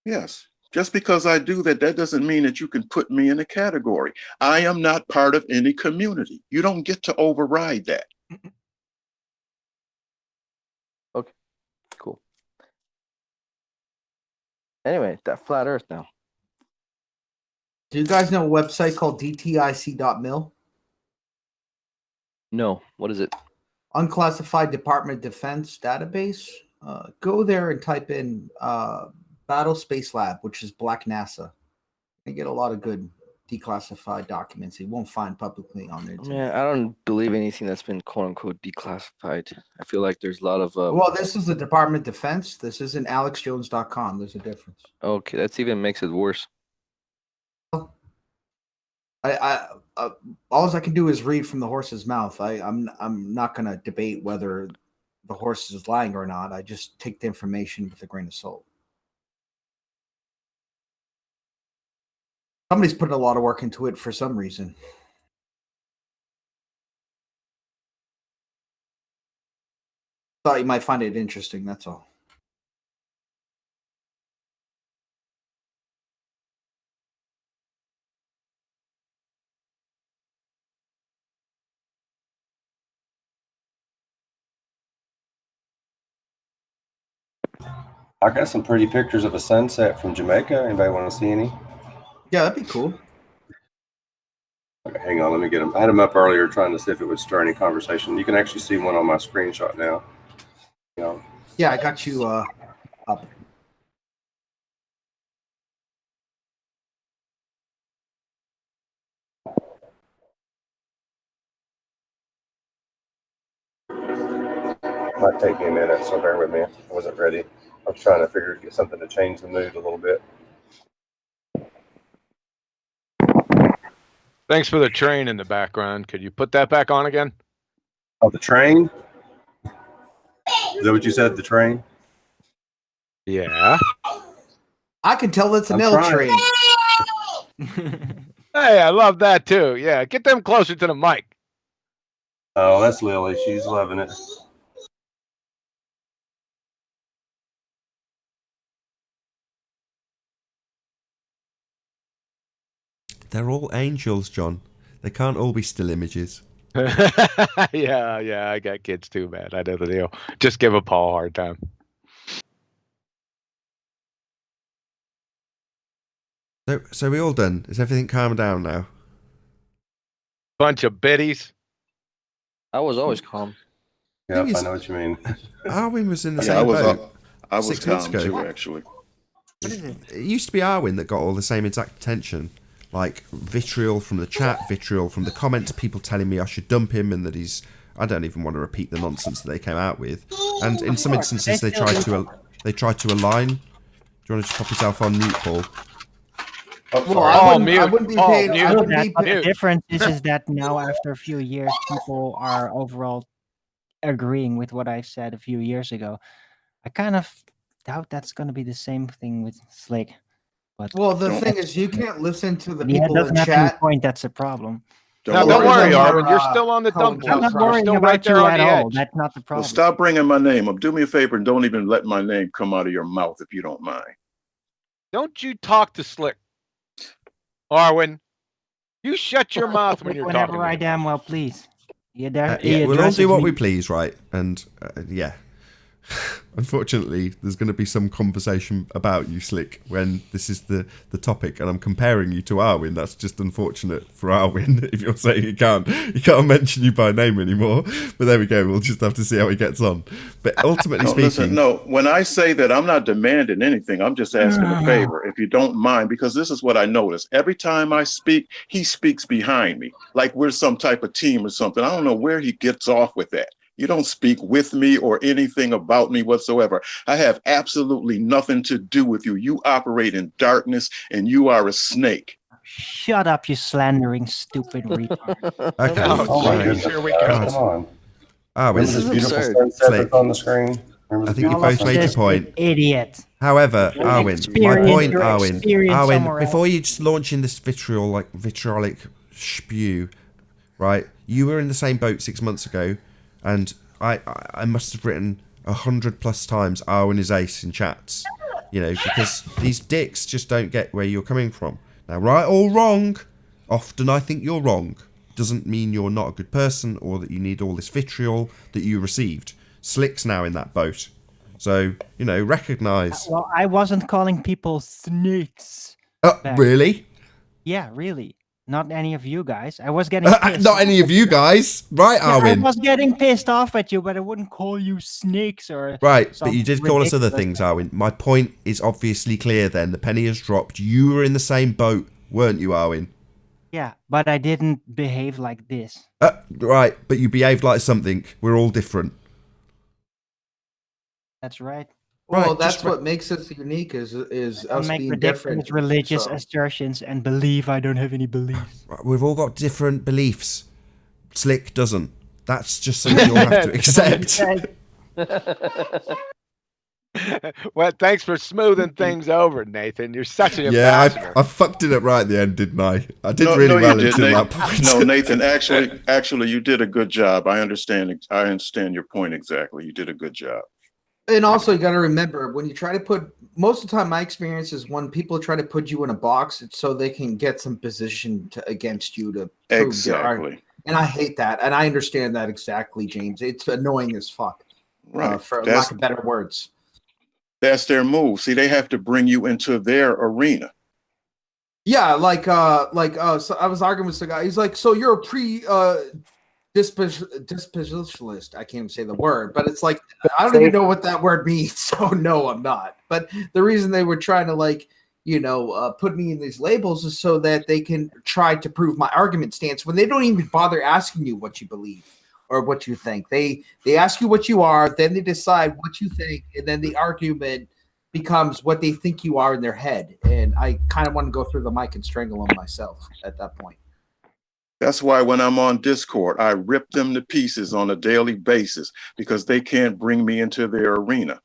Yes. Just because I do that, that doesn't mean that you can put me in a category. I am not part of any community. You don't get to override that. Okay, cool. Anyway, that flat Earth now. Do you guys know a website called dtic.mil? No, what is it? Unclassified Department of Defense database. Go there and type in Battle Space Lab, which is Black NASA. You get a lot of good declassified documents you won't find publicly on there. Yeah, I don't believe anything that's been quote unquote declassified. I feel like there's a lot of well, this is the Department of Defense. This isn't alexjones.com. There's a difference. Okay, that's even makes it worse. All I can do is read from the horse's mouth. I'm not going to debate whether the horse is lying or not. I just take the information with a grain of salt. Somebody's putting a lot of work into it for some reason. Thought you might find it interesting. That's all. I got some pretty pictures of a sunset from Jamaica. Anybody want to see any? Yeah, that'd be cool. Okay, hang on, let me get them. I had them up earlier trying to see if it would stir any conversation. You can actually see one on my screenshot now. You know. Yeah, I got you up. Might take me a minute, so bear with me. I wasn't ready. I was trying to get something to change the mood a little bit. Thanks for the train in the background. Could you put that back on again? Oh, the train? Is that what you said, the train? Yeah. I can tell it's an L train. Hey, I love that too. Yeah, get them closer to the mic. Oh, that's Lily. She's loving it. They're all angels, John. They can't all be still images. yeah, I got kids too, man. I know the deal. Just give a Paul a hard time. So we all done? Is everything calmed down now? Bunch of biddies. I was always calm. Yeah, I know what you mean. Arwin was in the Yeah, same boat. I was 6 months calm ago. too, actually. What is it? It used to be Arwin that got all the same exact attention. Like vitriol from the chat, vitriol from the comments, people telling me I should dump him and that he's... I don't even want to repeat the nonsense that they came out with. And in some instances they tried to align. Do you want to just pop yourself on mute, Paul? Well, I wouldn't be paid. But the difference is that now after a few years, people are overall agreeing with what I said a few years ago. I kind of doubt that's going to be the same thing with Slick. But well, the thing is, you can't listen to the yeah, people doesn't in have chat. any point. That's a problem. Don't worry, Arvin. You're still on the dump I'm list. not You're worrying still about right there you on at the all. edge. That's not the problem. Well, stop bringing my name up. Do me a favor and don't even let my name come out of your mouth if you don't mind. Don't you talk to Slick, Arwin. You shut your mouth when you're talking. Whenever I damn well please. Yeah, we'll all do what we please, right? And yeah. Unfortunately, there's going to be some conversation about you, Slick, when this is the topic, and I'm comparing you to Arwin. That's just unfortunate for Arwin if you're saying he can't mention you by name anymore. But there we go. We'll just have to see how he gets on. But ultimately speaking, listen, no. When I say that, I'm not demanding anything. I'm just asking a favor, if you don't mind, because this is what I notice. Every time I speak, he speaks behind me, like we're some type of team or something. I don't know where he gets off with that. You don't speak with me or anything about me whatsoever. I have absolutely nothing to do with you. You operate in darkness and you are a snake. Shut up, you slandering, stupid retard. Okay. Oh, here we go. Come on. Arwin, This is beautiful sunset that's on the screen. I think you both made your point. Idiot. However, Arwin, my point, Arwin, before you just launch in this vitriolic spew, right? You were in the same boat 6 months ago. And I must have written 100+ times Arwin is ace in chats, because these dicks just don't get where you're coming from. Now, right or wrong, often I think you're wrong. Doesn't mean you're not a good person or that you need all this vitriol that you received. Slick's now in that boat. So, recognise. Well, I wasn't calling people snakes. Really? Yeah, really. Not any of you guys. I was getting pissed. Not any of you guys, right, Arwin? I was getting pissed off at you, but I wouldn't call you snakes or... Right, but you did call us other things, Arwin. My point is obviously clear then. The penny has dropped. You were in the same boat, weren't you, Arwin? Yeah, but I didn't behave like this. Right, but you behaved like something. We're all different. That's right. Well, Right, that's just what makes us unique is us make being ridiculous different. religious So- assertions and believe I don't have any beliefs. We've all got different beliefs. Slick doesn't. That's just something you'll have to accept. Well, thanks for smoothing things over, Nathan. You're such an Yeah, ambassador. I fucked it up right at the end, didn't I? I did No, really you well did, until Nathan. that point. No, Nathan, actually, you did a good job. I understand your point exactly. You did a good job. And also, you got to remember when you try to put most of the time, my experience is when people try to put you in a box, it's so they can get some position against you to prove Exactly. and I hate that, and I understand that exactly, James. It's annoying as fuck, Right. for lack of better words. That's their move. See, they have to bring you into their arena. Yeah, so I was arguing with the guy. He's like, "So you're a dispositionalist." I can't even say the word, but it's like I don't even know what that word means. So no, I'm not. But the reason they were trying to put me in these labels is so that they can try to prove my argument stance when they don't even bother asking you what you believe or what you think. They ask you what you are, then they decide what you think, and then the argument becomes what they think you are in their head. And I kind of want to go through the mic and strangle them myself at that point. That's why when I'm on Discord, I rip them to pieces on a daily basis because they can't bring me into their arena.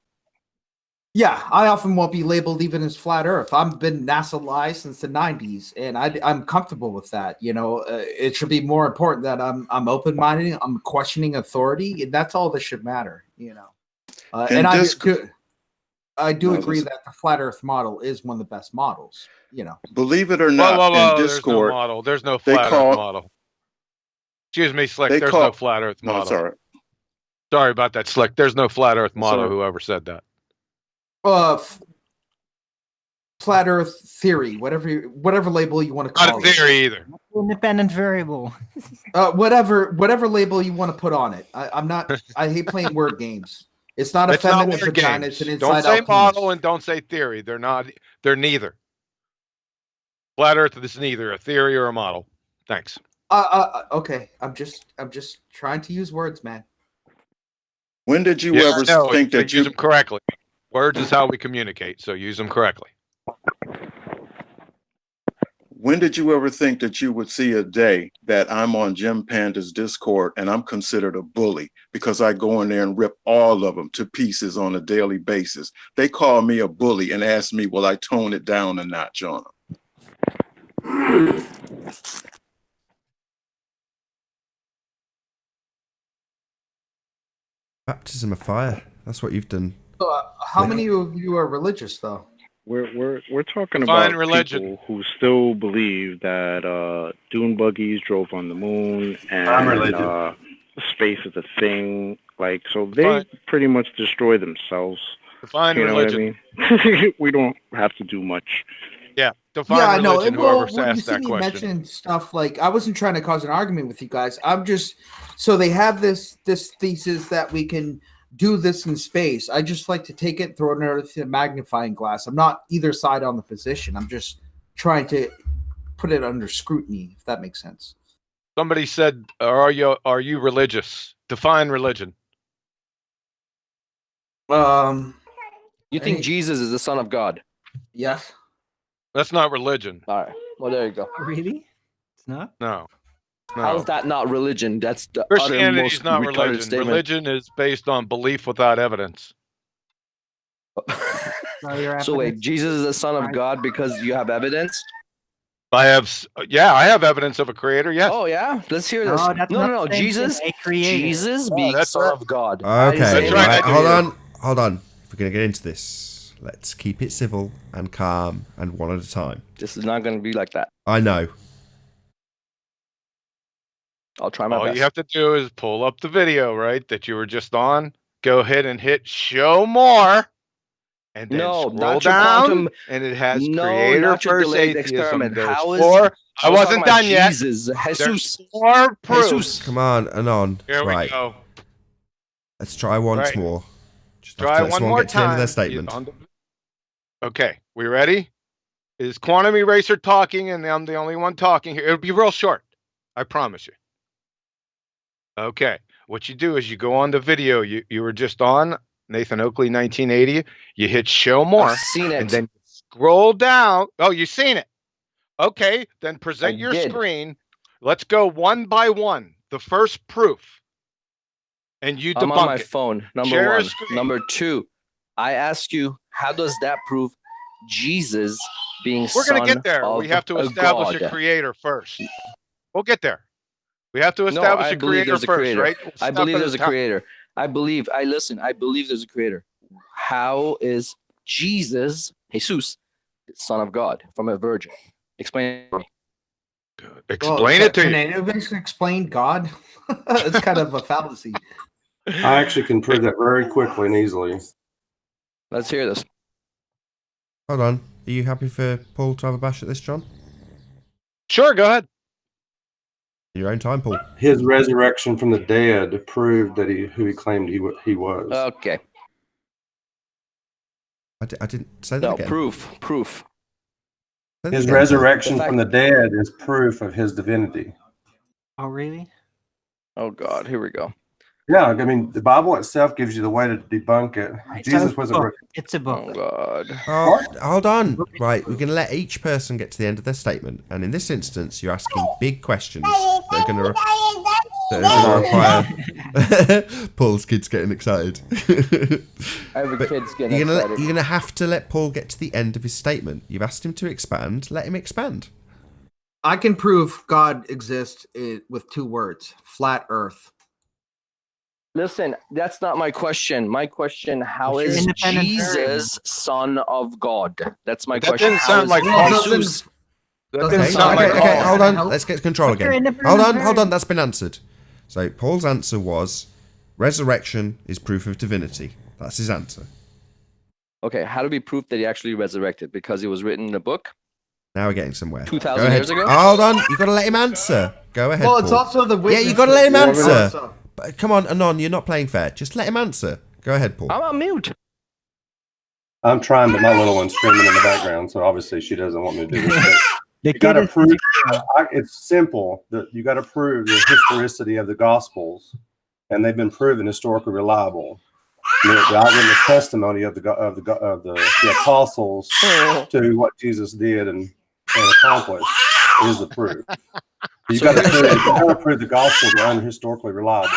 Yeah, I often won't be labeled even as flat Earth. I've been NASA-ly since the 90s, and I'm comfortable with that. It should be more important that I'm open-minded, I'm questioning authority, and that's all that should matter. And I do agree that the flat Earth model is one of the best models. Believe it or not, in Discord, there's no model. There's no flat Earth model. Excuse me, Slick. There's no flat Earth model. No, it's all right. Sorry about that, Slick. There's no flat Earth model. Whoever said that. Flat Earth theory, whatever label you want to call it. Not a theory either. Independent variable. Whatever label you want to put on it. I'm not. I hate playing word games. It's not a It's not feminine word vagina. games. It's an Don't inside say out model penis. and don't say theory. They're not. They're neither. Flat Earth is neither a theory or a model. Thanks. Okay. I'm just trying to use words, man. When did you Yeah, ever no, think that use you them correctly. Words is how we communicate, so use them correctly. When did you ever think that you would see a day that I'm on Jim Panda's Discord and I'm considered a bully because I go in there and rip all of them to pieces on a daily basis? They call me a bully and ask me, will I tone it down a notch on them? Baptism of fire. That's what you've done. So, how many of you are religious, though? We're talking Define about religion. people who still believe that dune buggies drove on the moon I'm and religious. space is a thing. Like, so Define- they pretty much destroy themselves. Define You know religion. what I mean? We don't have to do much. Yeah, define Yeah, I know. religion. Well, Whoever when you asked see that me question. mention stuff like, I wasn't trying to cause an argument with you guys. I'm just so they have this thesis that we can do this in space. I just like to take it, throw it into a magnifying glass. I'm not either side on the position. I'm just trying to put it under scrutiny, if that makes sense. Somebody said, "Are you religious?" Define religion. You think Jesus is the son of God? Yes. That's not religion. All right. Well, there you go. Really? It's not? No. How's that not religion? That's the Christianity uttermost is not retarded religion. statement. Religion is based on belief without evidence. So wait, Jesus is the son of God because you have evidence? I have evidence of a creator. Yes. Oh yeah, let's hear this. No, that's No, not no, the same Jesus, thing. A creator. Jesus Oh, being that's son right. of God. I didn't say Okay, right, right. I do. Hold on. If we're gonna get into this, let's keep it civil and calm and one at a time. This is not going to be like that. I know. I'll try my All best. you have to do is pull up the video, right, that you were just on. Go ahead and hit show more. And then No, scroll not your down, quantum. and it has No, creator not your versus delayed atheism. experiment. There's How is- four. I I was wasn't talking about done yet. Jesus, There's Jesus, 4 proofs. Jesus. Come on, Anon. Here we Right. go. Let's try once Right. more. Just Try let one someone more get to the end of time. their statement. Okay, we ready? Is Quantum Eraser talking, and I'm the only one talking here? It'll be real short. I promise you. Okay, what you do is you go on the video you were just on, Nathan Oakley 1980. You hit show more. I've seen it. And then scroll down. Oh, you've seen it. Okay, then present I your did. screen. Let's go one by one. The first proof. And you I'm debunk on my it. phone. Number Share your one. screen. Number two, I ask you, how does that prove Jesus being We're son going to get there. of We have to a establish God? a creator first. We'll get there. We have to No, establish I a believe creator there's a first, creator. right? I believe there's a creator. I believe there's a creator. How is Jesus, Jesus, son of God from a virgin? Explain it to me. Explain it to Can you. anyone explain God? It's kind of a fallacy. I actually can prove that very quickly and easily. Let's hear this. Hold on. Are you happy for Paul to have a bash at this, John? Sure, go ahead. Your own time, Paul. His resurrection from the dead proved that who he claimed he was. Okay. I didn't say that No, again. proof. Say that His again, resurrection The fact- from the dead is proof of his divinity. Oh, really? Oh God, here we go. Yeah, I mean, the Bible itself gives you the way to debunk it. Jesus wasn't. It's a book. Oh God. Paul. Oh, hold on. Right, we're going to let each person get to the end of their statement. And in this instance, you're asking big questions that are going to require... Paul's kid's getting excited. Every kid's getting You're excited. going to have to let Paul get to the end of his statement. You've asked him to expand. Let him expand. I can prove God exists with 2 words: flat Earth. Listen, that's not my question. My question: how What's your is independent Jesus son of God? That's my That question. didn't How sound is like Jesus? That Doesn't didn't sound sound like like Okay, Paul. hold on. Let's get control What's your again. independent Hold on. That's been answered. So Paul's answer was resurrection is proof of divinity. That's his answer. Okay, how do we prove that he actually resurrected? Because it was written in a book Now we're getting somewhere. 2,000 Go ahead. years ago? Hold on. You've got to let him answer. Go ahead. Well, it's Paul. also the Yeah, witness. you got to let him Yeah, answer. so- But come on, Anon, you're not playing fair. Just let him answer. Go ahead, Paul. I'm on mute. I'm trying, but my little one's screaming in the background, so obviously she doesn't want me to do this. The You got to kid is prove. insecure. It's simple. That you got to prove the historicity of the Gospels, and they've been proven historically reliable. The eyewitness testimony of the apostles to what Jesus did and accomplished is the proof. You got to prove the Gospels are historically reliable.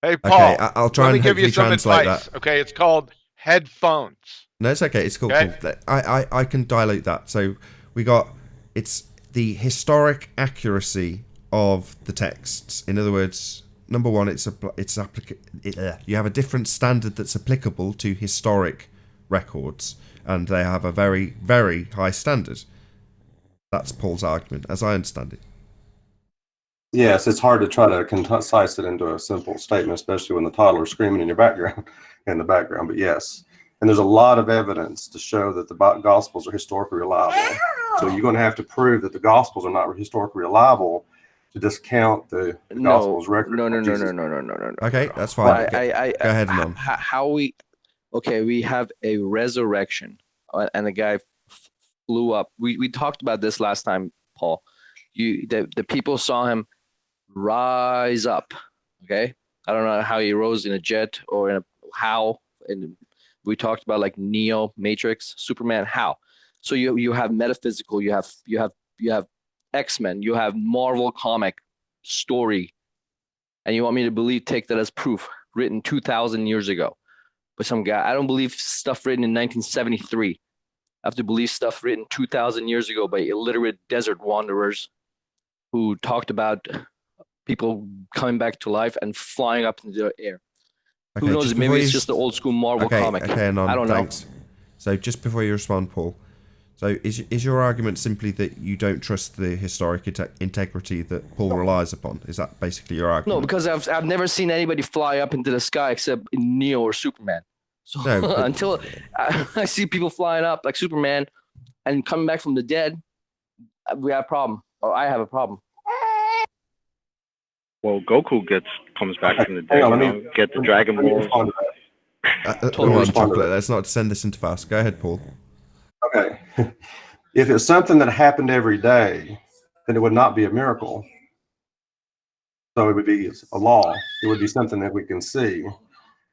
Hey, Paul. Okay, I'll try let and me give you hopefully some translate advice. that. Okay, it's called headphones. No, it's okay. It's cool. Okay. Cool. I can dilute that. So it's the historic accuracy of the texts. In other words, number one, you have a different standard that's applicable to historic records, and they have a very, very high standard. That's Paul's argument, as I understand it. Yes, it's hard to try to concise it into a simple statement, especially when the toddler's screaming in the background. But yes, and there's a lot of evidence to show that the Gospels are historically reliable. So you're going to have to prove that the Gospels are not historically reliable to discount the Gospels record. No. Okay, that's fine. Go ahead, Anon. We have a resurrection, and the guy flew up. We talked about this last time, Paul. The people saw him rise up. Okay, I don't know how he rose in a jet or in how. And we talked about like Neo, Matrix, Superman. How? So you have metaphysical. You have X-Men. You have Marvel comic story, and you want me to take that as proof written 2,000 years ago by some guy. I don't believe stuff written in 1973. I have to believe stuff written 2,000 years ago by illiterate desert wanderers who talked about people coming back to life and flying up into the air. Okay, who knows? Maybe it's just the old school Marvel comic. Okay, Anon, I don't thanks. know. So just before you respond, Paul, so is your argument simply that you don't trust the historic integrity that Paul relies upon? Is that basically your argument? No, because I've never seen anybody fly up into the sky except in Neo or Superman. So until I see people flying up like Superman and coming back from the dead, we have a problem. Or I have a problem. Well, Goku comes back from the dead. Get the Dragon Balls. Chocolate. Let's not send this into fast. Go ahead, Paul. Okay. If it's something that happened every day, then it would not be a miracle. So it would be a law. It would be something that we can see.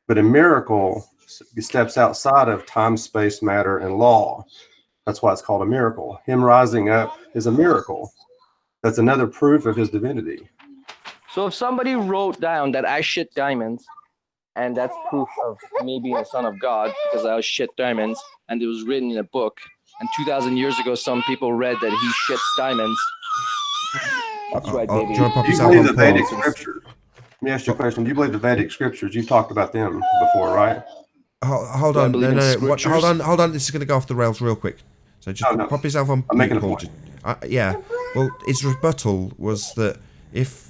But a miracle steps outside of time, space, matter, and law. That's why it's called a miracle. Him rising up is a miracle. That's another proof of his divinity. So if somebody wrote down that I shit diamonds, and that's proof of me being a son of God because I shit diamonds, and it was written in a book, and 2,000 years ago some people read that he shits diamonds. That's right, baby. Do you believe the Vedic scriptures? Let me ask you a question. Do you believe the Vedic scriptures? You've talked about them before, right? Hold on. Hold on. This is going to go off the rails real quick. So just pop yourself on. I'm making a point. Yeah. Well, his rebuttal was that if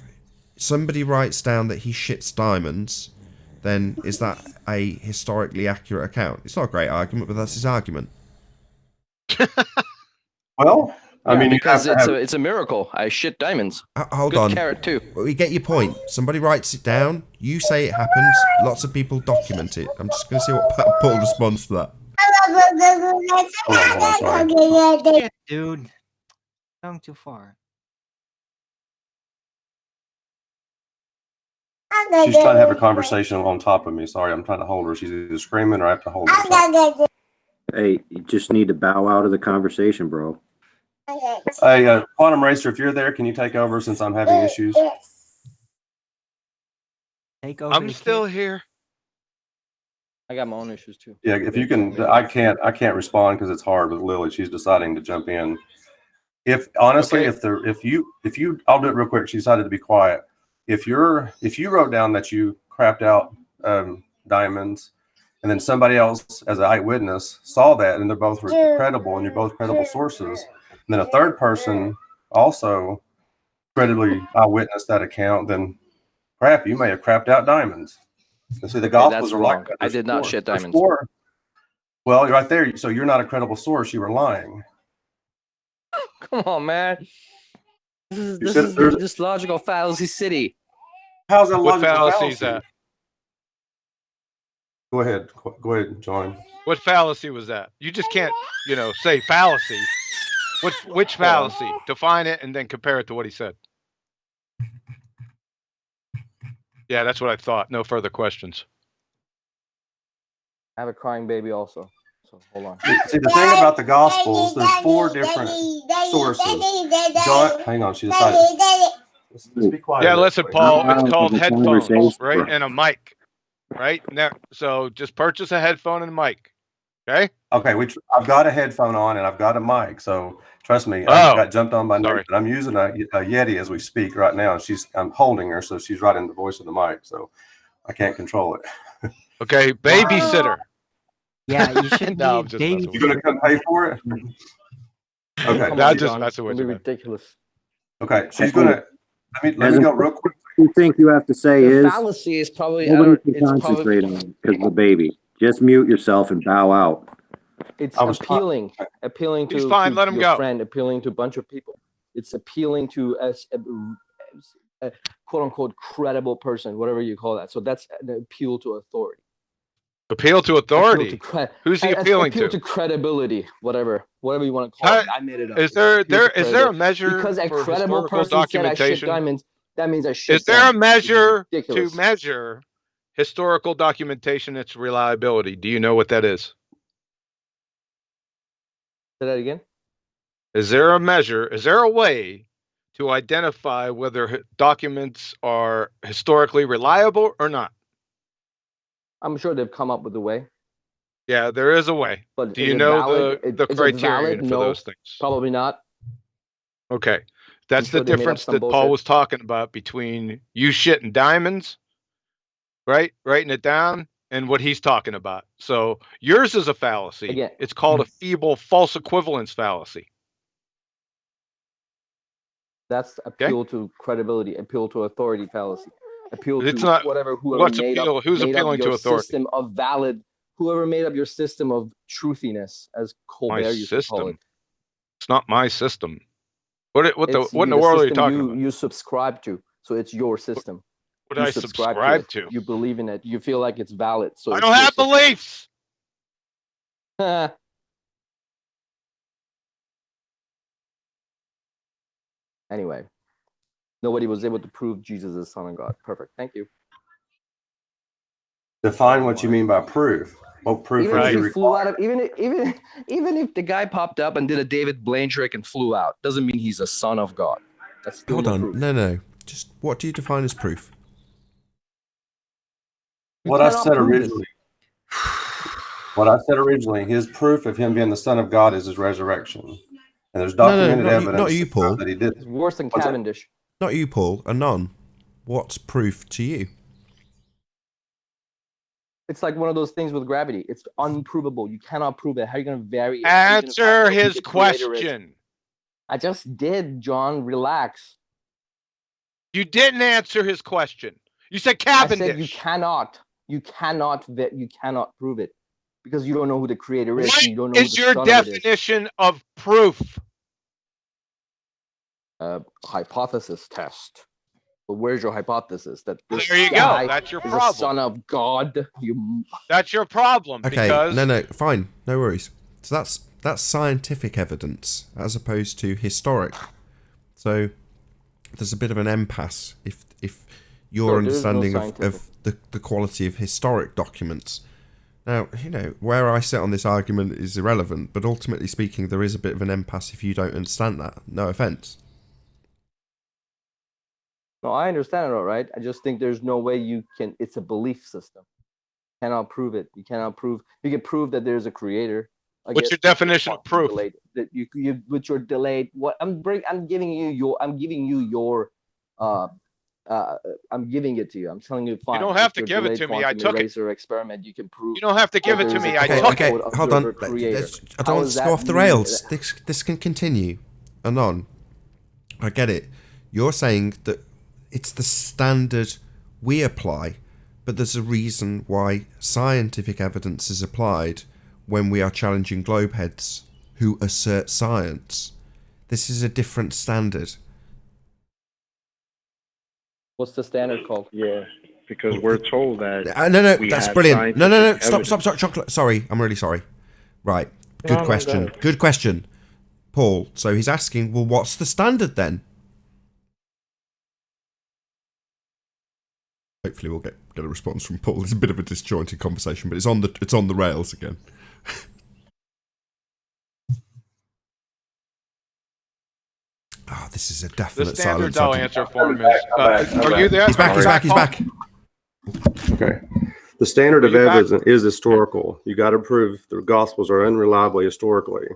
somebody writes down that he shits diamonds, then is that a historically accurate account? It's not a great argument, but that's his argument. Well, I mean, because it's a miracle. I shit diamonds. Hold on. Carrot too. We get your point. Somebody writes it down. You say it happens. Lots of people document it. I'm just going to see what Paul responds to that. Yeah, dude, going too far. She's trying to have a conversation on top of me. Sorry, I'm trying to hold her. She's either screaming or I have to hold her. Hey, you just need to bow out of the conversation, bro. Hey, Quantum Racer, if you're there, can you take over since I'm having issues? Take over. I'm still here. I got my own issues too. Yeah, if you can, I can't respond because it's hard with Lily. She's deciding to jump in. If honestly, Okay. if you, I'll do it real quick. She decided to be quiet. If you wrote down that you crapped out diamonds, and then somebody else as an eyewitness saw that, and they're both credible, and you're both credible sources, and then a third person also credibly eyewitnessed that account, then crap, you may have crapped out diamonds. And see, the Gospels are wrong. like that. I did not shit diamonds. Well, right there. So you're not a credible source. You were lying. Come on, man. This is logical fallacy city. How's that What logical fallacy is fallacy? that? Go ahead. Go ahead, John. What fallacy was that? You just can't, say fallacy. Which fallacy? Define it and then compare it to what he said. Yeah, that's what I thought. No further questions. I have a crying baby also. So hold on. See, the thing about the Gospels, there's 4 different sources. John, hang on, she decided. Let's be quiet. Yeah, listen, Paul. It's called It's a headphones, conversation. right, and a mic, right? Now, so just purchase a headphone and a mic. Okay. Okay, I've got a headphone on and I've got a mic, so trust me, I got jumped on by Nathan. I'm using a Yeti as we speak right now, and I'm holding her, so she's right in the voice of the mic, so I can't control it. Okay, babysitter. Yeah, you shouldn't No, be I'm just baby. messing with You're gonna come pay for it? Okay. Come Not on, just John. messing with Don't be you, man. ridiculous. Okay, she's gonna let me go real quick. You think you have to say The is fallacy is probably nobody can it's concentrate probably on because of the baby. Just mute yourself and bow out. it's I was appealing to, He's fine, to let him your go. friend, appealing to a bunch of people. It's appealing to a quote unquote credible person, whatever you call that. So that's an appeal to authority. Appeal to authority. Who's he appealing appeal to? to credibility, whatever you want to call it. I made it up. Is It's there appeal to is there a credibility. measure Because a for credible historical person said I ship documentation? diamonds, that means I ship Is there a diamonds. measure This is to ridiculous. measure historical documentation, its reliability? Do you know what that is? Say that again. Is there a measure? Is there a way to identify whether documents are historically reliable or not? I'm sure they've come up with a way. Yeah, there is a way. But Do is you it know valid? the Is it criterion valid? for No, those things? probably not. Okay. That's sure the they made up difference some that Paul bullshit. was talking about between you shitting diamonds, right? Writing it down, and what he's talking about. So yours is a fallacy. Again. It's called a feeble false equivalence fallacy. That's appeal to credibility, appeal to authority fallacy, appeal It's to not whoever what's made appeal. up Who's made appealing up your to authority? system of valid, whoever made up your system of truthiness, as Colbert My used to call it. system. It's not my system. What in It's the world are you system talking about? you subscribe to, so it's your system. What You I subscribe to? You believe in it. You feel like it's valid. So I it's don't your have system. beliefs. Anyway, nobody was able to prove Jesus is the Son of God. Perfect. Thank you. Define what you mean by proof. What proof Even are if you he flew out requiring? of even if the guy popped up and did a David Blaine trick and flew out, doesn't mean he's a son of God. That's still Hold no on. proof. No. Just what do you define as proof? What I said originally. What I said originally, his proof of him being the Son of God is his resurrection. And there's documented evidence not you, Paul. that he did. It's worse than What's that? Cavendish. Not you, Paul. Anon. What's proof to you? It's like one of those things with gravity. It's unprovable. You cannot prove it. How are you going to vary it? Answer his question. I just did, John. Relax. You didn't answer his question. You said I Cavendish. said you cannot. You cannot prove it because you don't know who the creator is. What You don't know who is the your son of it is. definition of proof? Hypothesis test. But where's your hypothesis that this There you go. guy That's your is problem. a son of God? That's your problem. Okay. Because No. Fine. No worries. So that's scientific evidence as opposed to historic. So there's a bit of an impasse if your understanding of the quality of historic documents. Now, where I sit on this argument is irrelevant, but ultimately speaking, there is a bit of an impasse if you don't understand that. No offense. No, I understand it all right. I just think there's no way you can. It's a belief system. You cannot prove it. You cannot prove. You can prove that there's a creator. What's your definition of proof? That you with your delayed. What I'm giving you I'm giving it to you. I'm telling you. Fine. You don't have to give it to me. I took it. Experiment. You can prove. You don't have to give it to me. I took it. Hold on. I don't want to go off the rails. This can continue. Anon. I get it. You're saying that it's the standard we apply, but there's a reason why scientific evidence is applied when we are challenging globeheads who assert science. This is a different standard. What's the standard called? Yeah. because we're told that. No, we that's had brilliant. No, scientific stop, chocolate. Sorry, I'm really sorry. Right, good No, question. go. Good question, Paul. So he's asking, well, what's the standard then? Hopefully, we'll get a response from Paul. It's a bit of a disjointed conversation, but it's on the rails again. Oh, this is a definite The standards silence. I'll answer for him is, are you there? He's back. Okay. The standard of evidence is historical. You got to prove the Gospels are unreliably historically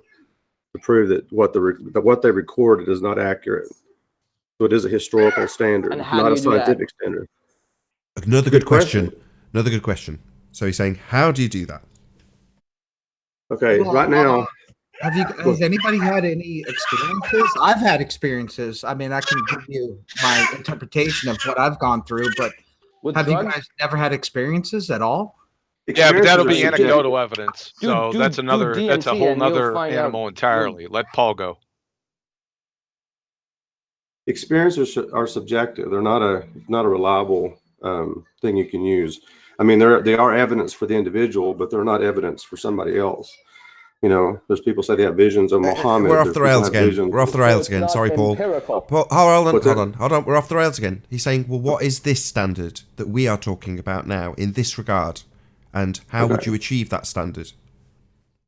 to prove that what they recorded is not accurate. So it is a historical standard, not a scientific standard. Another good question. Another good question. So he's saying, how do you do that? Okay, right now. Has anybody had any experiences? I've had experiences. I mean, I can give you my interpretation of what I've gone through, but have you guys never had experiences at all? Yeah, but that'll be anecdotal evidence. So that's a whole nother animal entirely. Let Paul go. Experiences are subjective. They're not a reliable thing you can use. I mean, they are evidence for the individual, but they're not evidence for somebody else. You know, there's people say they have visions of Muhammad. We're off the rails again. We're off the rails again. Sorry, Paul. Hold on. We're off the rails again. He's saying, well, what is this standard that we are talking about now in this regard? And how would you achieve that standard?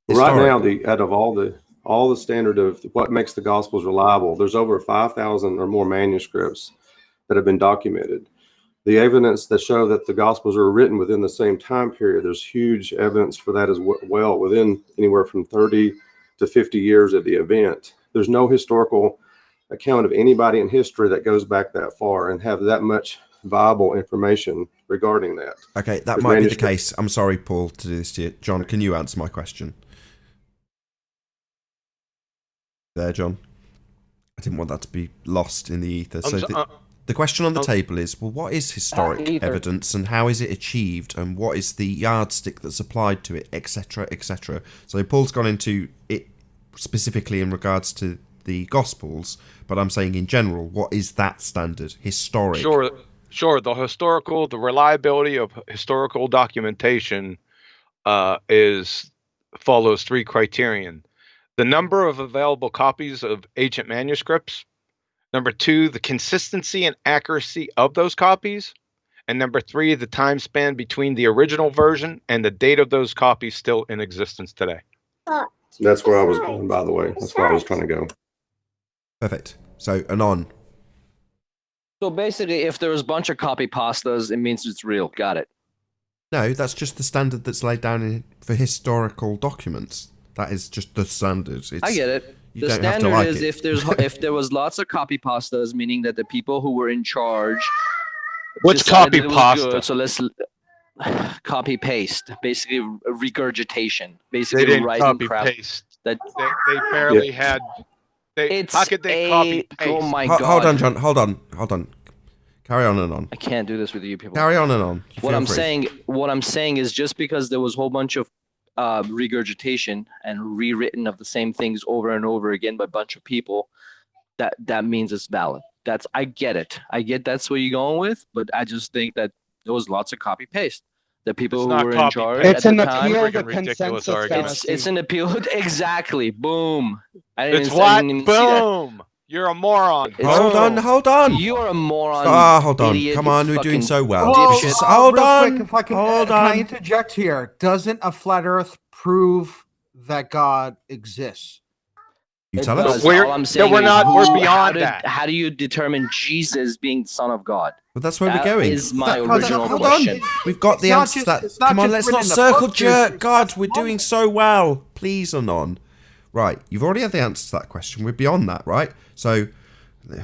Right now, out of all the standard of what makes the Gospels reliable, there's over 5,000 or more manuscripts that have been documented. The evidence that show that the Gospels are written within the same time period, there's huge evidence for that as well, within anywhere from 30 to 50 years of the event. There's no historical account of anybody in history that goes back that far and have that much viable information regarding that. Okay, that might be the case. I'm sorry, Paul, to do this to you. John, can you answer my question? There, John. I didn't want that to be lost in the ether. So the question on the table is, well, what is historic evidence and how is it achieved and what is the yardstick that's applied to it, etc., etc. So Paul's gone into it specifically in regards to the Gospels, but I'm saying in general, what is that standard? Historic. Sure. The reliability of historical documentation follows three criterion. The number of available copies of ancient manuscripts. Number two, the consistency and accuracy of those copies. And number three, the time span between the original version and the date of those copies still in existence today. That's where I was going, by the way. That's where I was trying to go. Perfect. So, Anon. So basically, if there's a bunch of copy pastas, it means it's real. Got it. No, that's just the standard that's laid down for historical documents. That is just the standard. I get it. The standard is if there was lots of copy pastas, meaning that the people who were in charge. What's copy pasta? Good, so let's copy paste, basically regurgitation, basically they didn't writing copy crap. Paste. They barely had. How could they copy paste? Oh my god! Hold on, John. Hold on. Carry on and on. I can't do this with you people. Carry on and on. What I'm saying is just because there was a whole bunch of regurgitation and rewritten of the same things over and over again by a bunch of people, that means it's valid. I get it. I get that's what you're going with, but I just think that there was lots of copy paste. The people who were in charge at the time. It's an appeal. Exactly. Boom. It's what? Boom. You're a moron. Hold on. You're a moron. Hold on. Idiot, come on, we're doing so well. Hold on. Quick, if I can I interject here? Doesn't a flat Earth prove that God exists? You tell us. All I'm saying we're beyond that. How do you determine Jesus being Son of God? But that's where we're going. That is my original question. We've got the answer to that. Come on, let's not circle jerk. God, we're doing so well. Please, Anon. Right, you've already had the answer to that question. We're beyond that, right? So,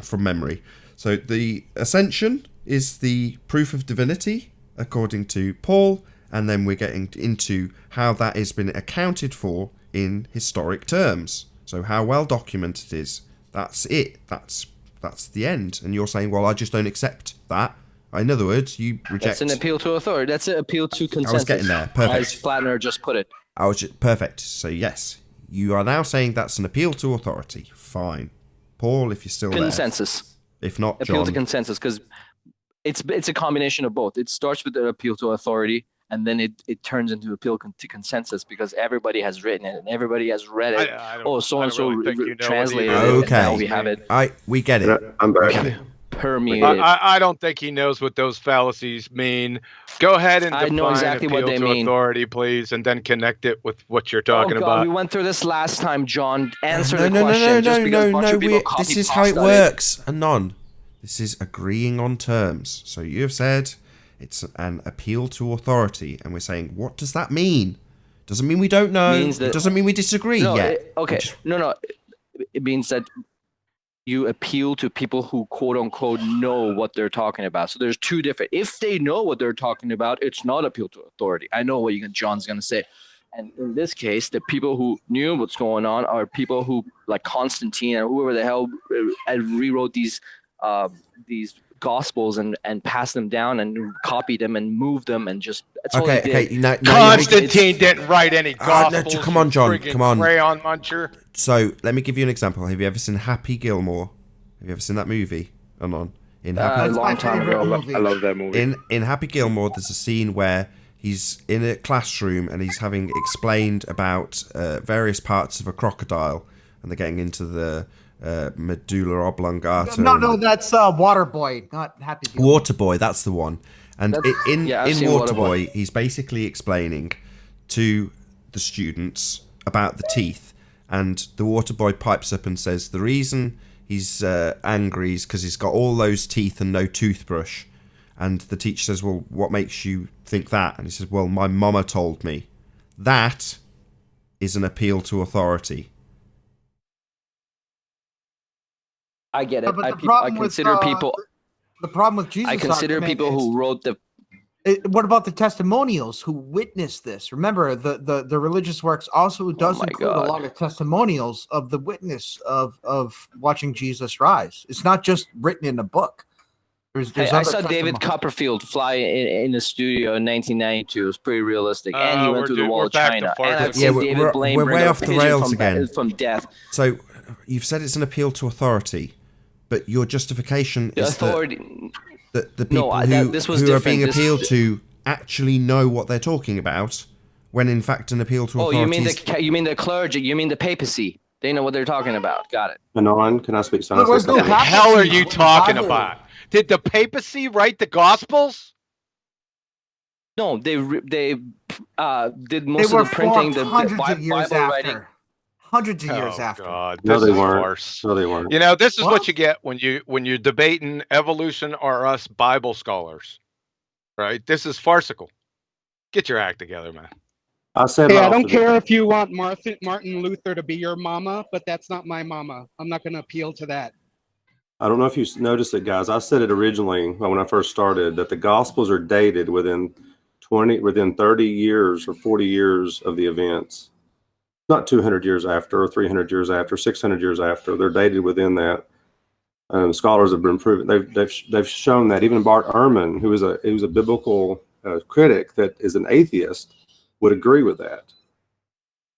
from memory. So, the ascension is the proof of divinity, according to Paul, and then we're getting into how that has been accounted for in historic terms. So, how well documented it is. That's it. That's the end. And you're saying, well, I just don't accept that. In other words, you reject. That's an appeal to authority. That's an appeal to consensus. I was getting there. Perfect. As Flatner just put it. Perfect. So, yes. You are now saying that's an appeal to authority. Fine. Paul, if you're still consensus. There. If not, appeal John. to consensus, because It's a combination of both. It starts with the appeal to authority, and then it turns into appeal to consensus because everybody has written it and everybody has read it. So and so translated it. And now we have it. We get it. I'm back. Permeated. I don't think he knows what those fallacies mean. Go ahead and define I know exactly appeal what they to mean. authority, please, and then connect it with what you're talking about. We went through this last time, John. Answer No, the question. This is how it works, Anon. This is agreeing on terms. So you have said it's an appeal to authority, and we're saying, what does that mean? Doesn't mean we don't know. It doesn't mean we disagree yet. It means that you appeal to people who quote unquote know what they're talking about. So there's two different. If they know what they're talking about, it's not appeal to authority. I know what John's gonna say. And in this case, the people who knew what's going on are people who, like Constantine or whoever the hell, rewrote these gospels and passed them down and copied them and moved them and just. That's all they did. Now Constantine didn't write any gospels. No, come on, John. Come on. Crayon muncher. So let me give you an example. Have you ever seen Happy Gilmore? Have you ever seen that movie? Anon. A long time ago. I love that movie. In Happy Gilmore, there's a scene where he's in a classroom and he's having explained about various parts of a crocodile, and they're getting into the medulla oblongata. No, that's Waterboy, not Happy Gilmore. Waterboy, that's the one. And in Waterboy, he's basically explaining to the students about the teeth, and the Waterboy pipes up and says the reason he's angry is because he's got all those teeth and no toothbrush. And the teacher says, well, what makes you think that? And he says, well, my mama told me. That is an appeal to authority. I get it. I consider people. The problem with Jesus. I consider people who wrote the. What about the testimonials who witnessed this? Remember, the religious works also does include a lot of testimonials of the witness of watching Jesus rise. It's not just written in a book. I saw David Copperfield fly in the studio in 1992. It was pretty realistic, and he went through the wall of China. And I've seen David Blaine we're way off the rails again from death. So you've said it's an appeal to authority, but your justification is authority. That the people who are being appealed to actually know what they're talking about, when in fact an appeal to authority. You mean the clergy? You mean the papacy? They know what they're talking about. Got it. Anon, can I speak? What the hell are you talking about? Did the papacy write the Gospels? No, they did most of the printing, the Bible writing. Hundreds of years after. God, no, they weren't. No, they weren't. You know, this is what you get when you're debating evolution or us Bible scholars, right? This is farcical. Get your act together, man. I said. Hey, I don't care if you want Martin Luther to be your mama, but that's not my mama. I'm not going to appeal to that. I don't know if you noticed it, guys. I said it originally when I first started that the Gospels are dated within 30 years or 40 years of the events. Not 200 years after, or 300 years after, 600 years after. They're dated within that. Scholars have been proven. They've shown that even Bart Ehrman, who was a biblical critic that is an atheist, would agree with that.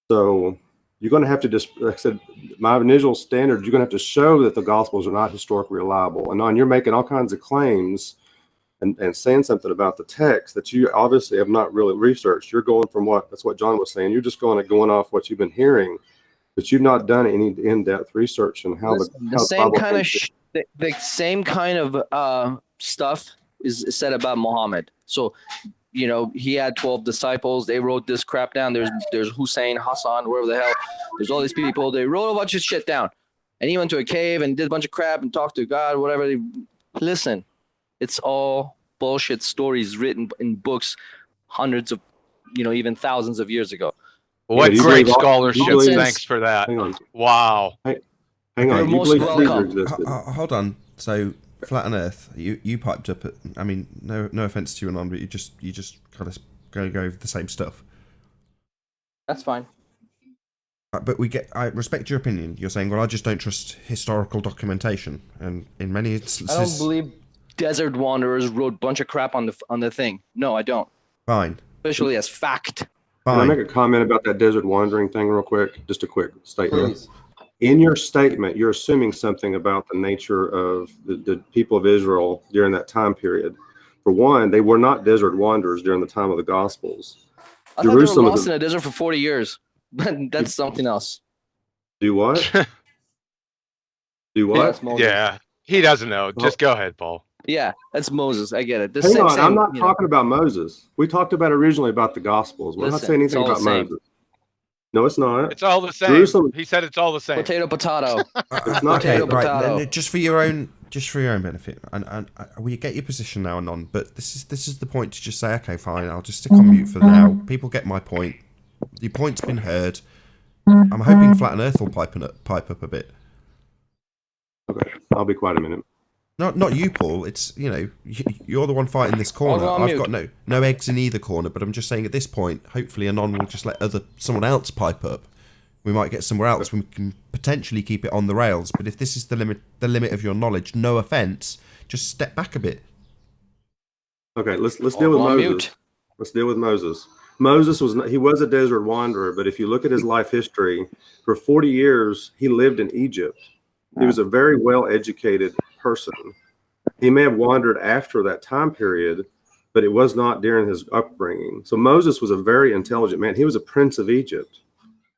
So you're going to have to just, like I said, my initial standard, you're going to have to show that the Gospels are not historically reliable. And you're making all kinds of claims and saying something about the text that you obviously have not really researched. You're going from that's what John was saying. You're just going off what you've been hearing, but you've not done any in-depth research on how the same kind of stuff is said about Muhammad. So, you know, he had 12 disciples. They wrote this crap down. There's Hussein, Hassan, wherever the hell. There's all these people. They wrote a bunch of shit down. And he went to a cave and did a bunch of crap and talked to God, whatever. Listen, it's all bullshit stories written in books hundreds of, even thousands of years ago. What great scholarship. Thanks for that. Hang on. Wow. Hang on. You're most welcome. Hold on. So, Flat on Earth, you piped up. I mean, no offense to you, Anon, but you just kind of go over the same stuff. That's fine. But I respect your opinion. You're saying, well, I just don't trust historical documentation, and in many instances, I don't believe desert wanderers wrote a bunch of crap on the thing. No, I don't. Fine. Especially as fact. Can I make a comment about that desert wandering thing real quick? Just a quick statement. Please. In your statement, you're assuming something about the nature of the people of Israel during that time period. For one, they were not desert wanderers during the time of the Gospels. I thought they were Jerusalem lost in a desert for 40 years, but that's something else. Do what? Do what? That's Moses. Yeah, he doesn't know. Just go ahead, Paul. Yeah, that's Moses. I get it. The Hang same, on, I'm not you know. talking about Moses. We talked about originally about the Gospels. We're not Listen, saying it's anything all about the same. Moses. No, it's not. It's all the same. Jerusalem. He said it's all the same. Potato, potato. It's not Okay, potato, right. potato. Just for your own benefit, and we get your position now and on. But this is the point to just say, okay, fine, I'll just stick on mute for now. People get my point. Your point's been heard. I'm hoping Flat and Earth will pipe up a bit. Okay, I'll be quiet a minute. Not you, Paul. It's you're the one fighting this corner. I'll go on I've mute. got no eggs in either corner. But I'm just saying at this point, hopefully Anon will just let someone else pipe up. We might get somewhere else. We can potentially keep it on the rails. But if this is the limit of your knowledge, no offense, just step back a bit. Okay, let's deal with Moses. Mute. Let's deal with Moses. Moses was a desert wanderer, but if you look at his life history, for 40 years he lived in Egypt. He was a very well-educated person. He may have wandered after that time period, but it was not during his upbringing. So Moses was a very intelligent man. He was a prince of Egypt.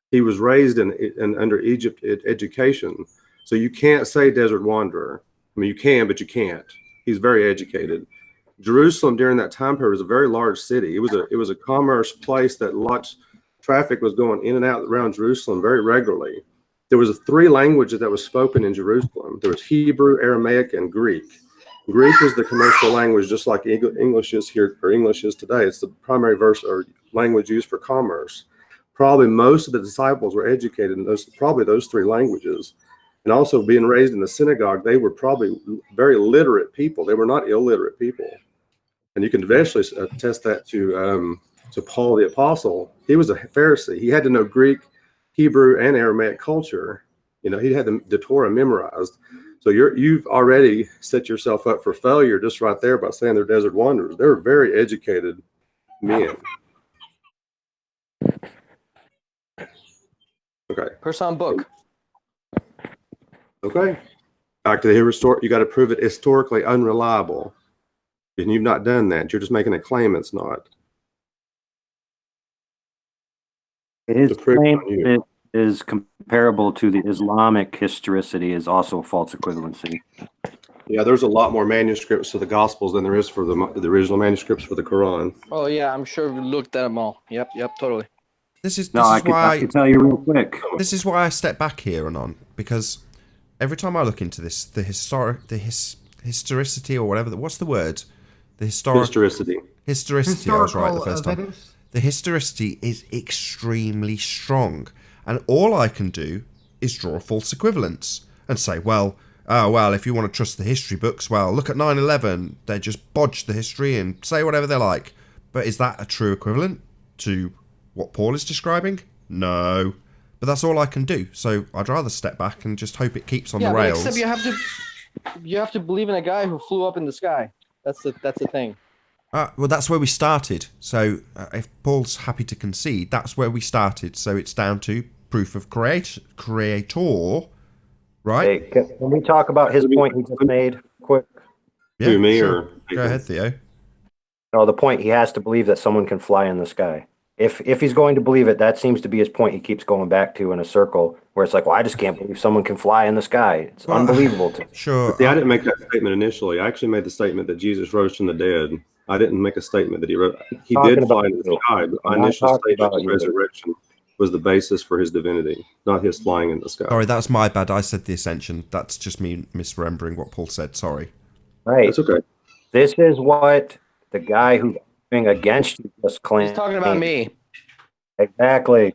He was raised in under Egypt education. So you can't say desert wanderer. I mean, you can, but you can't. He's very educated. Jerusalem during that time period was a very large city. It was a commerce place that lots traffic was going in and out around Jerusalem very regularly. There was 3 languages that was spoken in Jerusalem. There was Hebrew, Aramaic, and Greek. Greek was the commercial language, just like English is here, or English is today. It's the primary verse or language used for commerce. Probably most of the disciples were educated in those 3 languages. And also being raised in the synagogue, they were probably very literate people. They were not illiterate people. And you can eventually attest that to Paul the Apostle. He was a Pharisee. He had to know Greek, Hebrew, and Aramaic culture. He had the Torah memorized. So you've already set yourself up for failure just right there by saying they're desert wanderers. They're very educated men. Okay. Person book. Okay. Back to the you got to prove it historically unreliable. And you've not done that. You're just making a claim it's not. His claim is comparable to the Islamic historicity is also false equivalency. Yeah, there's a lot more manuscripts to the Gospels than there is for the original manuscripts for the Quran. Oh yeah, I'm sure we looked at them all. Yep, totally. I can tell you real quick. This is why I step back here and on, because every time I look into this, historicity or whatever. What's the word? Historicity. Historicity. I was right the first time. The historicity is extremely strong, and all I can do is draw a false equivalence and say, well, if you want to trust the history books, well, look at 9/11. They just bodged the history and say whatever they like. But is that a true equivalent to what Paul is describing? No. But that's all I can do. So I'd rather step back and just hope it keeps on the rails. Except you have to believe in a guy who flew up in the sky. That's the thing. Well, that's where we started. So if Paul's happy to concede, that's where we started. So it's down to proof of creator, right? Hey, can we talk about his point he just made quick? Yeah, to me sure. or Go ahead, Theo. No, the point, he has to believe that someone can fly in the sky. If he's going to believe it, that seems to be his point he keeps going back to in a circle, where it's like, well, I just can't believe someone can fly in the sky. It's unbelievable to me. Sure. See, I didn't make that statement initially. I actually made the statement that Jesus rose from the dead. I didn't make a statement that he did fly in the sky, but my initial statement of resurrection was the basis for his divinity, not his flying in the sky. Sorry, that's my bad. I said the ascension. That's just me misremembering what Paul said. Sorry. Right. That's okay. This is what the guy who's being against you just claimed. He's talking about me. Exactly.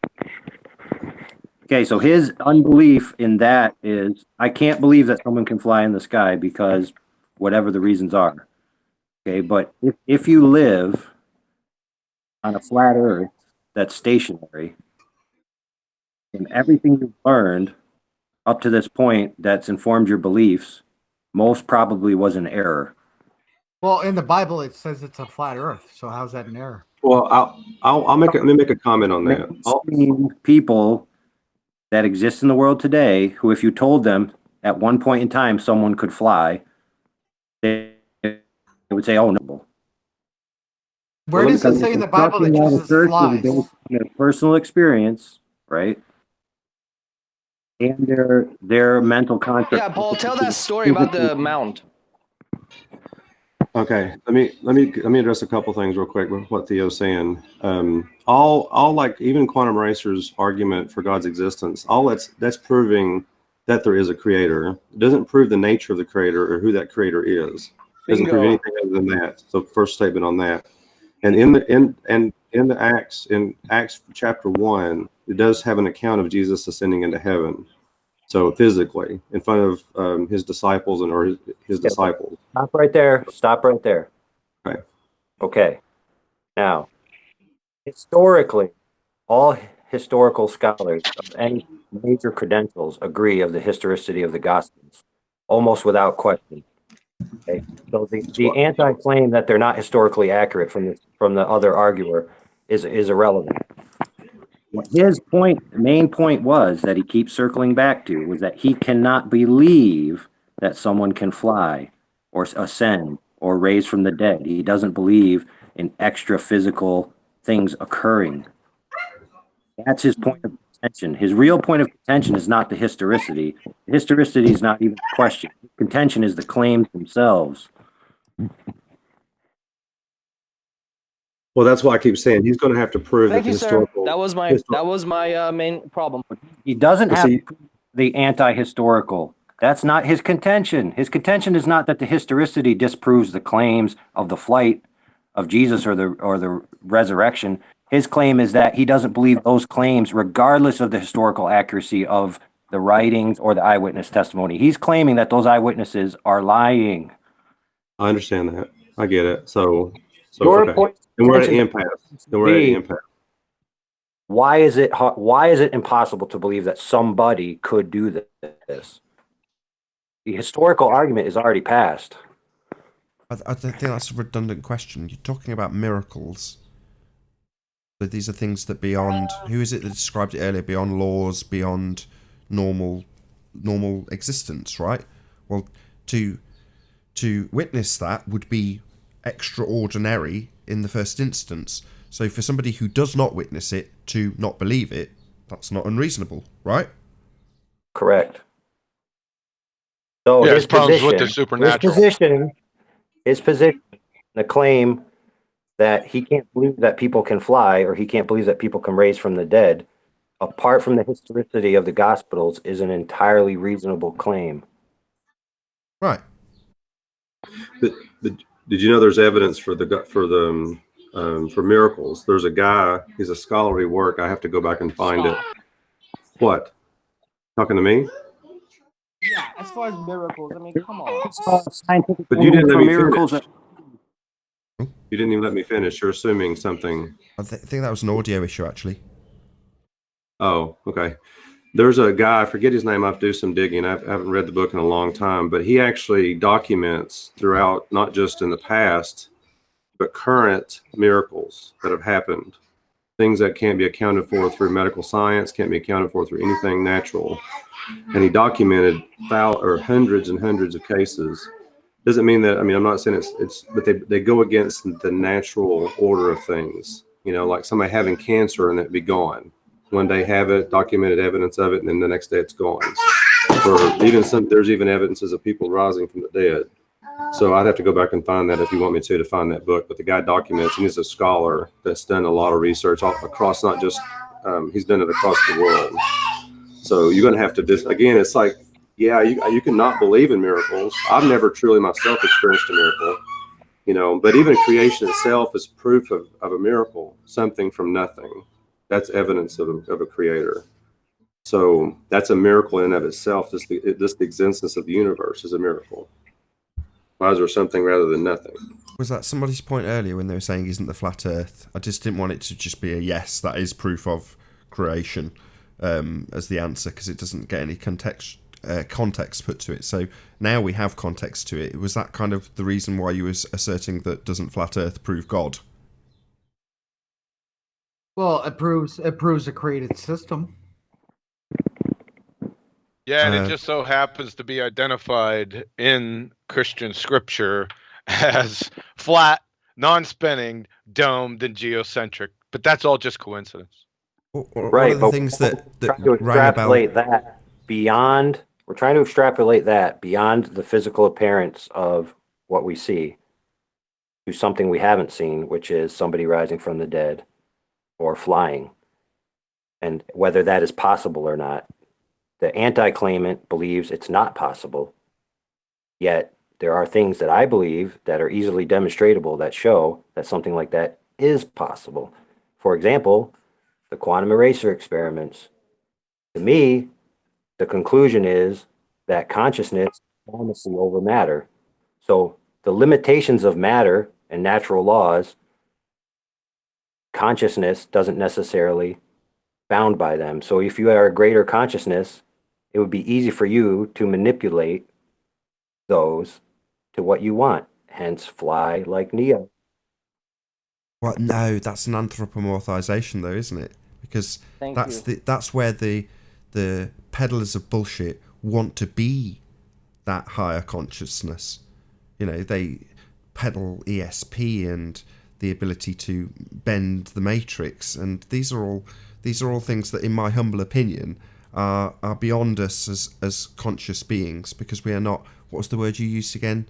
Okay, so his unbelief in that is, I can't believe that someone can fly in the sky because whatever the reasons are. Okay, but if you live on a flat earth that's stationary, and everything you've learned up to this point that's informed your beliefs most probably was an error. Well, in the Bible, it says it's a flat earth. So how's that an error? Well, let me make a comment on that. People that exist in the world today who, if you told them at one point in time someone could fly, they would say, "Oh no." Where does it say in the Bible that Jesus flies? Based on their personal experience, right? And their mental construct. Yeah, Paul, tell that story about the mount. Okay, let me address a couple things real quick with what Theo's saying. All like even Quantum Racer's argument for God's existence, all that's proving that there is a creator. It doesn't prove the nature of the creator or who that creator is. It doesn't prove anything other than that. So first statement on that. And in Acts chapter 1, it does have an account of Jesus ascending into heaven. So physically, in front of his disciples or his disciples. Stop right there. Stop right there. Okay. Okay. Now, historically, all historical scholars of any major credentials agree of the historicity of the Gospels, almost without question. Okay. So the anti-claim that they're not historically accurate from the other arguer is irrelevant. What his main point was that he keeps circling back to was that he cannot believe that someone can fly or ascend or raise from the dead. He doesn't believe in extra physical things occurring. That's his point of contention. His real point of contention is not the historicity. The historicity is not even a question. His contention is the claims themselves. Well, that's why I keep saying he's going to have to prove Thank that you, the sir. historical. That was my main problem. He doesn't have the anti-historical. That's not his contention. His contention is not that the historicity disproves the claims of the flight of Jesus or the resurrection. His claim is that he doesn't believe those claims, regardless of the historical accuracy of the writings or the eyewitness testimony. He's claiming that those eyewitnesses are lying. I understand that. I get it. So Your okay. point And we're at an impasse. Why is it impossible to believe that somebody could do this? The historical argument is already passed. I think that's a redundant question. You're talking about miracles. So these are things that beyond, who is it that described it earlier, beyond laws, beyond normal existence, right? Well, to witness that would be extraordinary in the first instance. So for somebody who does not witness it to not believe it, that's not unreasonable, right? Correct. So yeah, his problems position, with the supernatural. his position, the claim that he can't believe that people can fly or he can't believe that people can raise from the dead, apart from the historicity of the Gospels, is an entirely reasonable claim. Right. But did you know there's evidence for miracles? There's a guy. He's a scholarly work. I have to go back and find it. What? Talking to me? Yeah, as far as miracles, I mean, come on. But you didn't let me miracles. finish. You didn't even let me finish. You're assuming something. I think that was an audio issue, actually. Oh, okay. There's a guy, I forget his name. I have to do some digging. I haven't read the book in a long time, but he actually documents throughout, not just in the past, but current miracles that have happened. Things that can't be accounted for through medical science, can't be accounted for through anything natural. And he documented hundreds and hundreds of cases. Doesn't mean that, I mean, I'm not saying but they go against the natural order of things. You know, like somebody having cancer and it be gone. One day have it, documented evidence of it, and then the next day it's gone. Or even there's even evidences of people rising from the dead. So I'd have to go back and find that if you want me to find that book. But the guy documents, and he's a scholar that's done a lot of research across, not just, he's done it across the world. So you're going to have to again, it's like, yeah, you can not believe in miracles. I've never truly myself experienced a miracle, you know, but even creation itself is proof of a miracle, something from nothing. That's evidence of a creator. So that's a miracle in and of itself. Just the existence of the universe is a miracle. Why is there something rather than nothing? Was that somebody's point earlier when they were saying, isn't the flat earth? I just didn't want it to just be a yes, that is proof of creation as the answer, because it doesn't get any context put to it. So now we have context to it. Was that kind of the reason why you were asserting that doesn't flat earth prove God? Well, it proves a created system. Yeah, and it just so happens to be identified in Christian scripture as flat, non-spinning, domed, and geocentric. But that's all just coincidence. Right, One of the but things we're trying to extrapolate that beyond. We're trying to extrapolate that beyond the physical appearance of what we see to something we haven't seen, which is somebody rising from the dead or flying, and whether that is possible or not. The anti-claimant believes it's not possible, yet there are things that I believe that are easily demonstratable that show that something like that is possible. For example, the quantum eraser experiments. To me, the conclusion is that consciousness is primacy over matter. So the limitations of matter and natural laws, consciousness doesn't necessarily bound by them. So if you are a greater consciousness, it would be easy for you to manipulate those to what you want. Hence, fly like Neo. Well, no, that's an anthropomorphization, though, isn't it? Because that's where the peddlers of bullshit want to be that higher consciousness. You know, they peddle ESP and the ability to bend the matrix, and these are all things that, in my humble opinion, are beyond us as conscious beings, because we are not. What was the word you used again?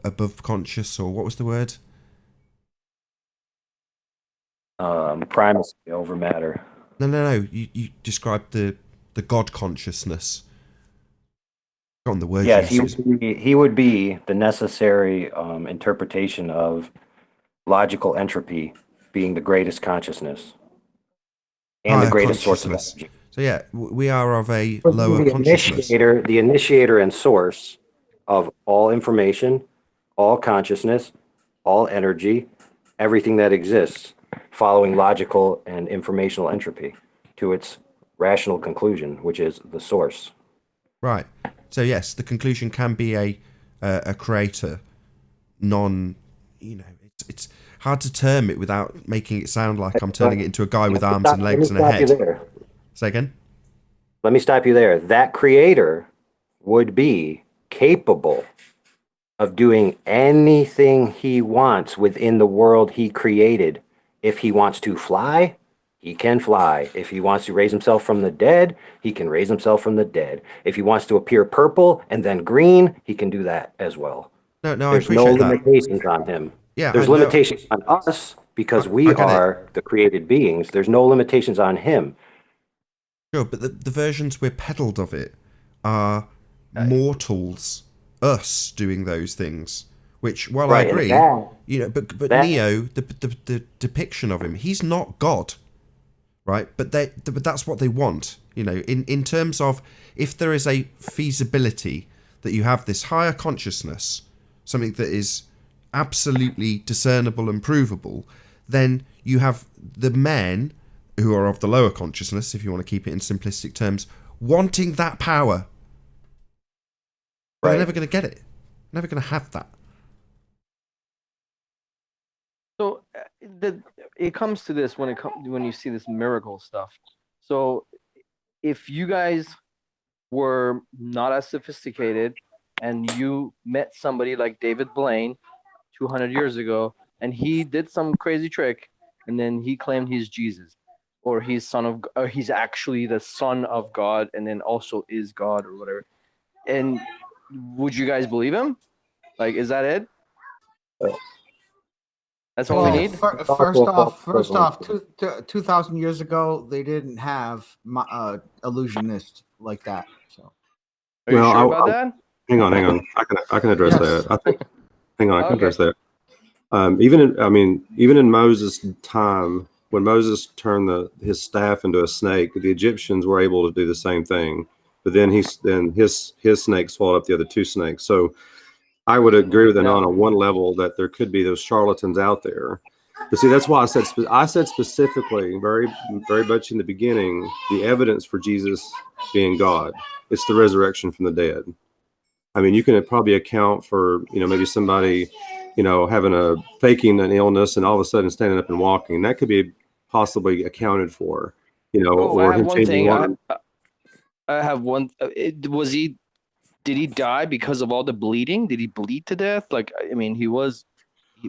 Above conscious, or what was the word? Primacy over matter. No. You described the God consciousness. On the word. Yes, he would be the necessary interpretation of logical entropy being the greatest consciousness and the greatest source of energy. So yeah, we are of a lower consciousness. The initiator and source of all information, all consciousness, all energy, everything that exists, following logical and informational entropy to its rational conclusion, which is the source. Right. So yes, the conclusion can be a creator, it's hard to term it without making it sound like I'm turning it into a guy with arms and legs and a head. Say again? Let me stop you there. That creator would be capable of doing anything he wants within the world he created. If he wants to fly, he can fly. If he wants to raise himself from the dead, he can raise himself from the dead. If he wants to appear purple and then green, he can do that as well. No, there's no limitations on him. Yeah, there's limitations on us because we are the created beings. There's no limitations on him. Sure, but the versions we're peddled of it are mortals, us doing those things. Which, while I agree, but Neo, the depiction of him, he's not God, right? But that's what they want, in terms of, if there is a feasibility that you have this higher consciousness, something that is absolutely discernible and provable, then you have the men who are of the lower consciousness, if you want to keep it in simplistic terms, wanting that power. But they're never going to get it. Never going to have that. So it comes to this when you see this miracle stuff. So if you guys were not as sophisticated and you met somebody like David Blaine 200 years ago and he did some crazy trick and then he claimed he's Jesus, or he's he's actually the son of God and then also is God or whatever, and would you guys believe him? Like, is that it? That's all we need. First off, 2,000 years ago, they didn't have illusionists like that. So, are you sure about that? Hang on. I can address that. I think. Hang on, I can address that. Even in Moses' time, when Moses turned his staff into a snake, the Egyptians were able to do the same thing. But then his snake swallowed up the other two snakes. So I would agree with Anon on one level that there could be those charlatans out there. But see, that's why I said specifically, very, very much in the beginning, the evidence for Jesus being God. It's the resurrection from the dead. I mean, you can probably account for, maybe somebody, faking an illness and all of a sudden standing up and walking. That could be possibly accounted for, or him changing water. I have one. Did he die because of all the bleeding? Did he bleed to death? Like, I mean, he was.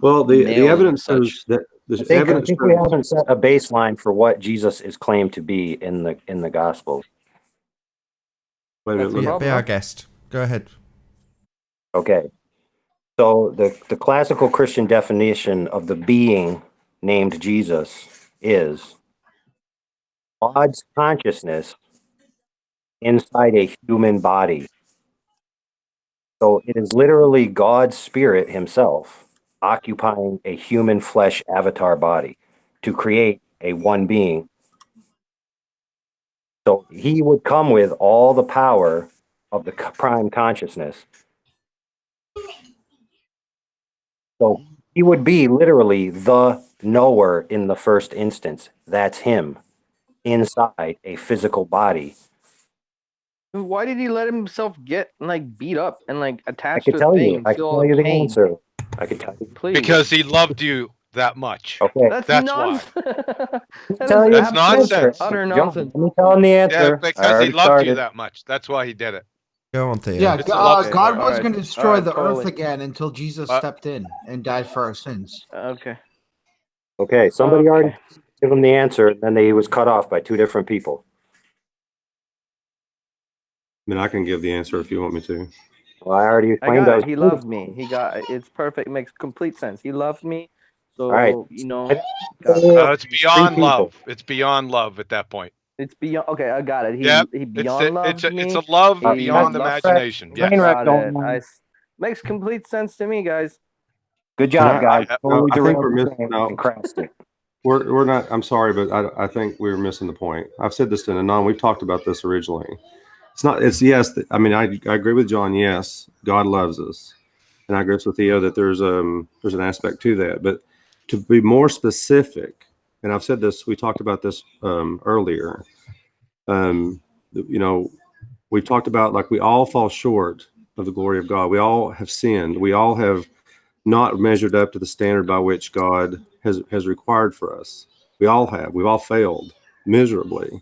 Well, the nailed and evidence such. shows that the I evidence think we shows. haven't set a baseline for what Jesus is claimed to be in the gospel. Wait a minute, That's the Yeah, problem, be our huh? guest. Go ahead. Okay. So the classical Christian definition of the being named Jesus is God's consciousness inside a human body. So it is literally God's spirit himself occupying a human flesh avatar body to create a one being. So he would come with all the power of the prime consciousness. So he would be literally the knower in the first instance. That's him inside a physical body. Why did he let himself get like beat up and like I attached could to a tell thing you. and I feel could all tell you the the pain? answer. I could tell you. Please. Because he loved you that much. Okay. That's That's why. nonsense. That Tell is you That's the absolute answer. nonsense. utter John, nonsense. let me tell him the Yeah, answer. I because he already loved you started. that much. That's why he did it. Go on, Theo. Yeah, It's a love Okay. God story. was Alright. going to destroy Alright, the earth totally. again until Jesus stepped in and died for our sins. Okay. Okay, somebody already Okay. gave him the answer, and then he was cut off by two different people. I mean, I can give the answer if you want me to. Well, I already I explained got I it. was. He loved me. He got it's perfect. It makes complete sense. He loved me. All right. So, got it. It's beyond love. It's beyond love at that point. It's beyond. Okay, I got it. Yep. He It's beyond loved it's me. a love He beyond loved. imagination. I Yes. got it. Makes complete sense to me, guys. Good And job, guys. Totally I think derailed we're the missing. train No, and crashed it. we're not. I'm sorry, but I think we're missing the point. I've said this to Anon. We've talked about this originally. It's not. It's yes. I mean, I agree with John. Yes, God loves us, and I agree with Theo that there's an aspect to that. But to be more specific, and I've said this. We talked about this earlier. You know, we've talked about like we all fall short of the glory of God. We all have sinned. We all have not measured up to the standard by which God has required for us. We all have. We've all failed miserably,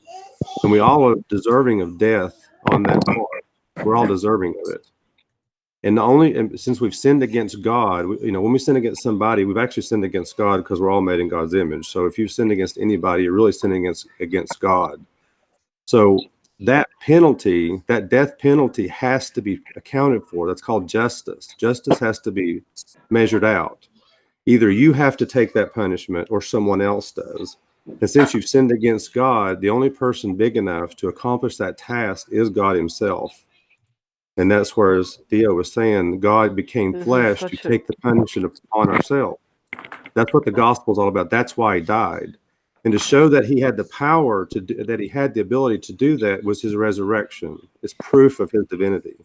and we all are deserving of death on that part. We're all deserving of it. And since we've sinned against God, when we sin against somebody, we've actually sinned against God because we're all made in God's image. So if you've sinned against anybody, you're really sinning against God. So that penalty, that death penalty, has to be accounted for. That's called justice. Justice has to be measured out. Either you have to take that punishment or someone else does. And since you've sinned against God, the only person big enough to accomplish that task is God himself. And that's where, as Theo was saying, God became This is flesh to such a- take the punishment upon ourselves. That's what the gospel is all about. That's why he died. And to show that he had the power to do, that he had the ability to do that was his resurrection. It's proof of his divinity.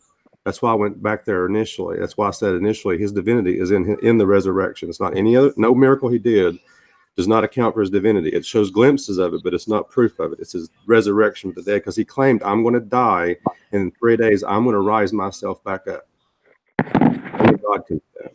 That's why I went back there initially. That's why I said initially his divinity is in the resurrection. It's not any other, no miracle he did does not account for his divinity. It shows glimpses of it, but it's not proof of it. It's his resurrection of the dead, because he claimed, I'm going to die, and in 3 days I'm going to rise myself back up. Only God can do that.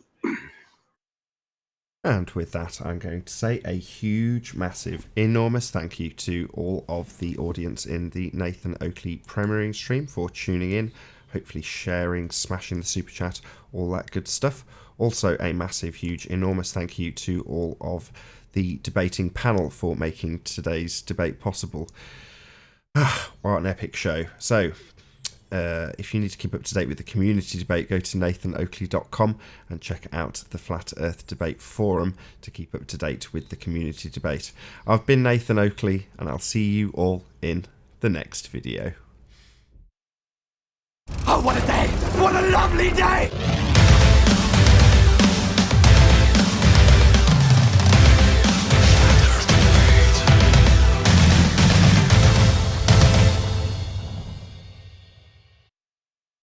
And with that, I'm going to say a huge, massive, enormous thank you to all of the audience in the Nathan Oakley premiering stream for tuning in, hopefully sharing, smashing the super chat, all that good stuff. Also, a massive, huge, enormous thank you to all of the debating panel for making today's debate possible. What an epic show. So, if you need to keep up to date with the community debate, go to nathanoakley.com and check out the Flat Earth Debate Forum to keep up to date with the community debate. I've been Nathan Oakley, and I'll see you all in the next video. Oh, what a day! What a lovely day!